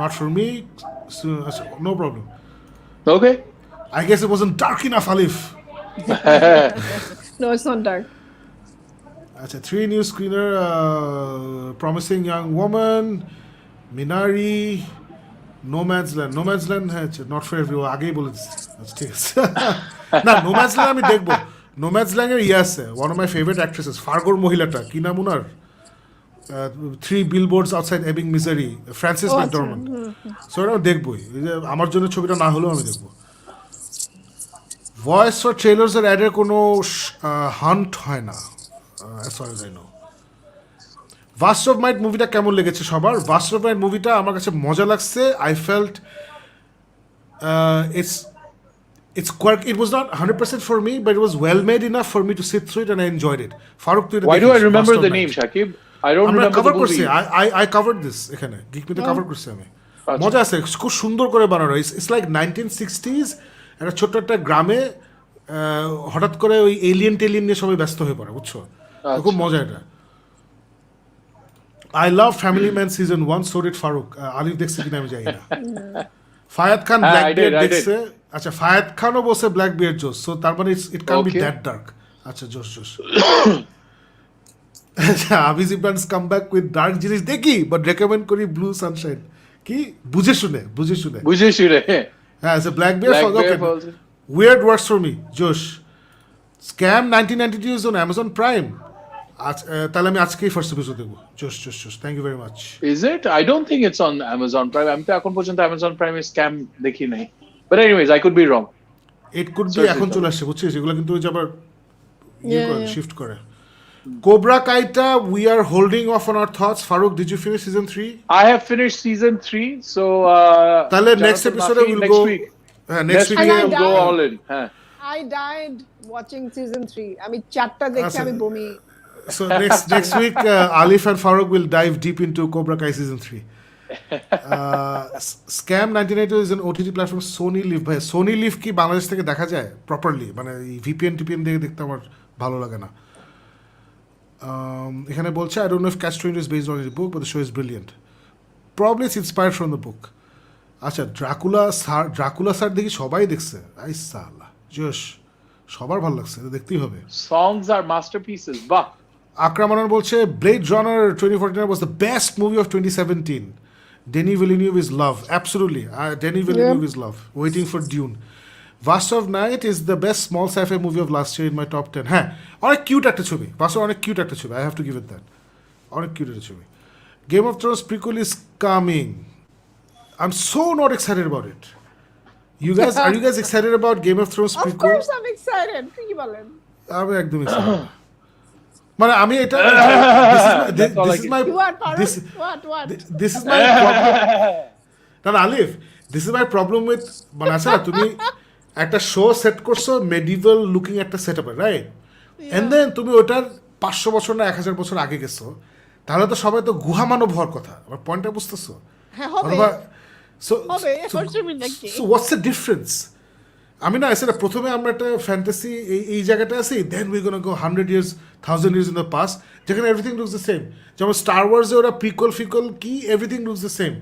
not for me so, no problem
okay
I guess it wasn't dark enough Alif
no it's not dark
Achha 3 new screener promising young woman Minari Nomad's Land হ্যাঁ not for everyone আগেই বলে দিচ্ছি আচ্ছা ঠিক আছে না Nomad's Land আমি দেখবো Nomad's Land এর আছে one of my favorite actresses ফার্গোর মহিলাটা কি নাম ওনার 3 billboards outside Ebbing Missouri Frances McDormand so এটা দেখবই আমার জন্য ছবিটা না হলেও আমি দেখবো ভয়েস ফর ট্রেলার্স এর অ্যাডের কোনো হান্ট হয় না, as far as I know. ভাস্ট অফ মাইট মুভিটা কেমন লেগেছে সবার? ভাস্ট অফ মাইট মুভিটা আমার কাছে মজা লাগছে। I felt it's quite, it was not 100% for me, but it was well made enough for me to sit through it and I enjoyed it. Farooq, তুই
Why do I remember the name, Shakib? I don't
আমরা
remember
কভার
the
করছি,
movie.
I covered this এখানে গিক মিথে কভার করছি আমি। মজা আছে, খুব সুন্দর করে বানানো। ইটস লাইক 1960s একটা ছোট্ট একটা গ্রামে হঠাৎ করে ওই এলিয়েন টেলিয়েন নিয়ে সবাই ব্যস্ত হয়ে পড়ে, বুঝছো? খুব মজা এটা। I love Family Man season 1, so did Farooq. আলিফ দেখছে কিনা আমি জানি না। ফায়াদ খান ব্ল্যাক বিয়ার্ড দেখছে। আচ্ছা, ফায়াদ খানও বসে ব্ল্যাক বিয়ার্ড জোস, সো তার মানে it can be that dark. আচ্ছা, জোস। আচ্ছা, আবিজ ইমরানস কাম ব্যাক উইথ ডার্ক জিনিস দেখি, বাট রেকমেন্ড করি ব্লু সানশাইন। কি বুঝে শুনে হ্যাঁ, black beard weird works for me. জোস scam 1992 is on Amazon Prime. তাহলে আমি আজকেই ফার্স্ট এপিসোড দেখবো। জোস। Thank you very much.
Is it? I don't think it's on Amazon Prime. আমি তো এখন পর্যন্ত Amazon Prime এর স্ক্যাম দেখি নাই। But anyways, I could be wrong.
It could be এখন চলে আসছে, বুঝছিস? এগুলো কিন্তু ওই যে আবার শিফট করে। কোবরা কাইটা, we are holding off on our thoughts. Farooq, did you finish season 3?
I have finished season 3, so
তাহলে next episode we'll go.
Next week
And I
we'll go
died.
all in.
I died watching season 3. আমি 4টা দেখে আমি বমি।
So next week, Alif and Farooq will dive deep into Cobra Kai season 3. Scam 1992 is an OTT platform. Sony Live ভাই, Sony Live কি বাংলাদেশ থেকে দেখা যায় প্রপারলি? মানে VPN টিপিএন দিয়ে দেখতে আমার ভালো লাগে না। এখানে বলছে I don't know if Catch 22 is based on the book, but the show is brilliant. Probably it's inspired from the book. আচ্ছা, ড্রাকুলা স্যার দেখি সবাই দেখছে। আই সালা জোশ, সবার ভালো লাগছে, দেখতেই হবে।
Songs are masterpieces. Bah.
আক্রামণন বলছে Blade Runner 2049 was the best movie of 2017. Denis Villeneuve is love. Absolutely. Denis Villeneuve is love. Waiting for Dune. Vast of Night is the best small sci-fi movie of last year in my top 10. হ্যাঁ, অনেক কিউট একটা ছবি। Vast অনেক কিউট একটা ছবি। I have to give it that. অনেক কিউট একটা ছবি। Game of Thrones prequel is coming. I'm so not excited about it. You guys, are you guys excited about Game of Thrones prequel?
Of course I'm excited. কি বলেন?
আমি একদম excited। মানে আমি এটা this is my problem. না আলিফ, this is my problem with, মানে আচ্ছা তুমি একটা শো সেট করছো মেডিভেল লুকিং একটা সেটআপে, রাইট? এন্ড দেন তুমি ওটার 500 বছর না 1000 বছর আগে গেছো, তাহলে তো সবাই তো গুহা মানব হওয়ার কথা। আমার পয়েন্টটা বুঝতেছো?
হ্যাঁ, হবে।
So what's the difference? আমি না এসে প্রথমে আমরা একটা ফ্যান্টাসি এই জায়গাটা আছি, then we gonna go 100 years 1000 years in the past, যেখানে এভরিথিং লুকস দ্য সেম। যেমন স্টার ওয়ার্সে ওরা প্রিকল কি এভরিথিং লুকস দ্য সেম।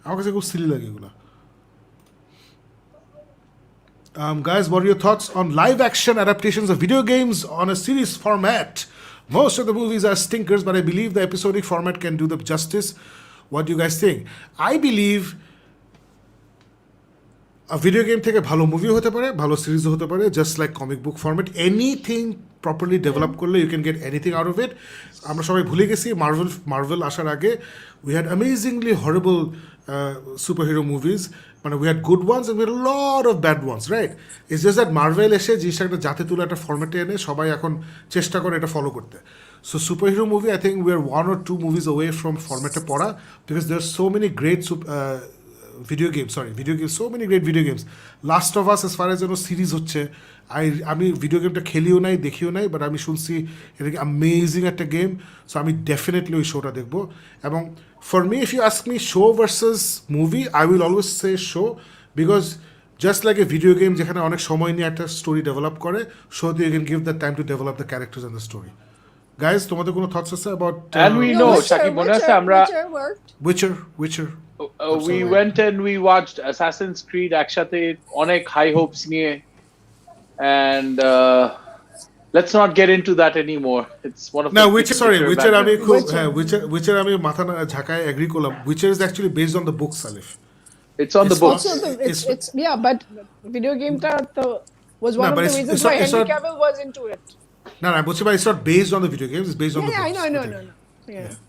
আমার কাছে খুব সিলি লাগে এগুলো। Guys, what are your thoughts on live action adaptations of video games on a series format? Most of the movies are stinkers, but I believe the episodic format can do them justice. What do you guys think? I believe video game থেকে ভালো মুভিও হতে পারে, ভালো সিরিজও হতে পারে, just like comic book format. Anything properly develop করলে you can get anything out of it. আমরা সবাই ভুলে গেছি মার্ভেল আসার আগে we had amazingly horrible super hero movies, মানে we had good ones and we had lot of bad ones, right? It's just that Marvel এসে জিনিসটা একটা জাতে তুলে একটা ফরম্যাটে এনে সবাই এখন চেষ্টা করে এটা ফলো করতে। So superhero movie I think we are 1 or 2 movies away from ফরম্যাটে পড়া, because there so many great video games, so many great video games. Last of Us, as far as you know, series হচ্ছে, আমি ভিডিও গেমটা খেলিও নাই, দেখিও নাই, বাট আমি শুনছি এটা অ্যামেজিং একটা গেম। সো আমি ডেফিনেটলি ওই শোটা দেখবো। এবং for me, if you ask me show versus movie, I will always say show, because just like a video game যেখানে অনেক সময় নিয়ে একটা স্টোরি ডেভেলপ করে, শোতে you can give the time to develop the characters and the story. Guys, তোমাদের কোনো থটস আছে about?
And we know, Shakib, মনে আছে আমরা
Witcher
we went and we watched Assassin's Creed একসাথে অনেক হাই হোপস নিয়ে, and let's not get into that anymore. It's one of the
Witcher আমি খুব Witcher আমি মাথা না ঝাঁকায় এগ্রি করলাম। Witcher is actually based on the books, Alif.
It's on the books.
It's yeah, but video game ta was one of the reasons why Henry Cavill was into it.
No, but it's not based on the video games, it's based on the books.
Yeah, I know. Yeah.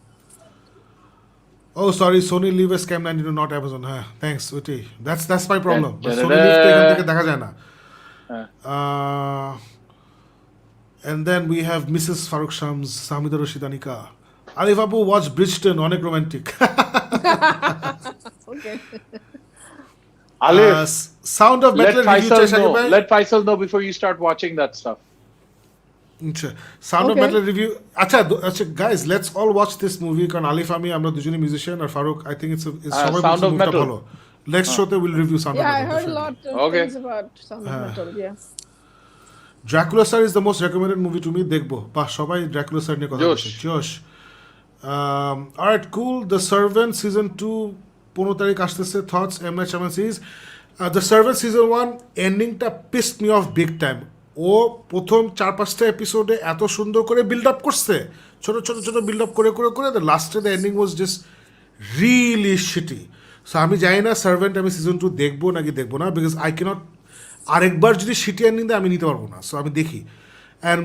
Oh, sorry, Sony Live is Scam 92, not Amazon. Thanks, Uti. That's my problem. But Sony Live থেকে দেখা যায় না। And then we have Mrs. Farooq Shams, Samida Rashid Anika. Alif Abu watch Bridgeton, অনেক romantic.
Okay.
Alif,
Sound of
let
Metal review
Faisal
Shakib
know.
bhai.
Let Faisal know before you start watching that stuff.
আচ্ছা sound of
Okay.
Metal review আচ্ছা guys let's all watch this movie কারণ আলিফ আমি আমরা দুজনে মিউজিশিয়ান আর ফারুক আই থিংক ইটস সবাই
Sound
বলছে
of
মুভিটা
Metal.
ভালো নেক্সট শোতে will review sound of
Yeah, I
metal
heard a lot of
Okay.
things about Sound of Metal. Yeah.
Dracula sir is the most recommended movie to me দেখবো বাহ সবাই ড্রাকুলা স্যার নিয়ে কথা
জোশ।
বলছে জোশ alright cool the servant season 2 15 তারিখ আসতেছে thoughts M Night Shyamalan series the servant season 1 এন্ডিংটা pissed me off big time ও প্রথম 4-5টা এপিসোডে এত সুন্দর করে বিল্ড আপ করছে ছোট ছোট ছোট বিল্ড আপ করে করে করে দ্য লাস্টে the ending was just really shitty so আমি জানি না সার্ভেন্ট আমি সিজন 2 দেখবো নাকি দেখবো না বিকজ আই ক্যানট আরেকবার যদি শিটি এন্ডিং দেয় আমি নিতে পারবো না সো আমি দেখি অ্যান্ড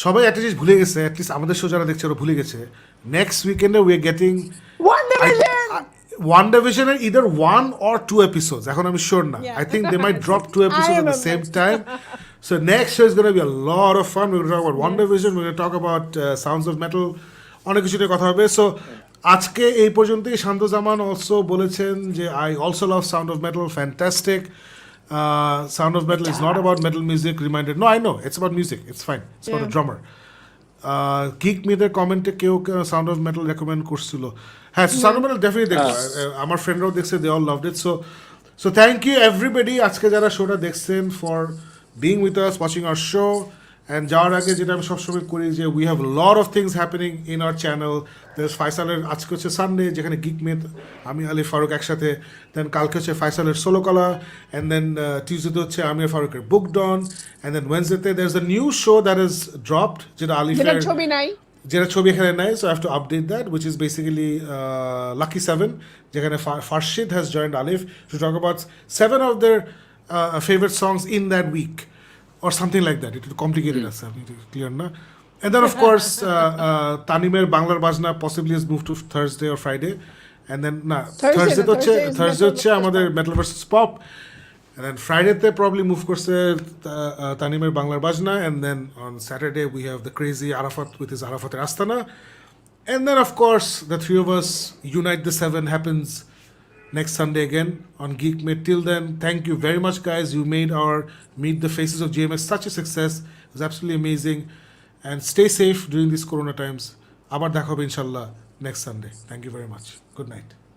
সবাই একটা জিনিস ভুলে গেছে অ্যাটলিস্ট আমাদের শো যারা দেখছে ওরা ভুলে গেছে নেক্সট উইকেন্ডে উই আর গেটিং ওয়ান ডিভিশনের ইদার 1 or 2 episodes এখন আমি শিওর না
Yeah.
I think they might drop 2 episodes
I
at the
remember.
same time so next show is going to be a lot of fun we're going to talk about one division we're going to talk about sounds of metal অনেক কিছু নিয়ে কথা হবে সো আজকে এই পর্যন্তই শান্ত জামান অলসো বলেছেন যে I also love sound of metal fantastic Sound of Metal is not about metal music reminded no I know it's about music it's fine it's about a
Yeah.
drummer Geek Myth এর কমেন্টে কেউ সাউন্ড অফ মেটাল রেকমেন্ড করছিল হ্যাঁ সাউন্ড অফ মেটাল ডেফিনেটলি দেখবো আমার ফ্রেন্ডরাও দেখছে they all loved it so thank you everybody আজকে যারা শোটা দেখছেন for being with us watching our show and যাওয়ার আগে যেটা আমি সবসময় করি যে we have lot of things happening in our channel ফাইসালের আজকে হচ্ছে সানডে যেখানে গিক মিথ আমি আলি ফারুক একসাথে দেন কালকে হচ্ছে ফাইসালের সোলো কলা অ্যান্ড দেন টিউজডেতে হচ্ছে আমির ফারুকের বুক ডন অ্যান্ড দেন ওয়েনসডেতে there is the new show that is dropped যেটা
যেটা
আলিফের
ছবি নাই
যেটা ছবি এখানে নাই so I have to update that which is basically lucky 7 যেখানে Farshid has joined Alif to talk about 7 of their favorite songs in that week or something like that. It complicated us, clear na? And then of course Tanimer Banglar Bajna possibly has moved to Thursday or Friday and then Thursday হচ্ছে আমাদের Metal vs Pop and then Friday te probably move করছে Tanimer Banglar Bajna and then on Saturday we have the crazy Arafat with his Arafater Astana and then of course the three of us unite the 7 happens next Sunday again on Geek Myth. Till then, thank you very much, guys. You made our Meet the Faces of GMS such a success. It was absolutely amazing. And stay safe during these Corona times. Abar dekha hobe inshallah next Sunday. Thank you very much. Good night.